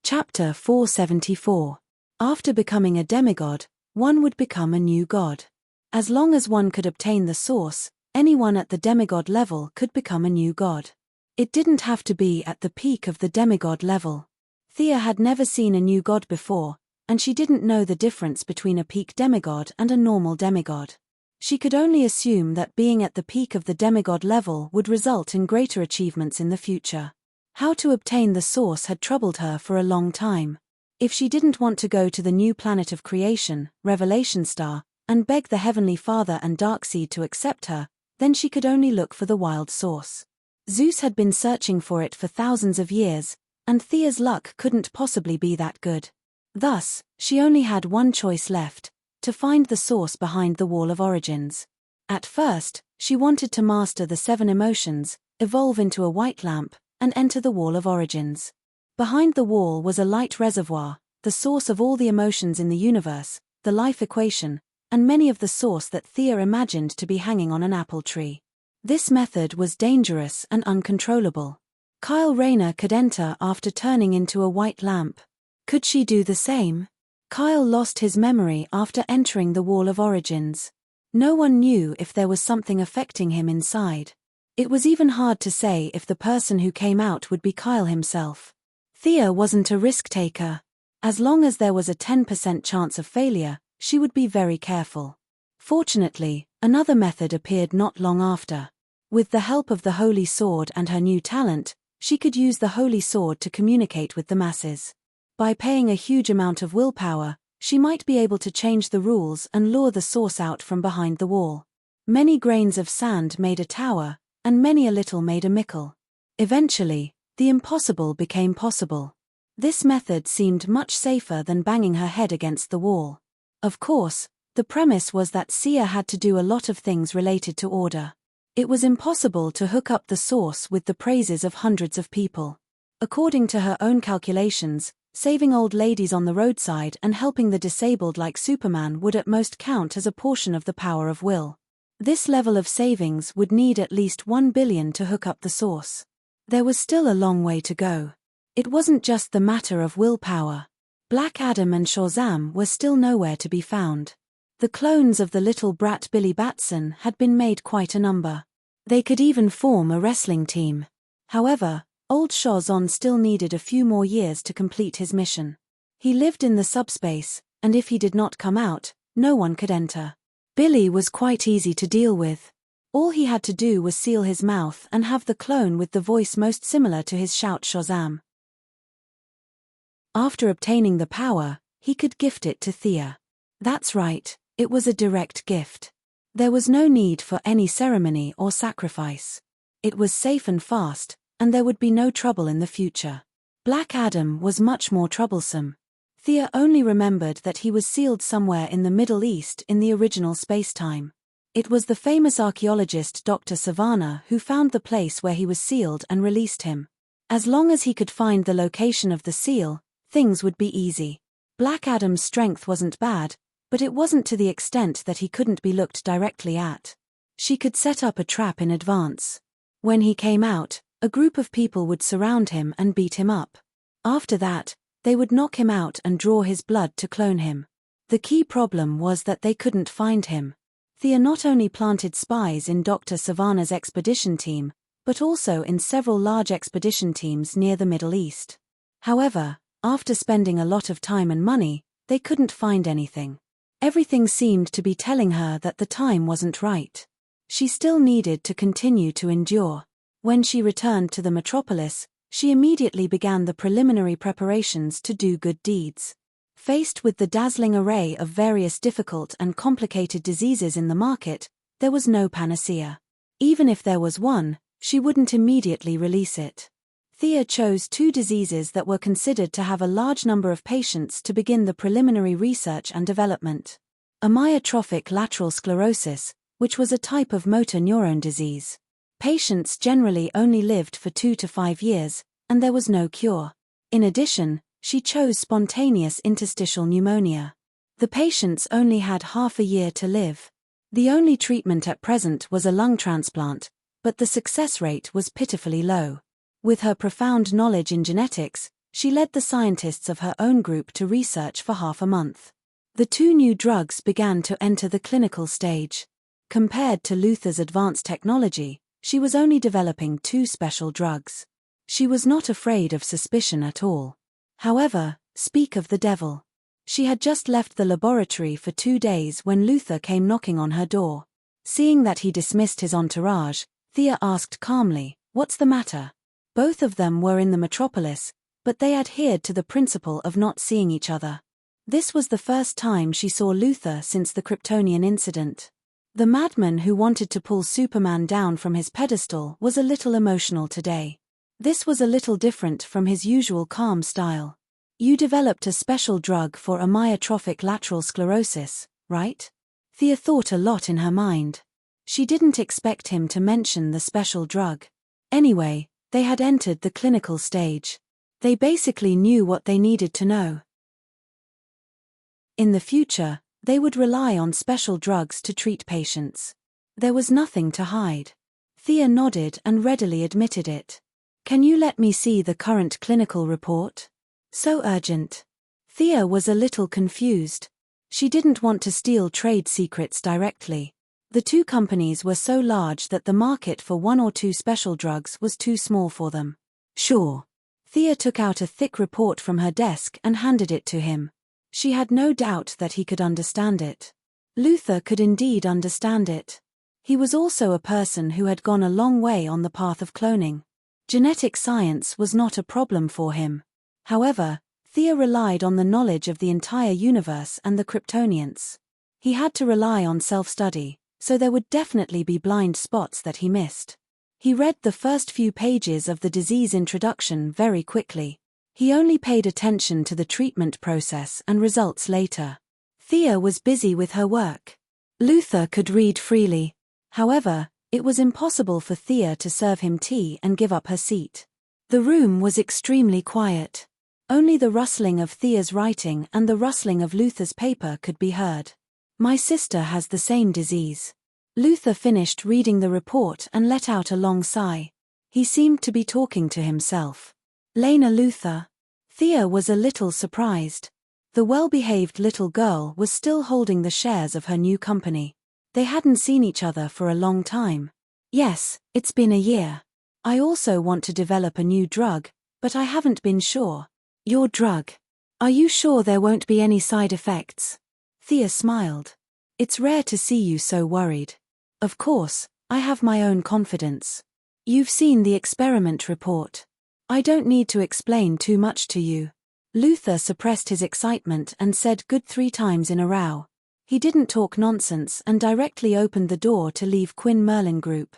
Chapter 474. After becoming a demigod, one would become a new god. As long as one could obtain the source, anyone at the demigod level could become a new god. It didn't have to be at the peak of the demigod level. Thea had never seen a new god before, and she didn't know the difference between a peak demigod and a normal demigod. She could only assume that being at the peak of the demigod level would result in greater achievements in the future. How to obtain the source had troubled her for a long time. If she didn't want to go to the new planet of creation, Revelation Star, and beg the Heavenly Father and Darkseid to accept her, then she could only look for the wild source. Zeus had been searching for it for thousands of years, and Thea's luck couldn't possibly be that good. Thus, she only had one choice left: to find the source behind the Wall of Origins. At first, she wanted to master the 7 emotions, evolve into a white lamp, and enter the Wall of Origins. Behind the wall was a light reservoir, the source of all the emotions in the universe, the life equation, and many of the source that Thea imagined to be hanging on an apple tree. This method was dangerous and uncontrollable. Kyle Rayner could enter after turning into a white lamp. Could she do the same? Kyle lost his memory after entering the Wall of Origins. No one knew if there was something affecting him inside. It was even hard to say if the person who came out would be Kyle himself. Thea wasn't a risk-taker. As long as there was a 10% chance of failure, she would be very careful. Fortunately, another method appeared not long after. With the help of the Holy Sword and her new talent, she could use the Holy Sword to communicate with the masses. By paying a huge amount of willpower, she might be able to change the rules and lure the source out from behind the wall. Many grains of sand made a tower, and many a little made a mickle. Eventually, the impossible became possible. This method seemed much safer than banging her head against the wall. Of course, the premise was that Sia had to do a lot of things related to order. It was impossible to hook up the source with the praises of hundreds of people. According to her own calculations, saving old ladies on the roadside and helping the disabled like Superman would at most count as a portion of the power of will. This level of savings would need at least 1 billion to hook up the source. There was still a long way to go. It wasn't just the matter of willpower. Black Adam and Shazam were still nowhere to be found. The clones of the little brat Billy Batson had been made quite a number. They could even form a wrestling team. However, old Shazam still needed a few more years to complete his mission. He lived in the subspace, and if he did not come out, no one could enter. Billy was quite easy to deal with. All he had to do was seal his mouth and have the clone with the voice most similar to his shout Shazam. After obtaining the power, he could gift it to Thea. That's right, it was a direct gift. There was no need for any ceremony or sacrifice. It was safe and fast, and there would be no trouble in the future. Black Adam was much more troublesome. Thea only remembered that he was sealed somewhere in the Middle East in the original space-time. It was the famous archaeologist Dr. Savannah who found the place where he was sealed and released him. As long as he could find the location of the seal, things would be easy. Black Adam's strength wasn't bad, but it wasn't to the extent that he couldn't be looked directly at. She could set up a trap in advance. When he came out, a group of people would surround him and beat him up. After that, they would knock him out and draw his blood to clone him. The key problem was that they couldn't find him. Thea not only planted spies in Dr. Savannah's expedition team, but also in several large expedition teams near the Middle East. However, after spending a lot of time and money, they couldn't find anything. Everything seemed to be telling her that the time wasn't right. She still needed to continue to endure. When she returned to the metropolis, she immediately began the preliminary preparations to do good deeds. Faced with the dazzling array of various difficult and complicated diseases in the market, there was no panacea. Even if there was one, she wouldn't immediately release it. Thea chose 2 diseases that were considered to have a large number of patients to begin the preliminary research and development. Amyotrophic lateral sclerosis, which was a type of motor neuron disease. Patients generally only lived for 2 to 5 years, and there was no cure. In addition, she chose spontaneous interstitial pneumonia. The patients only had half a year to live. The only treatment at present was a lung transplant, but the success rate was pitifully low. With her profound knowledge in genetics, she led the scientists of her own group to research for half a month. The 2 new drugs began to enter the clinical stage. Compared to Luther's advanced technology, she was only developing 2 special drugs. She was not afraid of suspicion at all. However, speak of the devil. She had just left the laboratory for 2 days when Luther came knocking on her door. Seeing that he dismissed his entourage, Thea asked calmly, "What's the matter?" Both of them were in the metropolis, but they adhered to the principle of not seeing each other. This was the first time she saw Luther since the Kryptonian incident. The madman who wanted to pull Superman down from his pedestal was a little emotional today. This was a little different from his usual calm style. "You developed a special drug for amyotrophic lateral sclerosis, right?" Thea thought a lot in her mind. She didn't expect him to mention the special drug. Anyway, they had entered the clinical stage. They basically knew what they needed to know. In the future, they would rely on special drugs to treat patients. There was nothing to hide. Thea nodded and readily admitted it. "Can you let me see the current clinical report?" So urgent. Thea was a little confused. She didn't want to steal trade secrets directly. The 2 companies were so large that the market for 1 or 2 special drugs was too small for them. "Sure." Thea took out a thick report from her desk and handed it to him. She had no doubt that he could understand it. Luther could indeed understand it. He was also a person who had gone a long way on the path of cloning. Genetic science was not a problem for him. However, Thea relied on the knowledge of the entire universe and the Kryptonians. He had to rely on self-study, so there would definitely be blind spots that he missed. He read the first few pages of the disease introduction very quickly. He only paid attention to the treatment process and results later. Thea was busy with her work. Luther could read freely. However, it was impossible for Thea to serve him tea and give up her seat. The room was extremely quiet. Only the rustling of Thea's writing and the rustling of Luther's paper could be heard. "My sister has the same disease." Luther finished reading the report and let out a long sigh. He seemed to be talking to himself. "Lena Luther." Thea was a little surprised. The well-behaved little girl was still holding the shares of her new company. They hadn't seen each other for a long time. "Yes, it's been a year. I also want to develop a new drug, but I haven't been sure." "Your drug? Are you sure there won't be any side effects?" Thea smiled. "It's rare to see you so worried." "Of course, I have my own confidence. You've seen the experiment report. I don't need to explain too much to you." Luther suppressed his excitement and said good 3 times in a row. He didn't talk nonsense and directly opened the door to leave Quinn Merlin Group.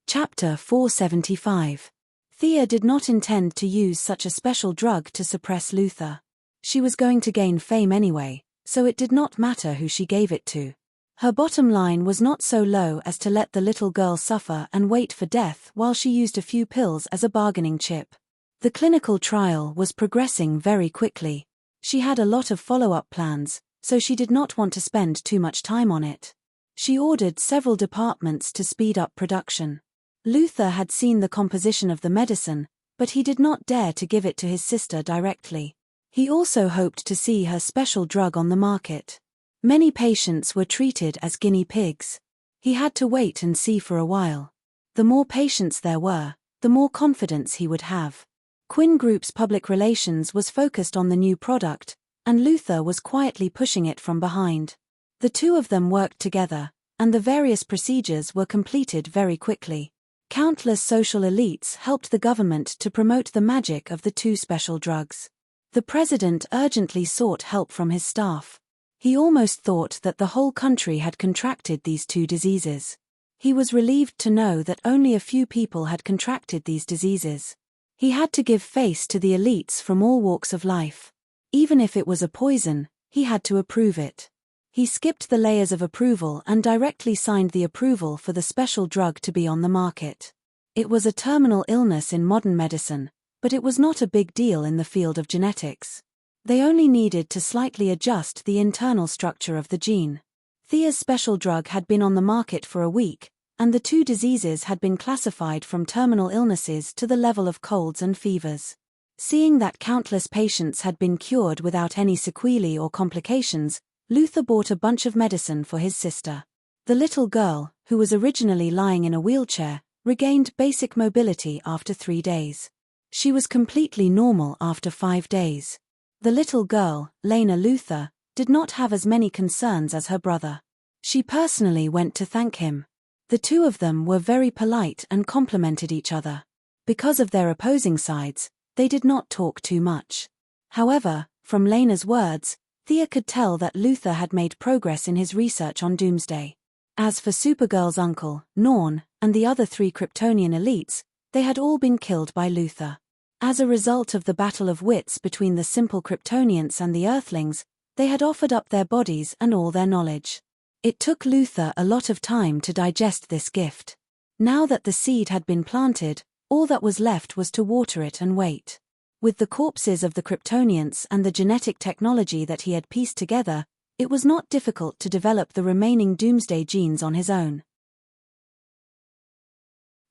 Chapter 475. Thea did not intend to use such a special drug to suppress Luther. She was going to gain fame anyway, so it did not matter who she gave it to. Her bottom line was not so low as to let the little girl suffer and wait for death while she used a few pills as a bargaining chip. The clinical trial was progressing very quickly. She had a lot of follow-up plans, so she did not want to spend too much time on it. She ordered several departments to speed up production. Luther had seen the composition of the medicine, but he did not dare to give it to his sister directly. He also hoped to see her special drug on the market. Many patients were treated as guinea pigs. He had to wait and see for a while. The more patients there were, the more confidence he would have. Quinn Group's public relations was focused on the new product, and Luther was quietly pushing it from behind. The 2 of them worked together, and the various procedures were completed very quickly. Countless social elites helped the government to promote the magic of the 2 special drugs. The president urgently sought help from his staff. He almost thought that the whole country had contracted these 2 diseases. He was relieved to know that only a few people had contracted these diseases. He had to give face to the elites from all walks of life. Even if it was a poison, he had to approve it. He skipped the layers of approval and directly signed the approval for the special drug to be on the market. It was a terminal illness in modern medicine, but it was not a big deal in the field of genetics. They only needed to slightly adjust the internal structure of the gene. Thea's special drug had been on the market for a week, and the two diseases had been classified from terminal illnesses to the level of colds and fevers. Seeing that countless patients had been cured without any sequelae or complications, Luther bought a bunch of medicine for his sister. The little girl, who was originally lying in a wheelchair, regained basic mobility after 3 days. She was completely normal after 5 days. The little girl, Lena Luther, did not have as many concerns as her brother. She personally went to thank him. The two of them were very polite and complimented each other. Because of their opposing sides, they did not talk too much. However, from Lena's words, Thea could tell that Luther had made progress in his research on Doomsday. As for Supergirl's uncle, Norn, and the other 3 Kryptonian elites, they had all been killed by Luther. As a result of the battle of wits between the simple Kryptonians and the Earthlings, they had offered up their bodies and all their knowledge. It took Luther a lot of time to digest this gift. Now that the seed had been planted, all that was left was to water it and wait. With the corpses of the Kryptonians and the genetic technology that he had pieced together, it was not difficult to develop the remaining Doomsday genes on his own.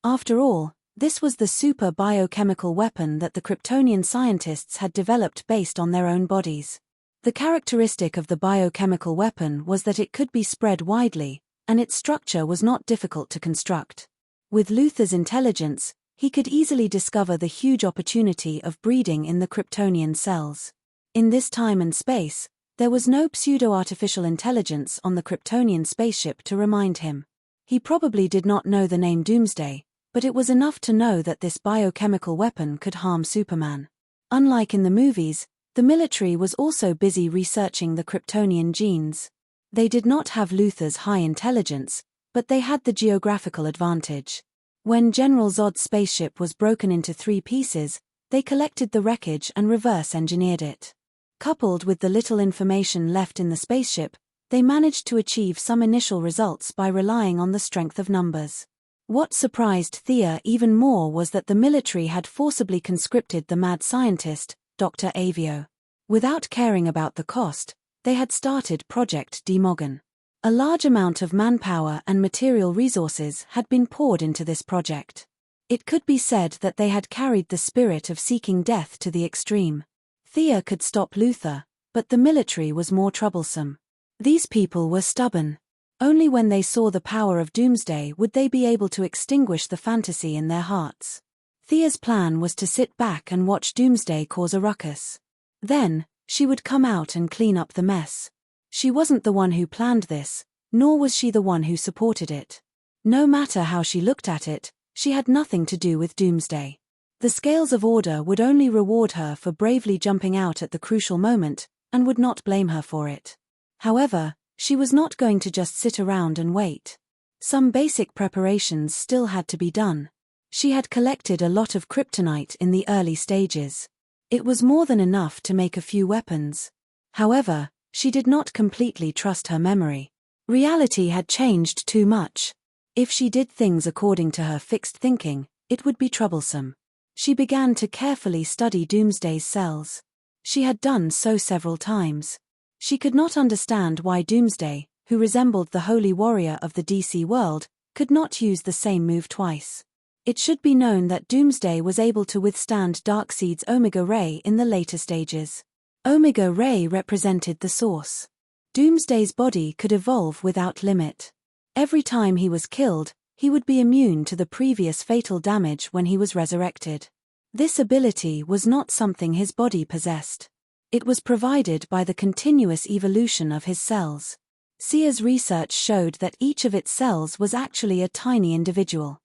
After all, this was the super biochemical weapon that the Kryptonian scientists had developed based on their own bodies. The characteristic of the biochemical weapon was that it could be spread widely, and its structure was not difficult to construct. With Luther's intelligence, he could easily discover the huge opportunity of breeding in the Kryptonian cells. In this time and space, there was no pseudo-artificial intelligence on the Kryptonian spaceship to remind him. He probably did not know the name Doomsday, but it was enough to know that this biochemical weapon could harm Superman. Unlike in the movies, the military was also busy researching the Kryptonian genes. They did not have Luther's high intelligence, but they had the geographical advantage. When General Zod's spaceship was broken into 3 pieces, they collected the wreckage and reverse-engineered it. Coupled with the little information left in the spaceship, they managed to achieve some initial results by relying on the strength of numbers. What surprised Thea even more was that the military had forcibly conscripted the mad scientist, Dr. Avio. Without caring about the cost, they had started Project Demogon. A large amount of manpower and material resources had been poured into this project. It could be said that they had carried the spirit of seeking death to the extreme. Thea could stop Luther, but the military was more troublesome. These people were stubborn. Only when they saw the power of Doomsday would they be able to extinguish the fantasy in their hearts. Thea's plan was to sit back and watch Doomsday cause a ruckus. Then, she would come out and clean up the mess. She wasn't the one who planned this, nor was she the one who supported it. No matter how she looked at it, she had nothing to do with Doomsday. The scales of order would only reward her for bravely jumping out at the crucial moment, and would not blame her for it. However, she was not going to just sit around and wait. Some basic preparations still had to be done. She had collected a lot of kryptonite in the early stages. It was more than enough to make a few weapons. However, she did not completely trust her memory. Reality had changed too much. If she did things according to her fixed thinking, it would be troublesome. She began to carefully study Doomsday's cells. She had done so several times. She could not understand why Doomsday, who resembled the holy warrior of the DC world, could not use the same move twice. It should be known that Doomsday was able to withstand Darkseid's Omega Ray in the later stages. Omega Ray represented the source. Doomsday's body could evolve without limit. Every time he was killed, he would be immune to the previous fatal damage when he was resurrected. This ability was not something his body possessed. It was provided by the continuous evolution of his cells. Sia's research showed that each of its cells was actually a tiny individual.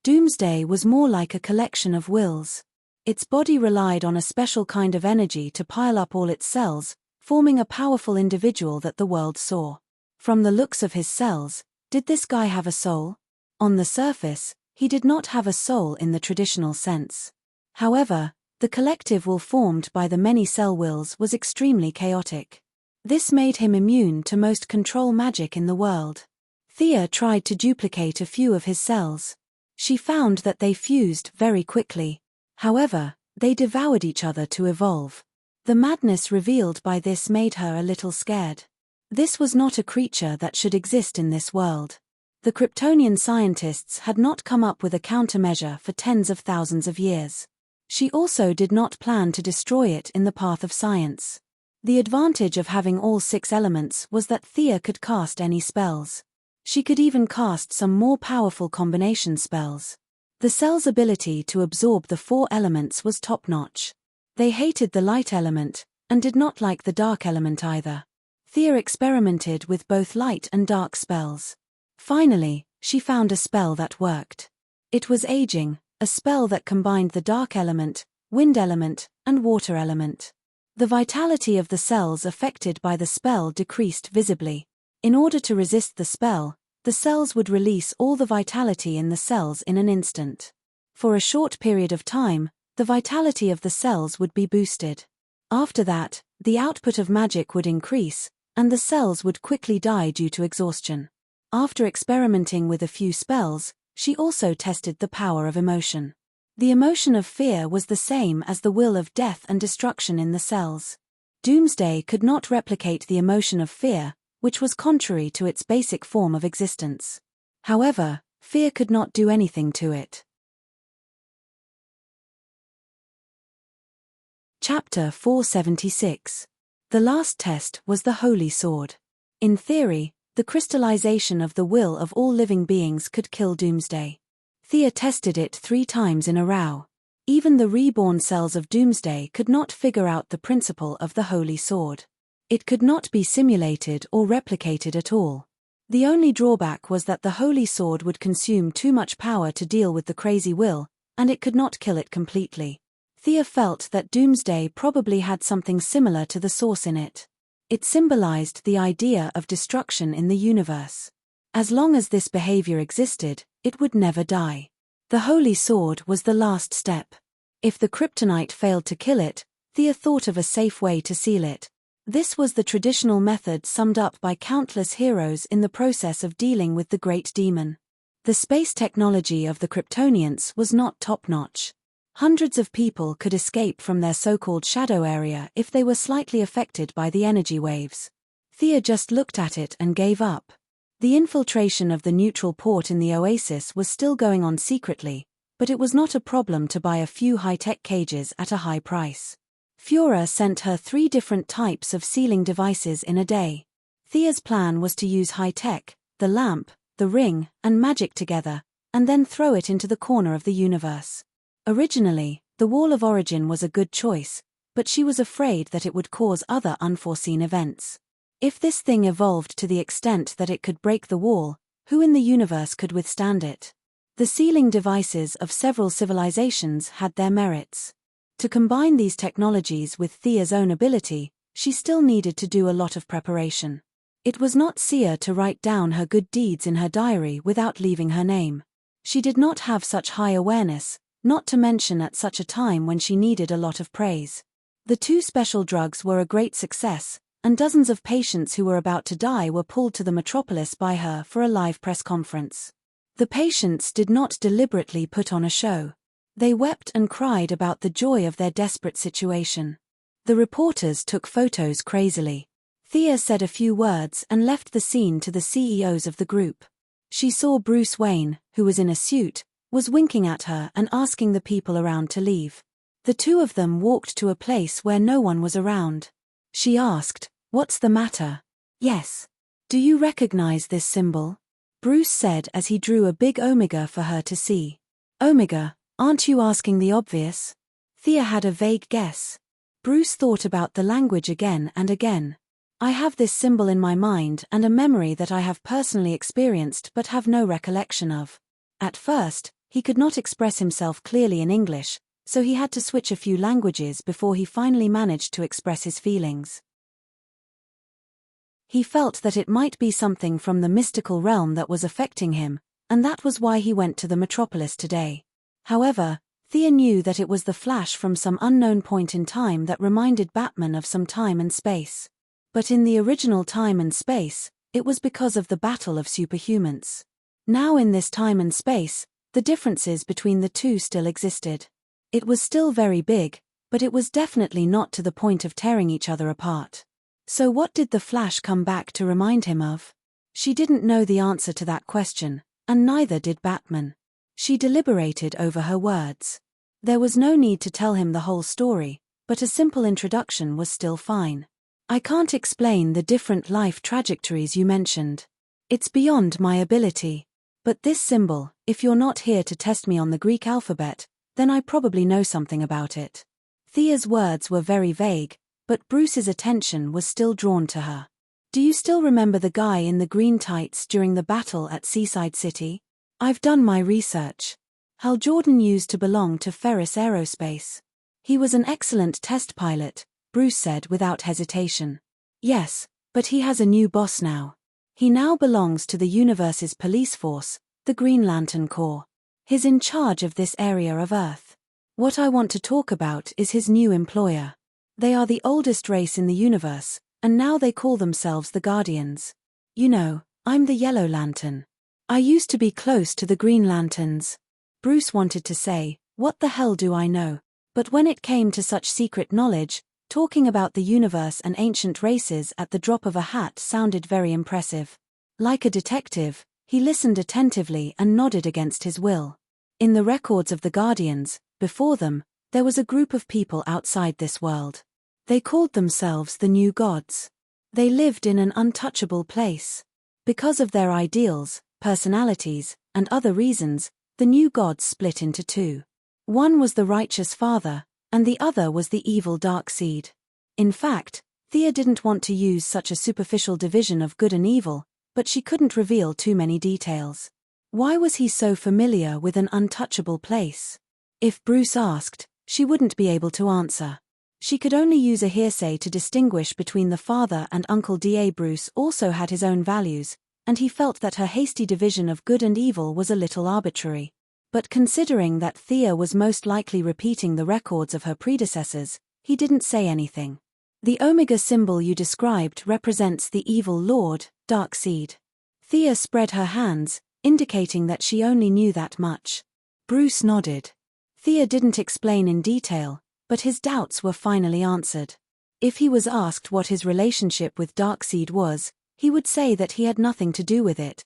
Doomsday was more like a collection of wills. Its body relied on a special kind of energy to pile up all its cells, forming a powerful individual that the world saw. From the looks of his cells, did this guy have a soul? On the surface, he did not have a soul in the traditional sense. However, the collective will formed by the many cell wills was extremely chaotic. This made him immune to most control magic in the world. Thea tried to duplicate a few of his cells. She found that they fused very quickly. However, They devoured each other to evolve. The madness revealed by this made her a little scared. This was not a creature that should exist in this world. The Kryptonian scientists had not come up with a countermeasure for tens of thousands of years. She also did not plan to destroy it in the path of science. The advantage of having all 6 elements was that Thea could cast any spells. She could even cast some more powerful combination spells. The cell's ability to absorb the 4 elements was top-notch. They hated the light element, and did not like the dark element either. Thea experimented with both light and dark spells. Finally, she found a spell that worked. It was aging, a spell that combined the dark element, wind element, and water element. The vitality of the cells affected by the spell decreased visibly. In order to resist the spell, the cells would release all the vitality in the cells in an instant. For a short period of time, the vitality of the cells would be boosted. After that, the output of magic would increase, and the cells would quickly die due to exhaustion. After experimenting with a few spells, she also tested the power of emotion. The emotion of fear was the same as the will of death and destruction in the cells. Doomsday could not replicate the emotion of fear, which was contrary to its basic form of existence. However, fear could not do anything to it. Chapter 476. The last test was the Holy Sword. In theory, the crystallization of the will of all living beings could kill Doomsday. Thea tested it 3 times in a row. Even the reborn cells of Doomsday could not figure out the principle of the Holy Sword. It could not be simulated or replicated at all. The only drawback was that the Holy Sword would consume too much power to deal with the crazy will, and it could not kill it completely. Thea felt that Doomsday probably had something similar to the Source in it. It symbolized the idea of destruction in the universe. As long as this behavior existed, it would never die. The Holy Sword was the last step. If the kryptonite failed to kill it, Thea thought of a safe way to seal it. This was the traditional method summed up by countless heroes in the process of dealing with the great demon. The space technology of the Kryptonians was not top-notch. Hundreds of people could escape from their so-called shadow area if they were slightly affected by the energy waves. Thea just looked at it and gave up. The infiltration of the neutral port in the oasis was still going on secretly, but it was not a problem to buy a few high-tech cages at a high price. Fiora sent her 3 different types of sealing devices in a day. Thea's plan was to use high-tech, the lamp, the ring, and magic together, and then throw it into the corner of the universe. Originally, the Wall of Origin was a good choice, but she was afraid that it would cause other unforeseen events. If this thing evolved to the extent that it could break the wall, who in the universe could withstand it? The sealing devices of several civilizations had their merits. To combine these technologies with Thea's own ability, she still needed to do a lot of preparation. It was not Sia to write down her good deeds in her diary without leaving her name. She did not have such high awareness, not to mention at such a time when she needed a lot of praise. The 2 special drugs were a great success, and dozens of patients who were about to die were pulled to the metropolis by her for a live press conference. The patients did not deliberately put on a show. They wept and cried about the joy of their desperate situation. The reporters took photos crazily. Thea said a few words and left the scene to the CEOs of the group. She saw Bruce Wayne, who was in a suit, was winking at her and asking the people around to leave. The 2 of them walked to a place where no one was around. She asked, "What's the matter?" "Yes. Do you recognize this symbol?" Bruce said as he drew a big omega for her to see. "Omega? Aren't you asking the obvious?" Thea had a vague guess. Bruce thought about the language again and again. "I have this symbol in my mind and a memory that I have personally experienced but have no recollection of." At first, he could not express himself clearly in English, so he had to switch a few languages before he finally managed to express his feelings. He felt that it might be something from the mystical realm that was affecting him, and that was why he went to the metropolis today. However, Thea knew that it was the flash from some unknown point in time that reminded Batman of some time and space. But in the original time and space, it was because of the battle of superhumans. Now in this time and space, the differences between the 2 still existed. It was still very big, but it was definitely not to the point of tearing each other apart. So what did the Flash come back to remind him of? She didn't know the answer to that question, and neither did Batman. She deliberated over her words. There was no need to tell him the whole story, but a simple introduction was still fine. I can't explain the different life trajectories you mentioned. It's beyond my ability. But this symbol, if you're not here to test me on the Greek alphabet, then I probably know something about it. Thea's words were very vague, but Bruce's attention was still drawn to her. Do you still remember the guy in the green tights during the battle at Seaside City? I've done my research. Hal Jordan used to belong to Ferris Aerospace. He was an excellent test pilot, Bruce said without hesitation. Yes, but he has a new boss now. He now belongs to the universe's police force, the Green Lantern Corps. He's in charge of this area of Earth. What I want to talk about is his new employer. They are the oldest race in the universe, and now they call themselves the Guardians. You know, I'm the Yellow Lantern. I used to be close to the Green Lanterns. Bruce wanted to say, what the hell do I know? But when it came to such secret knowledge, talking about the universe and ancient races at the drop of a hat sounded very impressive. Like a detective, he listened attentively and nodded against his will. In the records of the Guardians, before them, there was a group of people outside this world. They called themselves the New Gods. They lived in an untouchable place. Because of their ideals, personalities, and other reasons, the New Gods split into two. One was the righteous father, and the other was the evil dark seed. In fact, Thea didn't want to use such a superficial division of good and evil, but she couldn't reveal too many details. Why was he so familiar with an untouchable place? If Bruce asked, she wouldn't be able to answer. She could only use a hearsay to distinguish between the father and Uncle D.A. Bruce also had his own values, and he felt that her hasty division of good and evil was a little arbitrary. But considering that Thea was most likely repeating the records of her predecessors, he didn't say anything. The Omega symbol you described represents the evil lord, Darkseid. Thea spread her hands, indicating that she only knew that much. Bruce nodded. Thea didn't explain in detail, but his doubts were finally answered. If he was asked what his relationship with Darkseid was, he would say that he had nothing to do with it.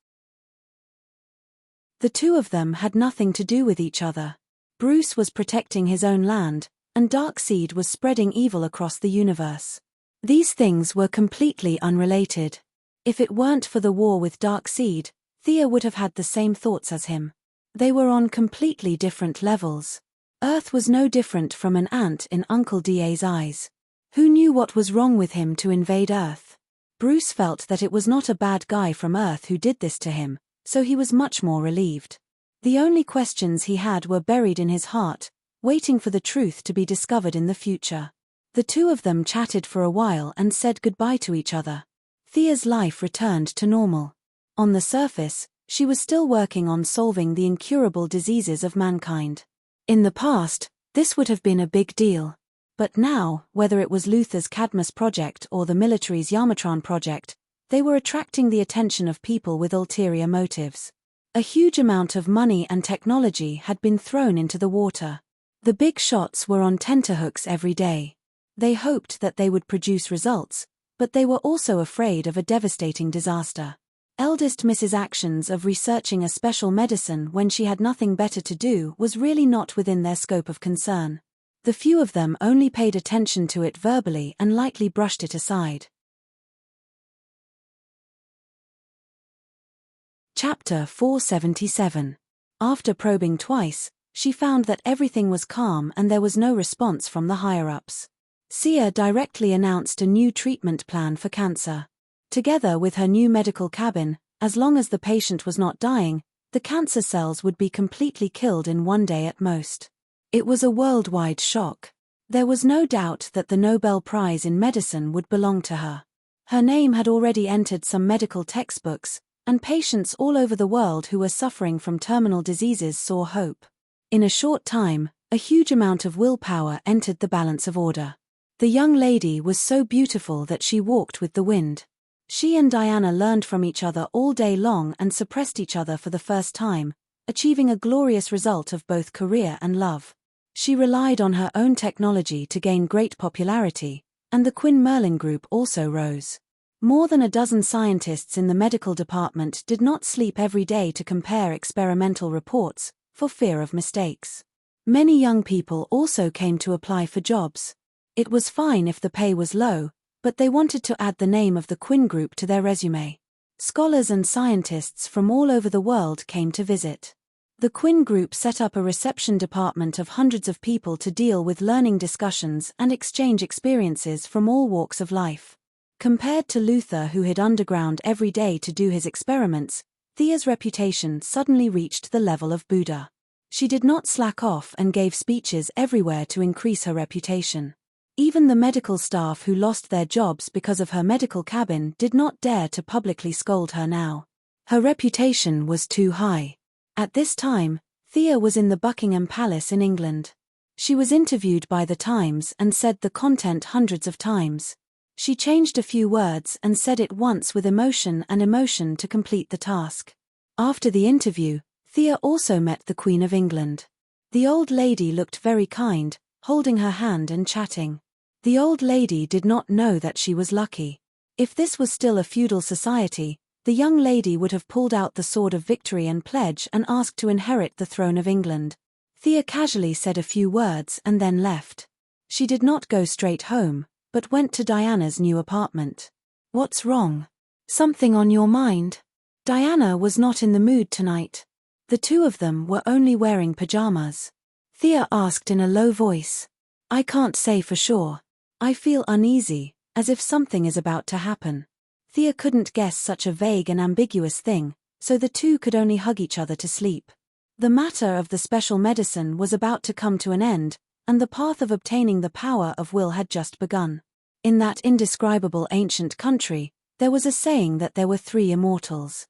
The two of them had nothing to do with each other. Bruce was protecting his own land, and Darkseid was spreading evil across the universe. These things were completely unrelated. If it weren't for the war with Darkseid, Thea would have had the same thoughts as him. They were on completely different levels. Earth was no different from an ant in Uncle D.A.'s eyes. Who knew what was wrong with him to invade Earth? Bruce felt that it was not a bad guy from Earth who did this to him, so he was much more relieved. The only questions he had were buried in his heart, waiting for the truth to be discovered in the future. The two of them chatted for a while and said goodbye to each other. Thea's life returned to normal. On the surface, she was still working on solving the incurable diseases of mankind. In the past, this would have been a big deal. But now, whether it was Luther's Cadmus project or the military's Yamatron project, they were attracting the attention of people with ulterior motives. A huge amount of money and technology had been thrown into the water. The big shots were on tenterhooks every day. They hoped that they would produce results, but they were also afraid of a devastating disaster. Eldest Mrs. Action's of researching a special medicine when she had nothing better to do was really not within their scope of concern. The few of them only paid attention to it verbally and lightly brushed it aside. Chapter 477. After probing twice, she found that everything was calm and there was no response from the higher-ups. Sia directly announced a new treatment plan for cancer. Together with her new medical cabin, as long as the patient was not dying, the cancer cells would be completely killed in one day at most. It was a worldwide shock. There was no doubt that the Nobel Prize in Medicine would belong to her. Her name had already entered some medical textbooks, and patients all over the world who were suffering from terminal diseases saw hope. In a short time, a huge amount of willpower entered the balance of order. The young lady was so beautiful that she walked with the wind. She and Diana learned from each other all day long and suppressed each other for the first time, achieving a glorious result of both career and love. She relied on her own technology to gain great popularity, and the Quinn Merlin Group also rose. More than a dozen scientists in the medical department did not sleep every day to compare experimental reports, for fear of mistakes. Many young people also came to apply for jobs. It was fine if the pay was low, but they wanted to add the name of the Quinn Group to their resume. Scholars and scientists from all over the world came to visit. The Quinn Group set up a reception department of hundreds of people to deal with learning discussions and exchange experiences from all walks of life. Compared to Luther, who hid underground every day to do his experiments, Thea's reputation suddenly reached the level of Buddha. She did not slack off and gave speeches everywhere to increase her reputation. Even the medical staff who lost their jobs because of her medical cabin did not dare to publicly scold her now. Her reputation was too high. At this time, Thea was in the Buckingham Palace in England. She was interviewed by The Times and said the content hundreds of times. She changed a few words and said it once with emotion to complete the task. After the interview, Thea also met the Queen of England. The old lady looked very kind, holding her hand and chatting. The old lady did not know that she was lucky. If this was still a feudal society, the young lady would have pulled out the sword of victory and pledge and asked to inherit the throne of England. Thea casually said a few words and then left. She did not go straight home, but went to Diana's new apartment. "What's wrong? Something on your mind?" Diana was not in the mood tonight. The two of them were only wearing pajamas. Thea asked in a low voice. "I can't say for sure. I feel uneasy, as if something is about to happen." Thea couldn't guess such a vague and ambiguous thing, so the two could only hug each other to sleep. The matter of the special medicine was about to come to an end, and the path of obtaining the power of will had just begun. In that indescribable ancient country, there was a saying that there were 3 immortals.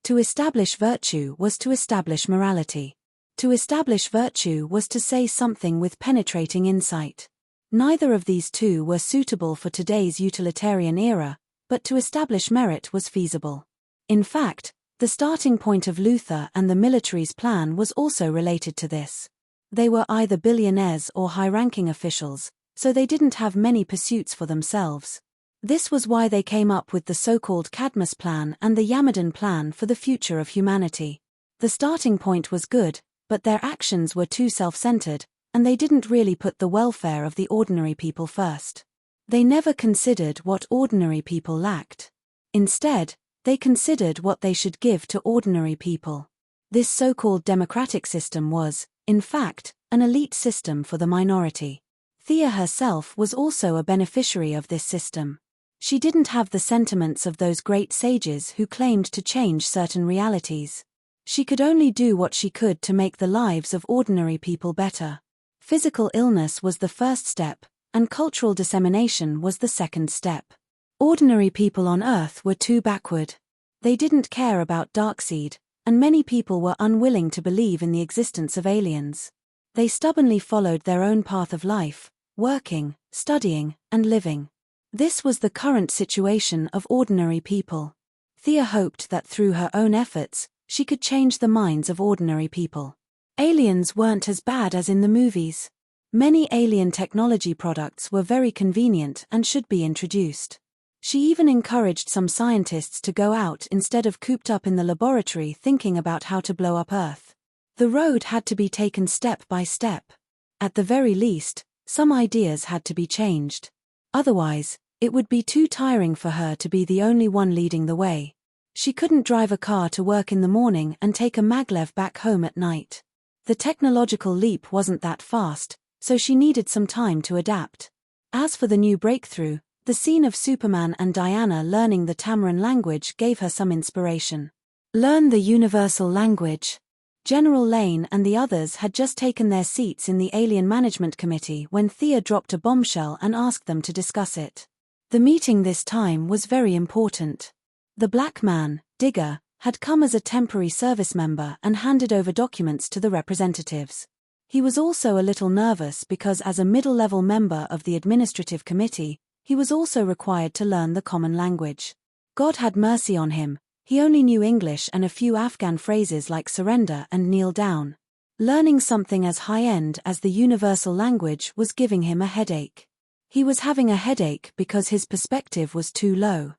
To establish virtue was to establish morality. To establish virtue was to say something with penetrating insight. Neither of these two were suitable for today's utilitarian era, but to establish merit was feasible. In fact, the starting point of Luther and the military's plan was also related to this. They were either billionaires or high-ranking officials, so they didn't have many pursuits for themselves. This was why they came up with the so-called Cadmus Plan and the Yamadan Plan for the future of humanity. The starting point was good, but their actions were too self-centered, and they didn't really put the welfare of the ordinary people first. They never considered what ordinary people lacked. Instead, they considered what they should give to ordinary people. This so-called democratic system was, in fact, an elite system for the minority. Thea herself was also a beneficiary of this system. She didn't have the sentiments of those great sages who claimed to change certain realities. She could only do what she could to make the lives of ordinary people better. Physical illness was the first step, and cultural dissemination was the second step. Ordinary people on Earth were too backward. They didn't care about Darkseid, and many people were unwilling to believe in the existence of aliens. They stubbornly followed their own path of life, working, studying, and living. This was the current situation of ordinary people. Thea hoped that through her own efforts, she could change the minds of ordinary people. Aliens weren't as bad as in the movies. Many alien technology products were very convenient and should be introduced. She even encouraged some scientists to go out instead of cooped up in the laboratory thinking about how to blow up Earth. The road had to be taken step by step. At the very least, some ideas had to be changed. Otherwise, it would be too tiring for her to be the only one leading the way. She couldn't drive a car to work in the morning and take a maglev back home at night. The technological leap wasn't that fast, so she needed some time to adapt. As for the new breakthrough, the scene of Superman and Diana learning the Tamaran language gave her some inspiration. Learn the universal language. General Lane and the others had just taken their seats in the Alien Management Committee when Thea dropped a bombshell and asked them to discuss it. The meeting this time was very important. The black man, Digger, had come as a temporary service member and handed over documents to the representatives. He was also a little nervous because as a middle-level member of the administrative committee, he was also required to learn the common language. God had mercy on him, he only knew English and a few Afghan phrases like surrender and kneel down. Learning something as high-end as the universal language was giving him a headache. He was having a headache because his perspective was too low.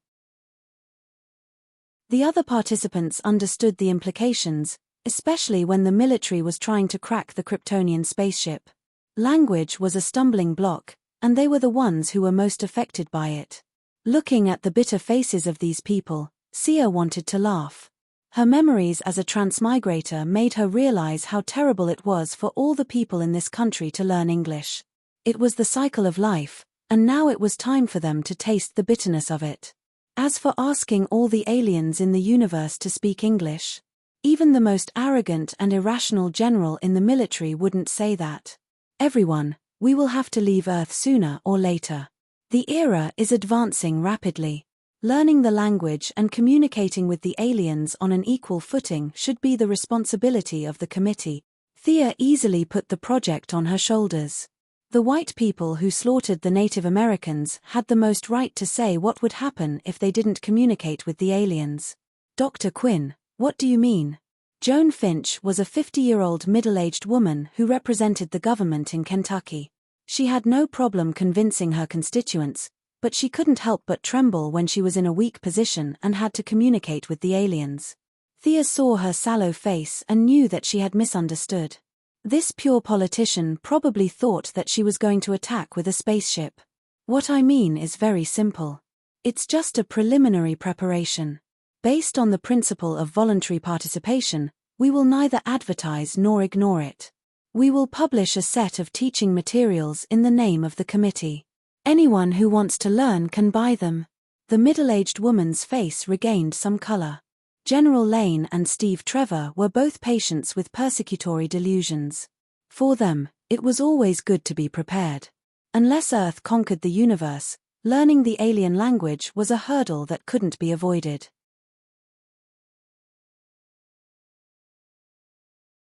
The other participants understood the implications, especially when the military was trying to crack the Kryptonian spaceship. Language was a stumbling block, and they were the ones who were most affected by it. Looking at the bitter faces of these people, Sia wanted to laugh. Her memories as a transmigrator made her realize how terrible it was for all the people in this country to learn English. It was the cycle of life, and now it was time for them to taste the bitterness of it. As for asking all the aliens in the universe to speak English, even the most arrogant and irrational general in the military wouldn't say that. Everyone, we will have to leave Earth sooner or later. The era is advancing rapidly. Learning the language and communicating with the aliens on an equal footing should be the responsibility of the committee. Thea easily put the project on her shoulders. The white people who slaughtered the Native Americans had the most right to say what would happen if they didn't communicate with the aliens. Dr. Quinn, what do you mean? Joan Finch was a 50-year-old middle-aged woman who represented the government in Kentucky. She had no problem convincing her constituents, but she couldn't help but tremble when she was in a weak position and had to communicate with the aliens. Thea saw her sallow face and knew that she had misunderstood. This pure politician probably thought that she was going to attack with a spaceship. What I mean is very simple. It's just a preliminary preparation. Based on the principle of voluntary participation, we will neither advertise nor ignore it. We will publish a set of teaching materials in the name of the committee. Anyone who wants to learn can buy them. The middle-aged woman's face regained some color. General Lane and Steve Trevor were both patients with persecutory delusions. For them, it was always good to be prepared. Unless Earth conquered the universe, learning the alien language was a hurdle that couldn't be avoided.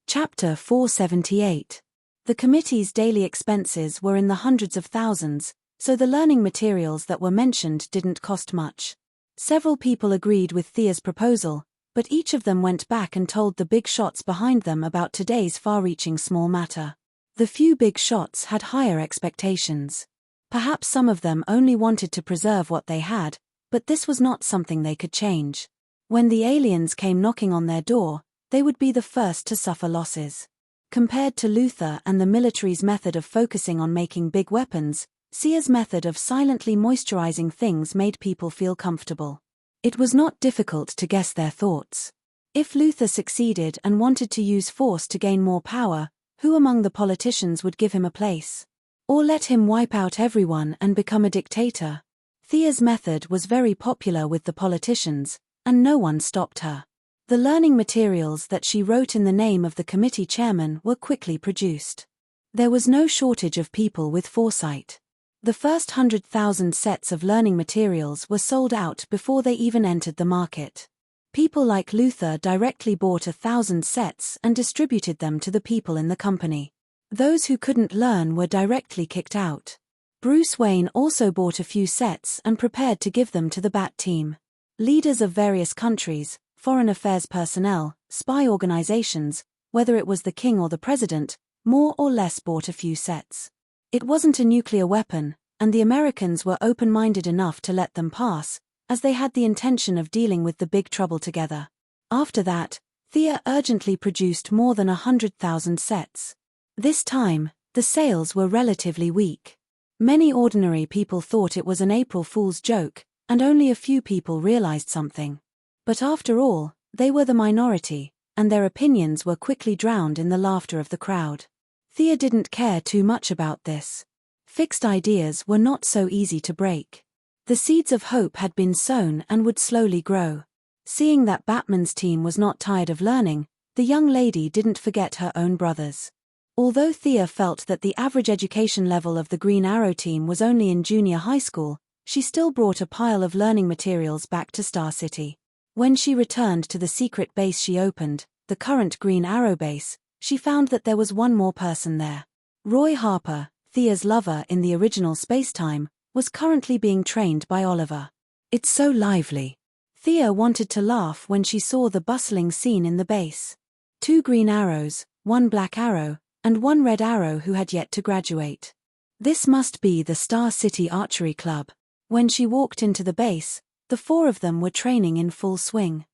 Chapter 478. The committee's daily expenses were in the hundreds of thousands, so the learning materials that were mentioned didn't cost much. Several people agreed with Thea's proposal, but each of them went back and told the big shots behind them about today's far-reaching small matter. The few big shots had higher expectations. Perhaps some of them only wanted to preserve what they had, but this was not something they could change. When the aliens came knocking on their door, they would be the first to suffer losses. Compared to Luther and the military's method of focusing on making big weapons, Sia's method of silently moisturizing things made people feel comfortable. It was not difficult to guess their thoughts. If Luther succeeded and wanted to use force to gain more power, who among the politicians would give him a place? Or let him wipe out everyone and become a dictator? Thea's method was very popular with the politicians, and no one stopped her. The learning materials that she wrote in the name of the committee chairman were quickly produced. There was no shortage of people with foresight. The first 100,000 sets of learning materials were sold out before they even entered the market. People like Luther directly bought 1,000 sets and distributed them to the people in the company. Those who couldn't learn were directly kicked out. Bruce Wayne also bought a few sets and prepared to give them to the Bat team. Leaders of various countries, foreign affairs personnel, spy organizations, whether it was the king or the president, more or less bought a few sets. It wasn't a nuclear weapon, and the Americans were open-minded enough to let them pass, as they had the intention of dealing with the big trouble together. After that, Thea urgently produced more than 100,000 sets. This time, the sales were relatively weak. Many ordinary people thought it was an April Fool's joke, and only a few people realized something. But after all, they were the minority, and their opinions were quickly drowned in the laughter of the crowd. Thea didn't care too much about this. Fixed ideas were not so easy to break. The seeds of hope had been sown and would slowly grow. Seeing that Batman's team was not tired of learning, the young lady didn't forget her own brothers. Although Thea felt that the average education level of the Green Arrow team was only in junior high school, she still brought a pile of learning materials back to Star City. When she returned to the secret base she opened, the current Green Arrow base, she found that there was one more person there. Roy Harper, Thea's lover in the original space-time, was currently being trained by Oliver. It's so lively. Thea wanted to laugh when she saw the bustling scene in the base. 2 green arrows, one black arrow, and one red arrow who had yet to graduate. This must be the Star City Archery Club. When she walked into the base, the four of them were training in full swing.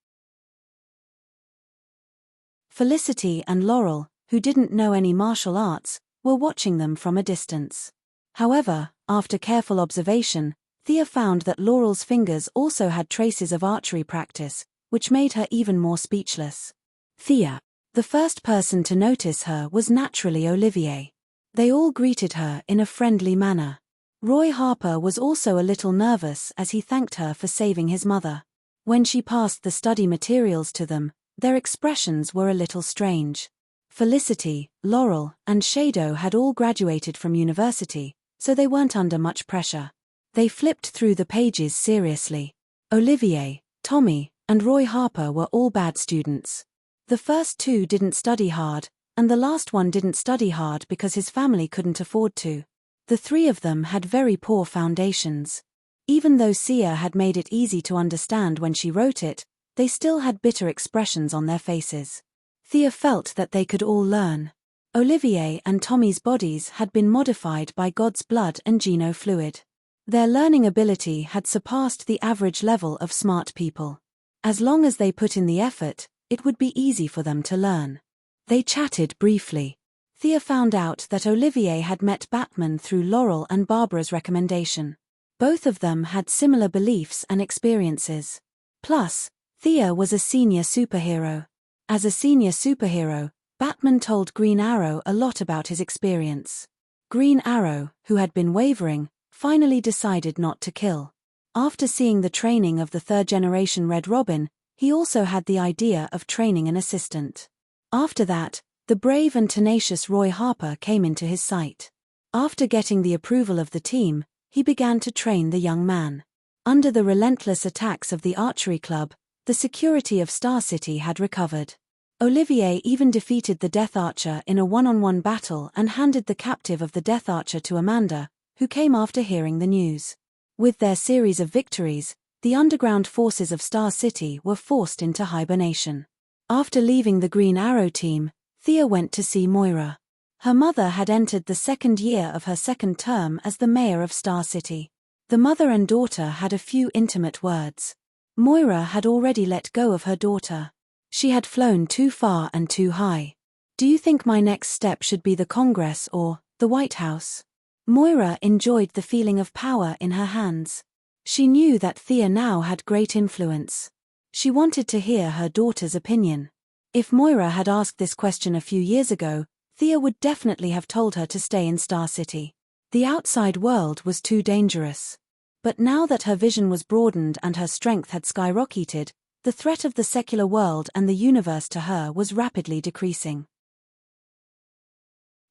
Felicity and Laurel, who didn't know any martial arts, were watching them from a distance. However, after careful observation, Thea found that Laurel's fingers also had traces of archery practice, which made her even more speechless. Thea. The first person to notice her was naturally Olivier. They all greeted her in a friendly manner. Roy Harper was also a little nervous as he thanked her for saving his mother. When she passed the study materials to them, their expressions were a little strange. Felicity, Laurel, and Shadow had all graduated from university, so they weren't under much pressure. They flipped through the pages seriously. Olivier, Tommy, and Roy Harper were all bad students. The first two didn't study hard, and the last one didn't study hard because his family couldn't afford to. The three of them had very poor foundations. Even though Sia had made it easy to understand when she wrote it, they still had bitter expressions on their faces. Thea felt that they could all learn. Olivier and Tommy's bodies had been modified by God's blood and genofluid. Their learning ability had surpassed the average level of smart people. As long as they put in the effort, it would be easy for them to learn. They chatted briefly. Thea found out that Olivier had met Batman through Laurel and Barbara's recommendation. Both of them had similar beliefs and experiences. Plus, Thea was a senior superhero. As a senior superhero, Batman told Green Arrow a lot about his experience. Green Arrow, who had been wavering, finally decided not to kill. After seeing the training of the third-generation Red Robin, he also had the idea of training an assistant. After that, the brave and tenacious Roy Harper came into his sight. After getting the approval of the team, he began to train the young man. Under the relentless attacks of the archery club, the security of Star City had recovered. Olivier even defeated the Death Archer in a one-on-one battle and handed the captive of the Death Archer to Amanda, who came after hearing the news. With their series of victories, the underground forces of Star City were forced into hibernation. After leaving the Green Arrow team, Thea went to see Moira. Her mother had entered the second year of her second term as the mayor of Star City. The mother and daughter had a few intimate words. Moira had already let go of her daughter. She had flown too far and too high. Do you think my next step should be the Congress or the White House? Moira enjoyed the feeling of power in her hands. She knew that Thea now had great influence. She wanted to hear her daughter's opinion. If Moira had asked this question a few years ago, Thea would definitely have told her to stay in Star City. The outside world was too dangerous. But now that her vision was broadened and her strength had skyrocketed, the threat of the secular world and the universe to her was rapidly decreasing.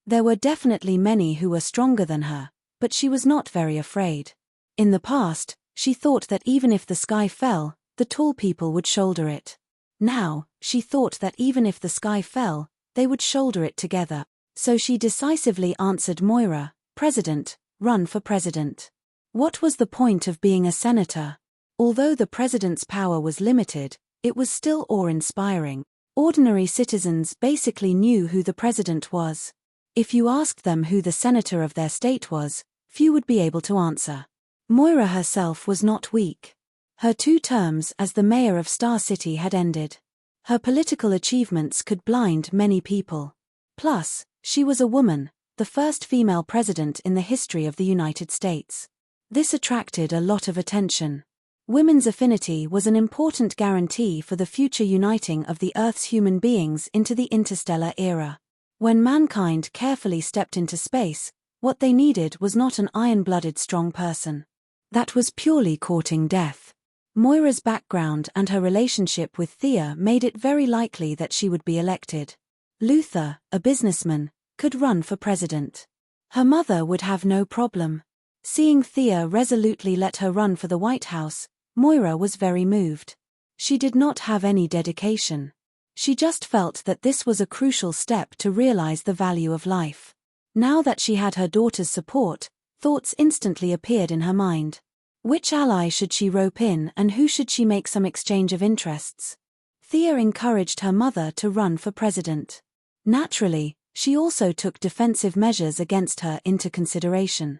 There were definitely many who were stronger than her, but she was not very afraid. In the past, she thought that even if the sky fell, the tall people would shoulder it. Now, she thought that even if the sky fell, they would shoulder it together. So she decisively answered Moira, "President, run for president." What was the point of being a senator? Although the president's power was limited, it was still awe-inspiring. Ordinary citizens basically knew who the president was. If you asked them who the senator of their state was, few would be able to answer. Moira herself was not weak. Her 2 terms as the mayor of Star City had ended. Her political achievements could blind many people. Plus, she was a woman, the first female president in the history of the United States. This attracted a lot of attention. Women's affinity was an important guarantee for the future uniting of the Earth's human beings into the interstellar era. When mankind carefully stepped into space, what they needed was not an iron-blooded strong person. That was purely courting death. Moira's background and her relationship with Thea made it very likely that she would be elected. Luther, a businessman, could run for president. Her mother would have no problem. Seeing Thea resolutely let her run for the White House, Moira was very moved. She did not have any dedication. She just felt that this was a crucial step to realize the value of life. Now that she had her daughter's support, thoughts instantly appeared in her mind. Which ally should she rope in and who should she make some exchange of interests? Thea encouraged her mother to run for president. Naturally, she also took defensive measures against her into consideration.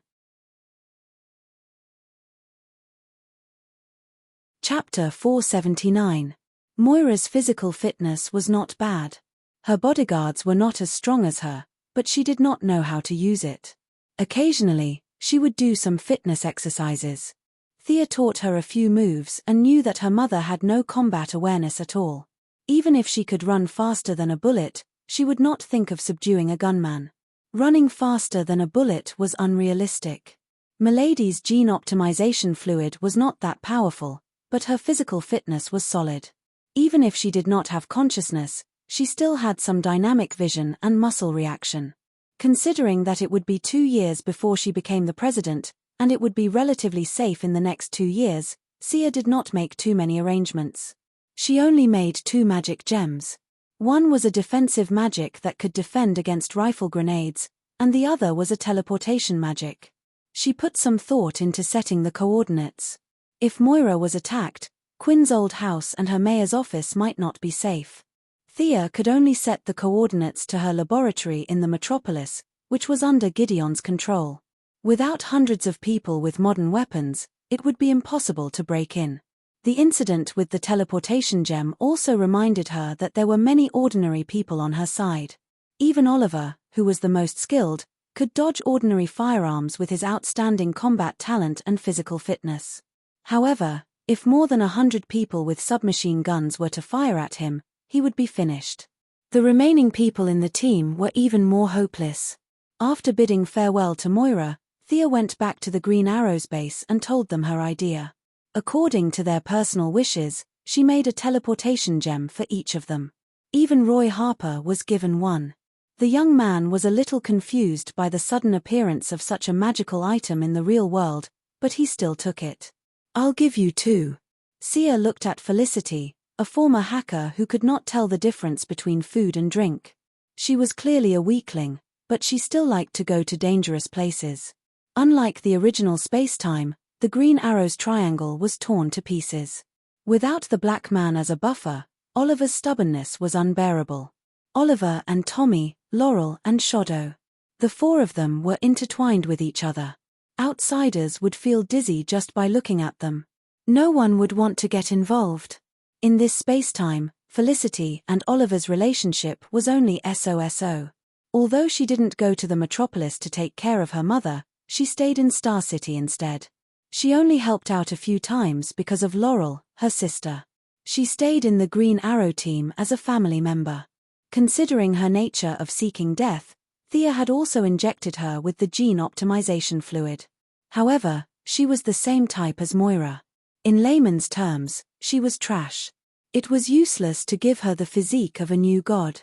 Chapter 479. Moira's physical fitness was not bad. Her bodyguards were not as strong as her, but she did not know how to use it. Occasionally, she would do some fitness exercises. Thea taught her a few moves and knew that her mother had no combat awareness at all. Even if she could run faster than a bullet, she would not think of subduing a gunman. Running faster than a bullet was unrealistic. Milady's gene optimization fluid was not that powerful, but her physical fitness was solid. Even if she did not have consciousness, she still had some dynamic vision and muscle reaction. Considering that it would be 2 years before she became the president, and it would be relatively safe in the next 2 years, Sia did not make too many arrangements. She only made 2 magic gems. One was a defensive magic that could defend against rifle grenades, and the other was a teleportation magic. She put some thought into setting the coordinates. If Moira was attacked, Quinn's old house and her mayor's office might not be safe. Thea could only set the coordinates to her laboratory in the metropolis, which was under Gideon's control. Without hundreds of people with modern weapons, it would be impossible to break in. The incident with the teleportation gem also reminded her that there were many ordinary people on her side. Even Oliver, who was the most skilled, could dodge ordinary firearms with his outstanding combat talent and physical fitness. However, if more than 100 people with submachine guns were to fire at him, he would be finished. The remaining people in the team were even more hopeless. After bidding farewell to Moira, Thea went back to the Green Arrows base and told them her idea. According to their personal wishes, she made a teleportation gem for each of them. Even Roy Harper was given one. The young man was a little confused by the sudden appearance of such a magical item in the real world, but he still took it. "I'll give you 2. Sia looked at Felicity, a former hacker who could not tell the difference between food and drink. She was clearly a weakling, but she still liked to go to dangerous places. Unlike the original space-time, the Green Arrows triangle was torn to pieces. Without the black man as a buffer, Oliver's stubbornness was unbearable. Oliver and Tommy, Laurel and Shodo. The 4 of them were intertwined with each other. Outsiders would feel dizzy just by looking at them. No one would want to get involved. In this space-time, Felicity and Oliver's relationship was only SOSO. Although she didn't go to the metropolis to take care of her mother, she stayed in Star City instead. She only helped out a few times because of Laurel, her sister. She stayed in the Green Arrow team as a family member. Considering her nature of seeking death, Thea had also injected her with the gene optimization fluid. However, she was the same type as Moira. In layman's terms, she was trash. It was useless to give her the physique of a new god.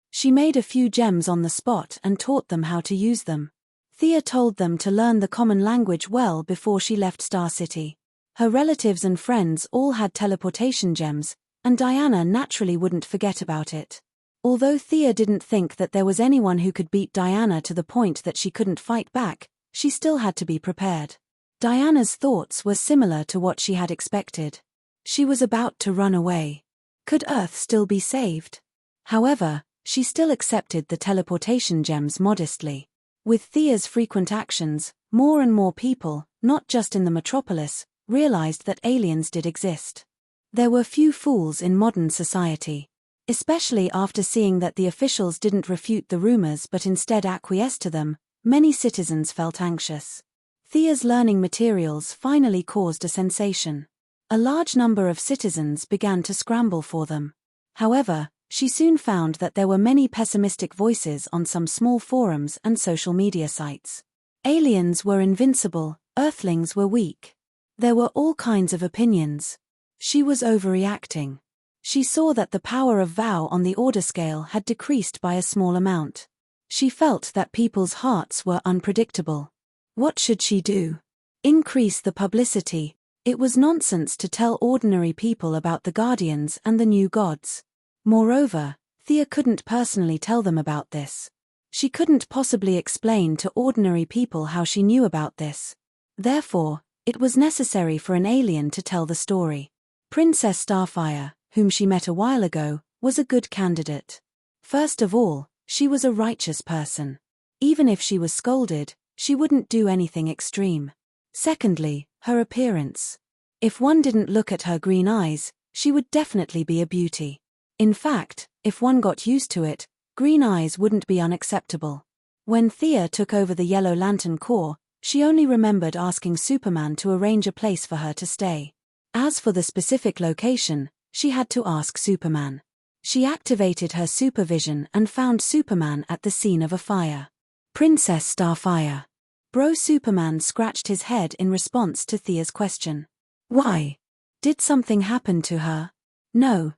She made a few gems on the spot and taught them how to use them. Thea told them to learn the common language well before she left Star City. Her relatives and friends all had teleportation gems, and Diana naturally wouldn't forget about it. Although Thea didn't think that there was anyone who could beat Diana to the point that she couldn't fight back, she still had to be prepared. Diana's thoughts were similar to what she had expected. She was about to run away. Could Earth still be saved? However, she still accepted the teleportation gems modestly. With Thea's frequent actions, more and more people, not just in the metropolis, realized that aliens did exist. There were few fools in modern society. Especially after seeing that the officials didn't refute the rumors but instead acquiesced to them, many citizens felt anxious. Thea's learning materials finally caused a sensation. A large number of citizens began to scramble for them. However, she soon found that there were many pessimistic voices on some small forums and social media sites. Aliens were invincible, Earthlings were weak. There were all kinds of opinions. She was overreacting. She saw that the power of vow on the order scale had decreased by a small amount. She felt that people's hearts were unpredictable. What should she do? Increase the publicity. It was nonsense to tell ordinary people about the Guardians and the new gods. Moreover, Thea couldn't personally tell them about this. She couldn't possibly explain to ordinary people how she knew about this. Therefore, it was necessary for an alien to tell the story. Princess Starfire, whom she met a while ago, was a good candidate. First of all, she was a righteous person. Even if she was scolded, she wouldn't do anything extreme. Secondly, her appearance. If one didn't look at her green eyes, she would definitely be a beauty. In fact, if one got used to it, green eyes wouldn't be unacceptable. When Thea took over the Yellow Lantern Corps, she only remembered asking Superman to arrange a place for her to stay. As for the specific location, she had to ask Superman. She activated her supervision and found Superman at the scene of a fire. Princess Starfire. Bro Superman scratched his head in response to Thea's question. Why? Did something happen to her? No,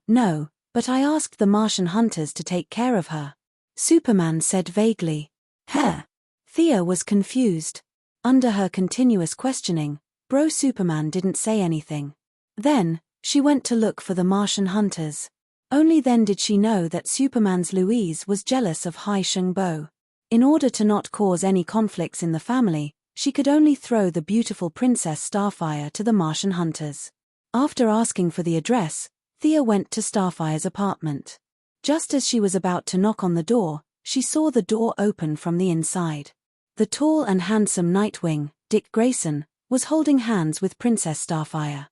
but I asked the Martian hunters to take care of her. Superman said vaguely. Huh? Thea was confused. Under her continuous questioning, Bro Superman didn't say anything. Then, she went to look for the Martian hunters. Only then did she know that Superman's Louise was jealous of Hai Sheng Bo. In order to not cause any conflicts in the family, she could only throw the beautiful Princess Starfire to the Martian hunters. After asking for the address, Thea went to Starfire's apartment. Just as she was about to knock on the door, she saw the door open from the inside. The tall and handsome Nightwing, Dick Grayson, was holding hands with Princess Starfire.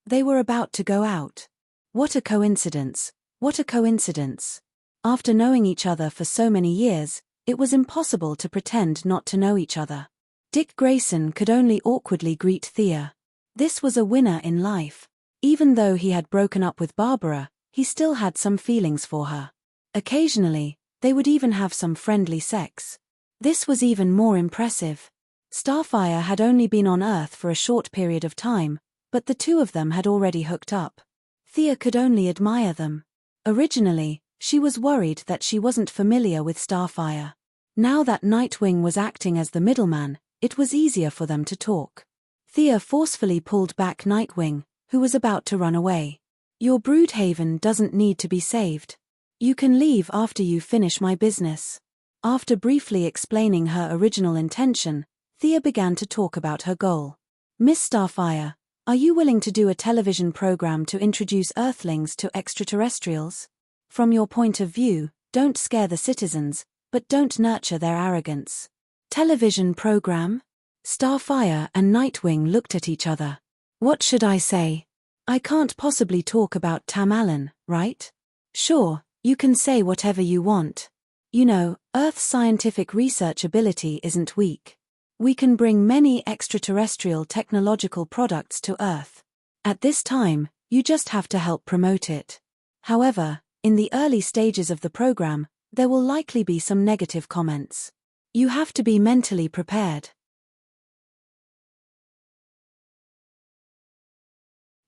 They were about to go out. What a coincidence, what a coincidence. After knowing each other for so many years, it was impossible to pretend not to know each other. Dick Grayson could only awkwardly greet Thea. This was a winner in life. Even though he had broken up with Barbara, he still had some feelings for her. Occasionally, they would even have some friendly sex. This was even more impressive. Starfire had only been on Earth for a short period of time, but the two of them had already hooked up. Thea could only admire them. Originally, she was worried that she wasn't familiar with Starfire. Now that Nightwing was acting as the middleman, it was easier for them to talk. Thea forcefully pulled back Nightwing, who was about to run away. Your Broodhaven doesn't need to be saved. You can leave after you finish my business. After briefly explaining her original intention, Thea began to talk about her goal. Miss Starfire, are you willing to do a television program to introduce Earthlings to extraterrestrials? From your point of view, don't scare the citizens, but don't nurture their arrogance. Television program? Starfire and Nightwing looked at each other. What should I say? I can't possibly talk about Tam Allen, right? Sure, you can say whatever you want. You know, Earth's scientific research ability isn't weak. We can bring many extraterrestrial technological products to Earth. At this time, you just have to help promote it. However, in the early stages of the program, there will likely be some negative comments. You have to be mentally prepared.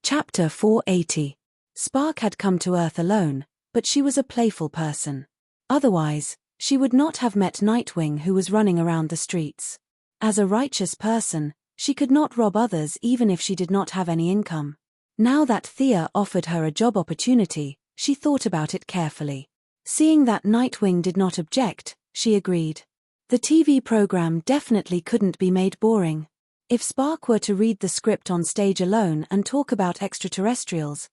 Chapter 480. Spark had come to Earth alone, but she was a playful person. Otherwise, she would not have met Nightwing, who was running around the streets. As a righteous person, she could not rob others even if she did not have any income. Now that Thea offered her a job opportunity, she thought about it carefully. Seeing that Nightwing did not object, she agreed. The TV program definitely couldn't be made boring. If Spark were to read the script on stage alone and talk about extraterrestrials,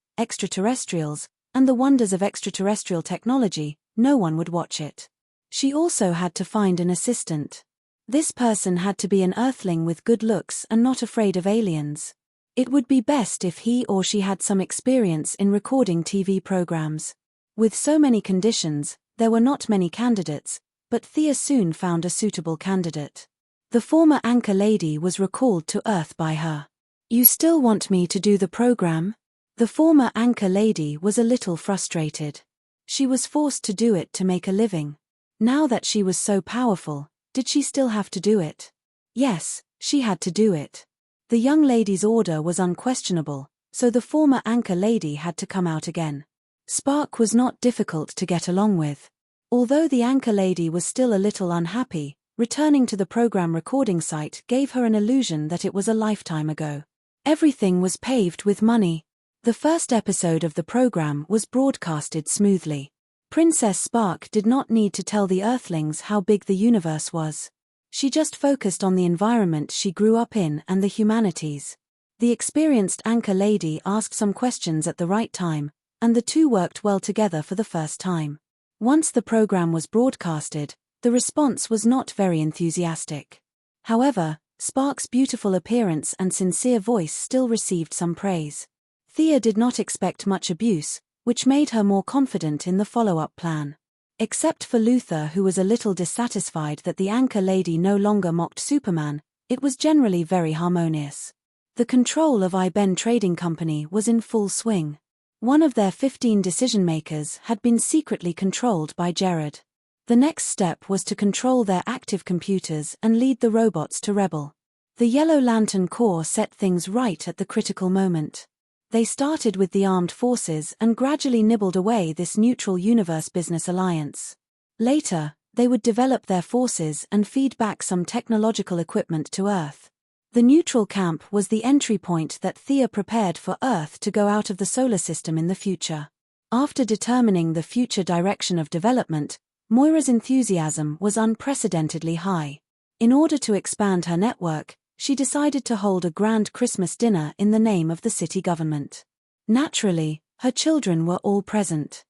and the wonders of extraterrestrial technology, no one would watch it. She also had to find an assistant. This person had to be an Earthling with good looks and not afraid of aliens. It would be best if he or she had some experience in recording TV programs. With so many conditions, there were not many candidates, but Thea soon found a suitable candidate. The former anchor lady was recalled to Earth by her. You still want me to do the program? The former anchor lady was a little frustrated. She was forced to do it to make a living. Now that she was so powerful, did she still have to do it? Yes, she had to do it. The young lady's order was unquestionable, so the former anchor lady had to come out again. Spark was not difficult to get along with. Although the anchor lady was still a little unhappy, returning to the program recording site gave her an illusion that it was a lifetime ago. Everything was paved with money. The first episode of the program was broadcasted smoothly. Princess Spark did not need to tell the Earthlings how big the universe was. She just focused on the environment she grew up in and the humanities. The experienced anchor lady asked some questions at the right time, and the two worked well together for the first time. Once the program was broadcasted, the response was not very enthusiastic. However, Spark's beautiful appearance and sincere voice still received some praise. Thea did not expect much abuse, which made her more confident in the follow-up plan. Except for Luther, who was a little dissatisfied that the anchor lady no longer mocked Superman, it was generally very harmonious. The control of IBEN Trading Company was in full swing. One of their 15 decision-makers had been secretly controlled by Gerard. The next step was to control their active computers and lead the robots to rebel. The Yellow Lantern Corps set things right at the critical moment. They started with the armed forces and gradually nibbled away this neutral universe business alliance. Later, they would develop their forces and feed back some technological equipment to Earth. The neutral camp was the entry point that Thea prepared for Earth to go out of the solar system in the future. After determining the future direction of development, Moira's enthusiasm was unprecedentedly high. In order to expand her network, she decided to hold a grand Christmas dinner in the name of the city government. Naturally, her children were all present.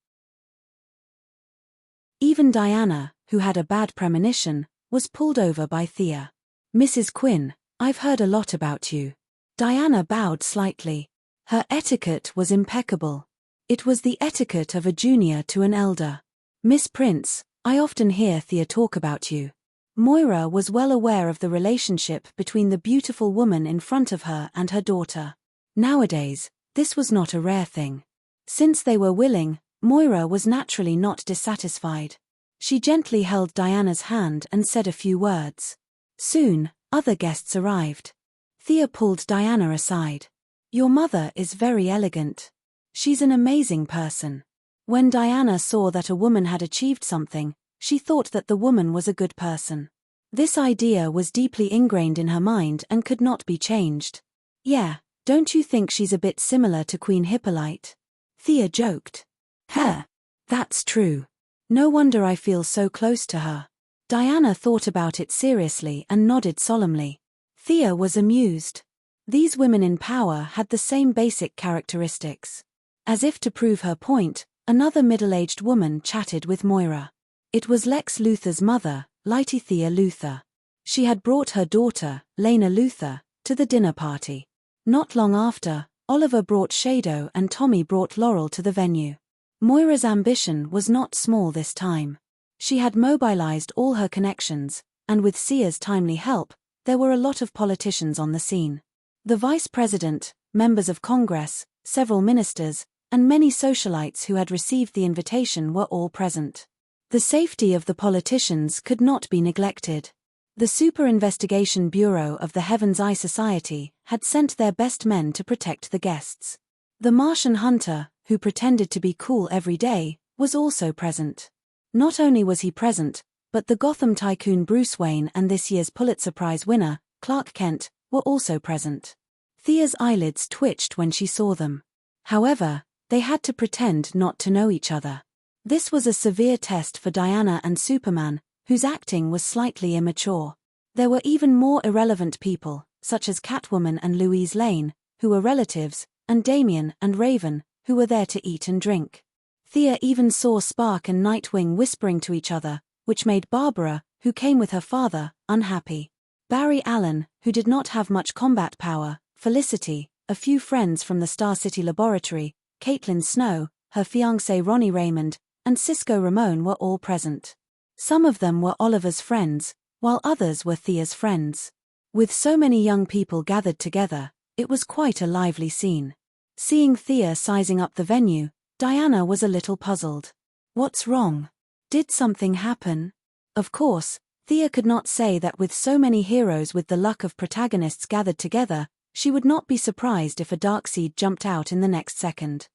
Even Diana, who had a bad premonition, was pulled over by Thea. "Mrs. Quinn, I've heard a lot about you." Diana bowed slightly. Her etiquette was impeccable. It was the etiquette of a junior to an elder. "Miss Prince, I often hear Thea talk about you." Moira was well aware of the relationship between the beautiful woman in front of her and her daughter. Nowadays, this was not a rare thing. Since they were willing, Moira was naturally not dissatisfied. She gently held Diana's hand and said a few words. Soon, other guests arrived. Thea pulled Diana aside. "Your mother is very elegant. She's an amazing person." When Diana saw that a woman had achieved something, she thought that the woman was a good person. This idea was deeply ingrained in her mind and could not be changed. "Yeah, don't you think she's a bit similar to Queen Hippolyte?" Thea joked. "Huh, that's true. No wonder I feel so close to her." Diana thought about it seriously and nodded solemnly. Thea was amused. These women in power had the same basic characteristics. As if to prove her point, another middle-aged woman chatted with Moira. It was Lex Luthor's mother, Thea Luthor. She had brought her daughter, Lena Luthor, to the dinner party. Not long after, Oliver brought Shado and Tommy brought Laurel to the venue. Moira's ambition was not small this time. She had mobilized all her connections, and with Sia's timely help, there were a lot of politicians on the scene. The vice president, members of Congress, several ministers, and many socialites who had received the invitation were all present. The safety of the politicians could not be neglected. The Super Investigation Bureau of the Heaven's Eye Society had sent their best men to protect the guests. The Martian hunter, who pretended to be cool every day, was also present. Not only was he present, but the Gotham tycoon Bruce Wayne and this year's Pulitzer Prize winner, Clark Kent, were also present. Thea's eyelids twitched when she saw them. However, they had to pretend not to know each other. This was a severe test for Diana and Superman, whose acting was slightly immature. There were even more irrelevant people, such as Catwoman and Louise Lane, who were relatives, and Damian and Raven, who were there to eat and drink. Thea even saw Spark and Nightwing whispering to each other, which made Barbara, who came with her father, unhappy. Barry Allen, who did not have much combat power, Felicity, a few friends from the Star City Laboratory, Caitlin Snow, her fiancé Ronnie Raymond, and Cisco Ramon were all present. Some of them were Oliver's friends, while others were Thea's friends. With so many young people gathered together, it was quite a lively scene. Seeing Thea sizing up the venue, Diana was a little puzzled. What's wrong? Did something happen? Of course, Thea could not say that with so many heroes with the luck of protagonists gathered together, she would not be surprised if a Darkseid jumped out in the next second.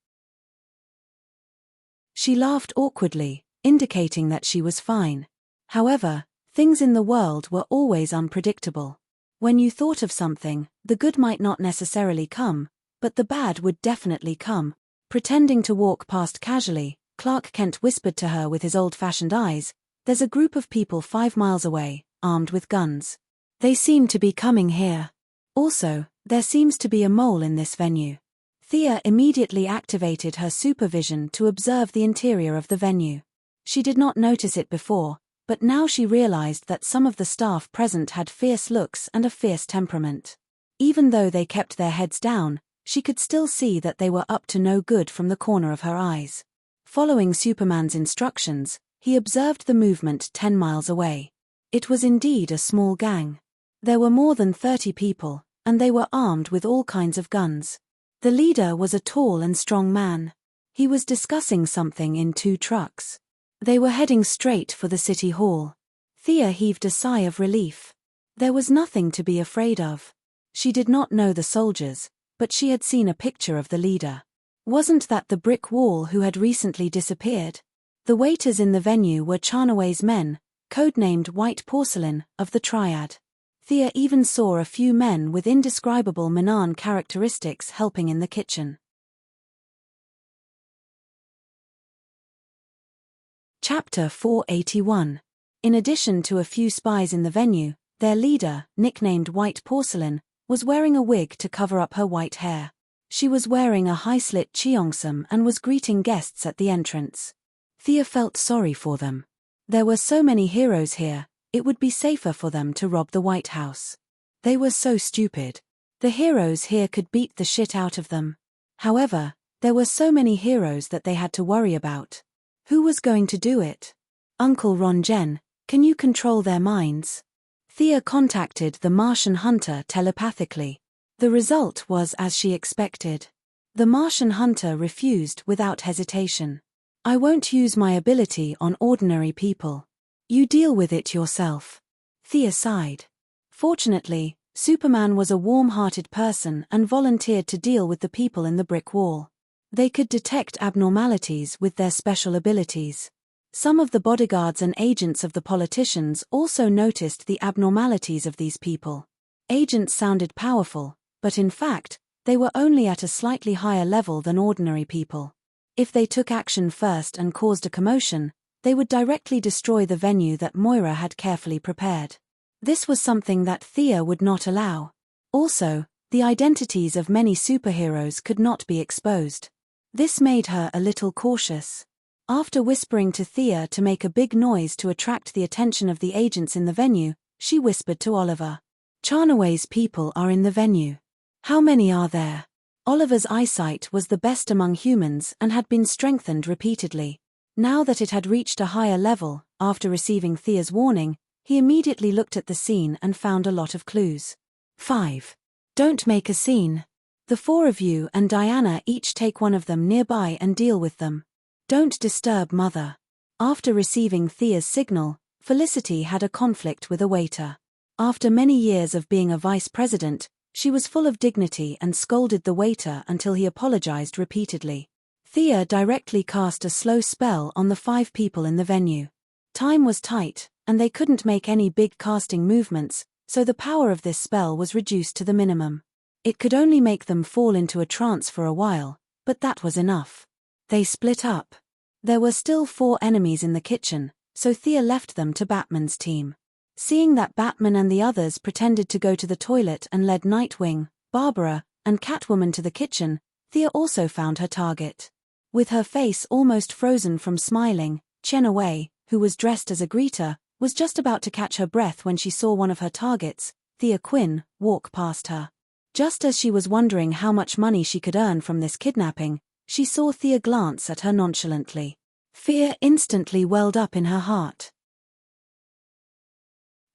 She laughed awkwardly, indicating that she was fine. However, things in the world were always unpredictable. When you thought of something, the good might not necessarily come, but the bad would definitely come. Pretending to walk past casually, Clark Kent whispered to her with his old-fashioned eyes, "There's a group of people 5 miles away, armed with guns. They seem to be coming here. Also, there seems to be a mole in this venue." Thea immediately activated her supervision to observe the interior of the venue. She did not notice it before, but now she realized that some of the staff present had fierce looks and a fierce temperament. Even though they kept their heads down, she could still see that they were up to no good from the corner of her eyes. Following Superman's instructions, he observed the movement 10 miles away. It was indeed a small gang. There were more than 30 people, and they were armed with all kinds of guns. The leader was a tall and strong man. He was discussing something in 2 trucks. They were heading straight for the city hall. Thea heaved a sigh of relief. There was nothing to be afraid of. She did not know the soldiers, but she had seen a picture of the leader. Wasn't that the brick wall who had recently disappeared? The waiters in the venue were Charnaway's men, codenamed White Porcelain, of the Triad. Thea even saw a few men with indescribable Manan characteristics helping in the kitchen. Chapter 481. In addition to a few spies in the venue, their leader, nicknamed White Porcelain, was wearing a wig to cover up her white hair. She was wearing a high-slit cheongsam and was greeting guests at the entrance. Thea felt sorry for them. There were so many heroes here, it would be safer for them to rob the White House. They were so stupid. The heroes here could beat the shit out of them. However, there were so many heroes that they had to worry about. Who was going to do it? Uncle Ron Jen, can you control their minds? Thea contacted the Martian hunter telepathically. The result was as she expected. The Martian hunter refused without hesitation. I won't use my ability on ordinary people. You deal with it yourself. Thea sighed. Fortunately, Superman was a warm-hearted person and volunteered to deal with the people in the brick wall. They could detect abnormalities with their special abilities. Some of the bodyguards and agents of the politicians also noticed the abnormalities of these people. Agents sounded powerful, but in fact, they were only at a slightly higher level than ordinary people. If they took action first and caused a commotion, they would directly destroy the venue that Moira had carefully prepared. This was something that Thea would not allow. Also, the identities of many superheroes could not be exposed. This made her a little cautious. After whispering to Thea to make a big noise to attract the attention of the agents in the venue, she whispered to Oliver. Charnaway's people are in the venue. How many are there? Oliver's eyesight was the best among humans and had been strengthened repeatedly. Now that it had reached a higher level, after receiving Thea's warning, he immediately looked at the scene and found a lot of clues. 5. Don't make a scene. The 4 of you and Diana each take one of them nearby and deal with them. Don't disturb Mother. After receiving Thea's signal, Felicity had a conflict with a waiter. After many years of being a vice president, she was full of dignity and scolded the waiter until he apologized repeatedly. Thea directly cast a slow spell on the 5 people in the venue. Time was tight, and they couldn't make any big casting movements, so the power of this spell was reduced to the minimum. It could only make them fall into a trance for a while, but that was enough. They split up. There were still 4 enemies in the kitchen, so Thea left them to Batman's team. Seeing that Batman and the others pretended to go to the toilet and led Nightwing, Barbara, and Catwoman to the kitchen, Thea also found her target. With her face almost frozen from smiling, Chenaway, who was dressed as a greeter, was just about to catch her breath when she saw one of her targets, Thea Quinn, walk past her. Just as she was wondering how much money she could earn from this kidnapping, she saw Thea glance at her nonchalantly. Fear instantly welled up in her heart.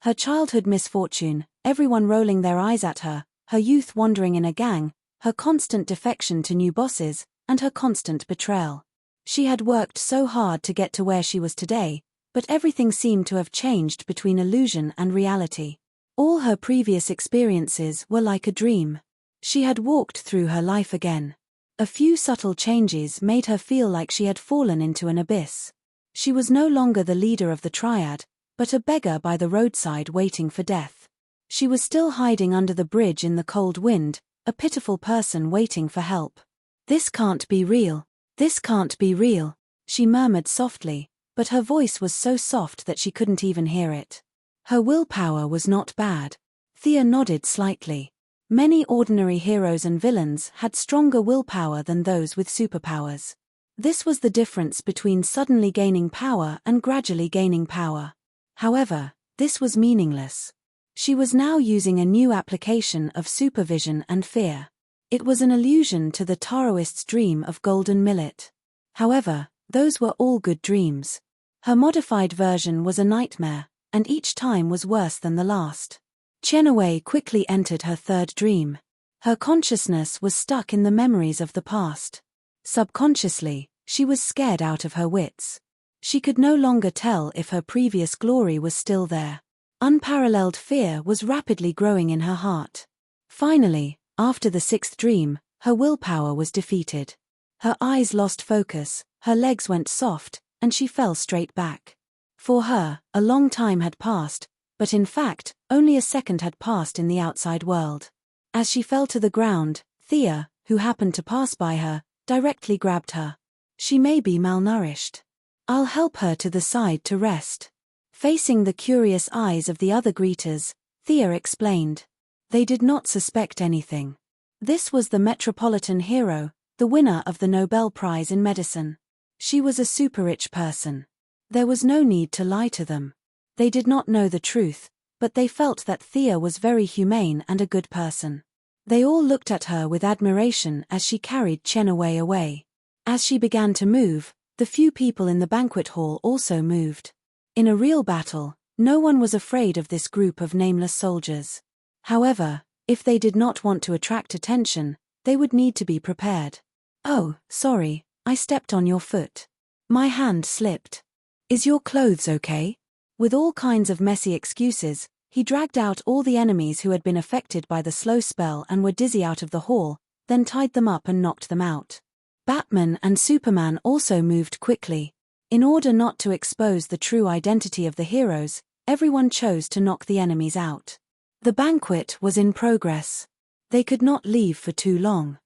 Her childhood misfortune, everyone rolling their eyes at her, her youth wandering in a gang, her constant defection to new bosses, and her constant betrayal. She had worked so hard to get to where she was today, but everything seemed to have changed between illusion and reality. All her previous experiences were like a dream. She had walked through her life again. A few subtle changes made her feel like she had fallen into an abyss. She was no longer the leader of the Triad, but a beggar by the roadside waiting for death. She was still hiding under the bridge in the cold wind, a pitiful person waiting for help. This can't be real. This can't be real, she murmured softly, but her voice was so soft that she couldn't even hear it. Her willpower was not bad. Thea nodded slightly. Many ordinary heroes and villains had stronger willpower than those with superpowers. This was the difference between suddenly gaining power and gradually gaining power. However, this was meaningless. She was now using a new application of supervision and fear. It was an allusion to the Taoist's dream of golden millet. However, those were all good dreams. Her modified version was a nightmare, and each time was worse than the last. Chenaway quickly entered her third dream. Her consciousness was stuck in the memories of the past. Subconsciously, she was scared out of her wits. She could no longer tell if her previous glory was still there. Unparalleled fear was rapidly growing in her heart. Finally, after the sixth dream, her willpower was defeated. Her eyes lost focus, her legs went soft, and she fell straight back. For her, a long time had passed, but in fact, only a second had passed in the outside world. As she fell to the ground, Thea, who happened to pass by her, directly grabbed her. She may be malnourished. I'll help her to the side to rest. Facing the curious eyes of the other greeters, Thea explained. They did not suspect anything. This was the metropolitan hero, the winner of the Nobel Prize in Medicine. She was a super-rich person. There was no need to lie to them. They did not know the truth, but they felt that Thea was very humane and a good person. They all looked at her with admiration as she carried Chenaway away. As she began to move, the few people in the banquet hall also moved. In a real battle, no one was afraid of this group of nameless soldiers. However, if they did not want to attract attention, they would need to be prepared. Oh, sorry, I stepped on your foot. My hand slipped. Is your clothes okay? With all kinds of messy excuses, he dragged out all the enemies who had been affected by the slow spell and were dizzy out of the hall, then tied them up and knocked them out. Batman and Superman also moved quickly. In order not to expose the true identity of the heroes, everyone chose to knock the enemies out. The banquet was in progress. They could not leave for too long.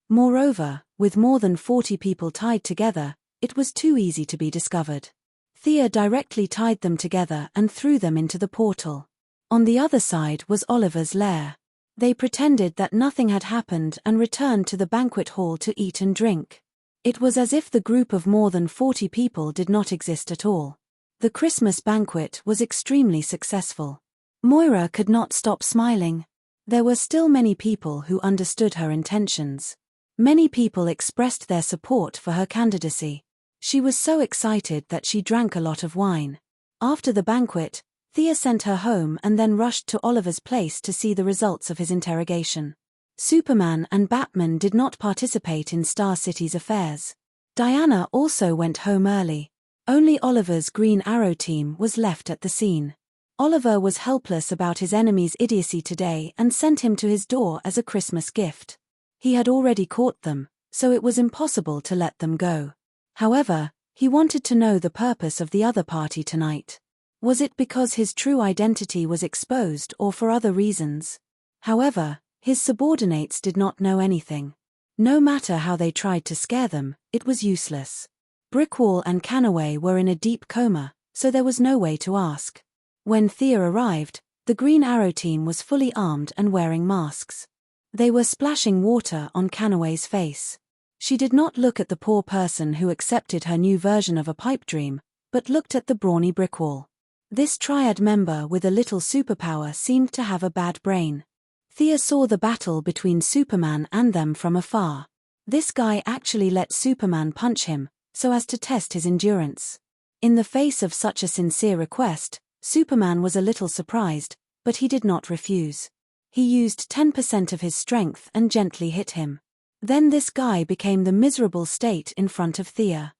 Moreover, with more than 40 people tied together, it was too easy to be discovered. Thea directly tied them together and threw them into the portal. On the other side was Oliver's lair. They pretended that nothing had happened and returned to the banquet hall to eat and drink. It was as if the group of more than 40 people did not exist at all. The Christmas banquet was extremely successful. Moira could not stop smiling. There were still many people who understood her intentions. Many people expressed their support for her candidacy. She was so excited that she drank a lot of wine. After the banquet, Thea sent her home and then rushed to Oliver's place to see the results of his interrogation. Superman and Batman did not participate in Star City's affairs. Diana also went home early. Only Oliver's Green Arrow team was left at the scene. Oliver was helpless about his enemy's idiocy today and sent him to his door as a Christmas gift. He had already caught them, so it was impossible to let them go. However, he wanted to know the purpose of the other party tonight. Was it because his true identity was exposed or for other reasons? However, his subordinates did not know anything. No matter how they tried to scare them, it was useless. Brickwall and Cannaway were in a deep coma, so there was no way to ask. When Thea arrived, the Green Arrow team was fully armed and wearing masks. They were splashing water on Cannaway's face. She did not look at the poor person who accepted her new version of a pipe dream, but looked at the brawny Brickwall. This triad member with a little superpower seemed to have a bad brain. Thea saw the battle between Superman and them from afar. This guy actually let Superman punch him, so as to test his endurance. In the face of such a sincere request, Superman was a little surprised, but he did not refuse. He used 10% of his strength and gently hit him. Then this guy became the miserable state in front of Thea.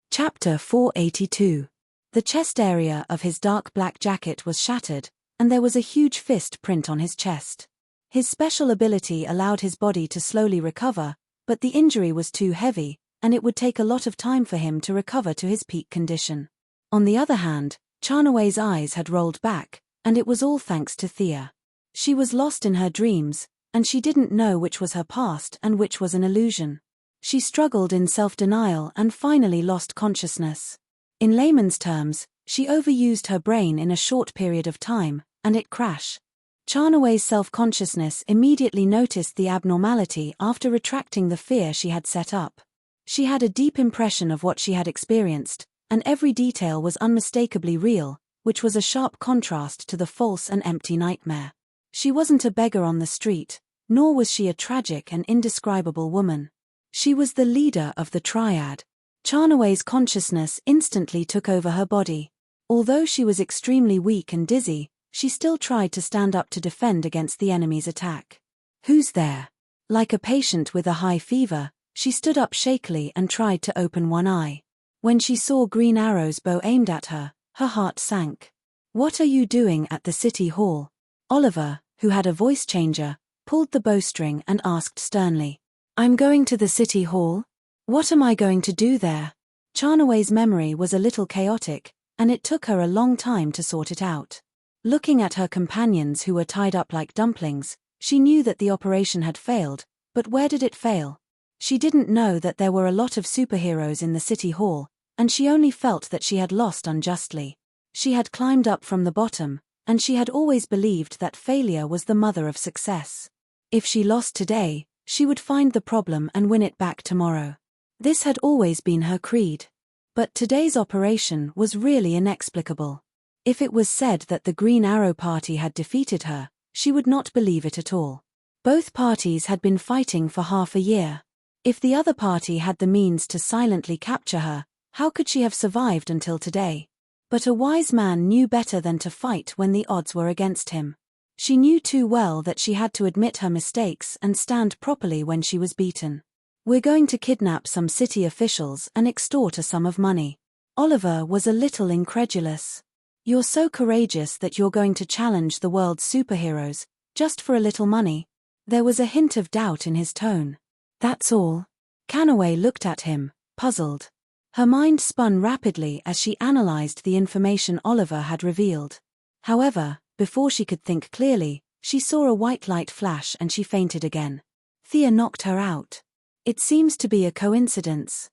Chapter 482. The chest area of his dark black jacket was shattered, and there was a huge fist print on his chest. His special ability allowed his body to slowly recover, but the injury was too heavy, and it would take a lot of time for him to recover to his peak condition. On the other hand, Charnaway's eyes had rolled back, and it was all thanks to Thea. She was lost in her dreams, and she didn't know which was her past and which was an illusion. She struggled in self-denial and finally lost consciousness. In layman's terms, She overused her brain in a short period of time, and it crashed. Charnaway's self-consciousness immediately noticed the abnormality after retracting the fear she had set up. She had a deep impression of what she had experienced, and every detail was unmistakably real, which was a sharp contrast to the false and empty nightmare. She wasn't a beggar on the street, nor was she a tragic and indescribable woman. She was the leader of the triad. Charnaway's consciousness instantly took over her body. Although she was extremely weak and dizzy, she still tried to stand up to defend against the enemy's attack. "Who's there?" Like a patient with a high fever, she stood up shakily and tried to open one eye. When she saw Green Arrow's bow aimed at her, her heart sank. "What are you doing at the city hall?" Oliver, who had a voice changer, pulled the bowstring and asked sternly. "I'm going to the city hall. What am I going to do there?" Charnaway's memory was a little chaotic, and it took her a long time to sort it out. Looking at her companions who were tied up like dumplings, she knew that the operation had failed, but where did it fail? She didn't know that there were a lot of superheroes in the city hall, and she only felt that she had lost unjustly. She had climbed up from the bottom, and she had always believed that failure was the mother of success. If she lost today, she would find the problem and win it back tomorrow. This had always been her creed. But today's operation was really inexplicable. If it was said that the Green Arrow Party had defeated her, she would not believe it at all. Both parties had been fighting for half a year. If the other party had the means to silently capture her, how could she have survived until today? But a wise man knew better than to fight when the odds were against him. She knew too well that she had to admit her mistakes and stand properly when she was beaten. "We're going to kidnap some city officials and extort a sum of money." Oliver was a little incredulous. "You're so courageous that you're going to challenge the world's superheroes, just for a little money?" There was a hint of doubt in his tone. "That's all." Canaway looked at him, puzzled. Her mind spun rapidly as she analyzed the information Oliver had revealed. However, before she could think clearly, she saw a white light flash and she fainted again. Thea knocked her out. "It seems to be a coincidence.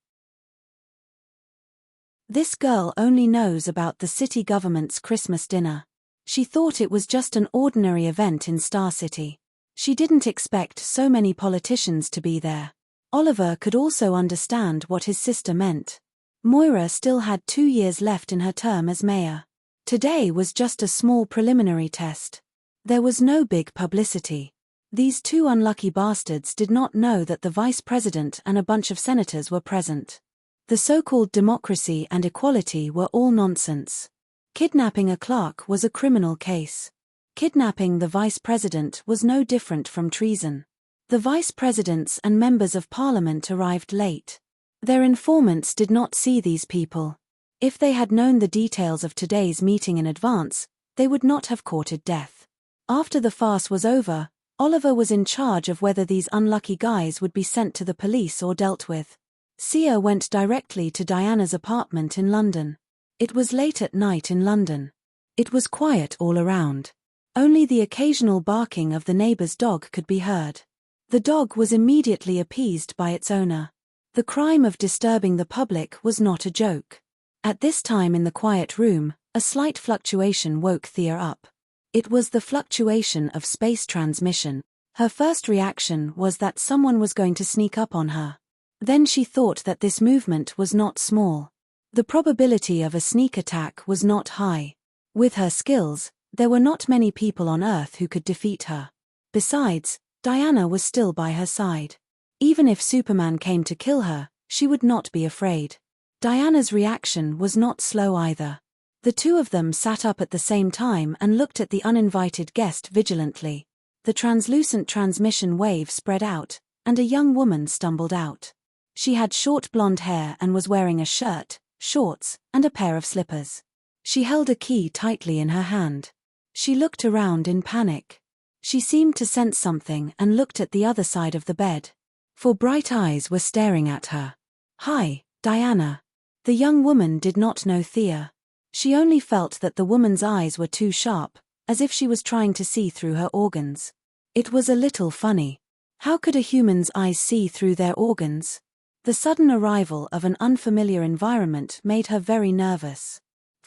This girl only knows about the city government's Christmas dinner. She thought it was just an ordinary event in Star City. She didn't expect so many politicians to be there." Oliver could also understand what his sister meant. Moira still had 2 years left in her term as mayor. Today was just a small preliminary test. There was no big publicity. These two unlucky bastards did not know that the vice president and a bunch of senators were present. The so-called democracy and equality were all nonsense. Kidnapping a clerk was a criminal case. Kidnapping the vice president was no different from treason. The vice presidents and members of parliament arrived late. Their informants did not see these people. If they had known the details of today's meeting in advance, they would not have courted death. After the farce was over, Oliver was in charge of whether these unlucky guys would be sent to the police or dealt with. Sia went directly to Diana's apartment in London. It was late at night in London. It was quiet all around. Only the occasional barking of the neighbor's dog could be heard. The dog was immediately appeased by its owner. The crime of disturbing the public was not a joke. At this time in the quiet room, a slight fluctuation woke Thea up. It was the fluctuation of space transmission. Her first reaction was that someone was going to sneak up on her. Then she thought that this movement was not small. The probability of a sneak attack was not high. With her skills, there were not many people on Earth who could defeat her. Besides, Diana was still by her side. Even if Superman came to kill her, she would not be afraid. Diana's reaction was not slow either. The two of them sat up at the same time and looked at the uninvited guest vigilantly. The translucent transmission wave spread out, and a young woman stumbled out. She had short blonde hair and was wearing a shirt, shorts, and a pair of slippers. She held a key tightly in her hand. She looked around in panic. She seemed to sense something and looked at the other side of the bed. 4 bright eyes were staring at her. "Hi, Diana." The young woman did not know Thea. She only felt that the woman's eyes were too sharp, as if she was trying to see through her organs. It was a little funny. How could a human's eyes see through their organs? The sudden arrival of an unfamiliar environment made her very nervous.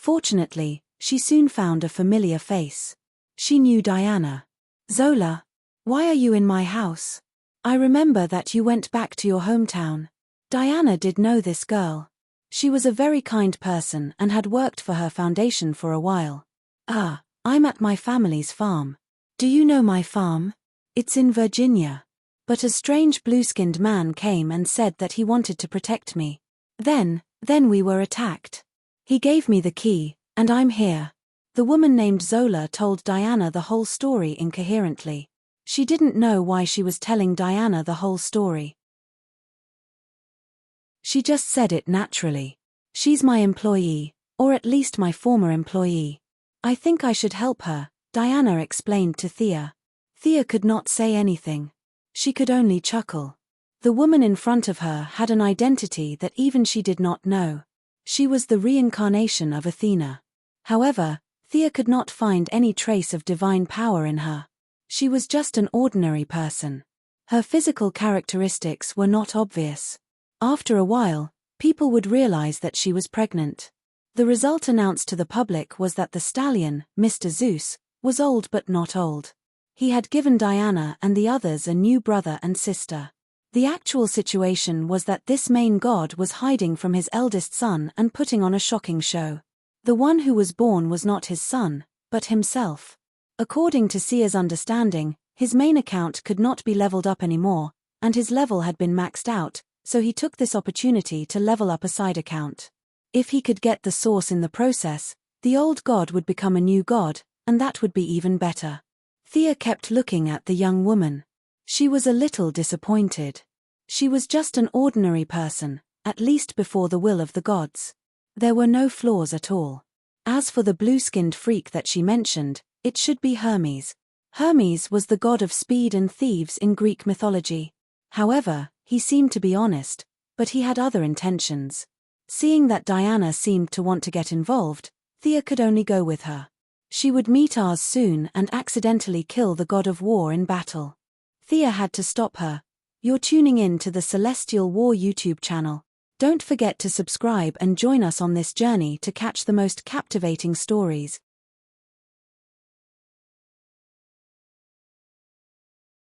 Fortunately, she soon found a familiar face. She knew Diana. "Zola, why are you in my house? I remember that you went back to your hometown." Diana did know this girl. She was a very kind person and had worked for her foundation for a while. I'm at my family's farm." "Do you know my farm? It's in Virginia." But a strange blue-skinned man came and said that he wanted to protect me. Then we were attacked. He gave me the key, and I'm here." The woman named Zola told Diana the whole story incoherently. She didn't know why she was telling Diana the whole story. She just said it naturally. "She's my employee, or at least my former employee. I think I should help her," Diana explained to Thea. Thea could not say anything. She could only chuckle. The woman in front of her had an identity that even she did not know. She was the reincarnation of Athena. However, Thea could not find any trace of divine power in her. She was just an ordinary person. Her physical characteristics were not obvious. After a while, people would realize that she was pregnant. The result announced to the public was that the stallion, Mr. Zeus, was old but not old. He had given Diana and the others a new brother and sister. The actual situation was that this main god was hiding from his eldest son and putting on a shocking show. The one who was born was not his son, but himself. According to Sia's understanding, his main account could not be leveled up anymore, and his level had been maxed out, so he took this opportunity to level up a side account. If he could get the source in the process, the old god would become a new god, and that would be even better. Thea kept looking at the young woman. She was a little disappointed. She was just an ordinary person, at least before the will of the gods. There were no flaws at all. As for the blue-skinned freak that she mentioned, it should be Hermes. Hermes was the god of speed and thieves in Greek mythology. However, he seemed to be honest, but he had other intentions. Seeing that Diana seemed to want to get involved, Thea could only go with her. She would meet Ars soon and accidentally kill the god of war in battle. Thea had to stop her. "You're tuning in to the Celestial War YouTube channel. Don't forget to subscribe and join us on this journey to catch the most captivating stories.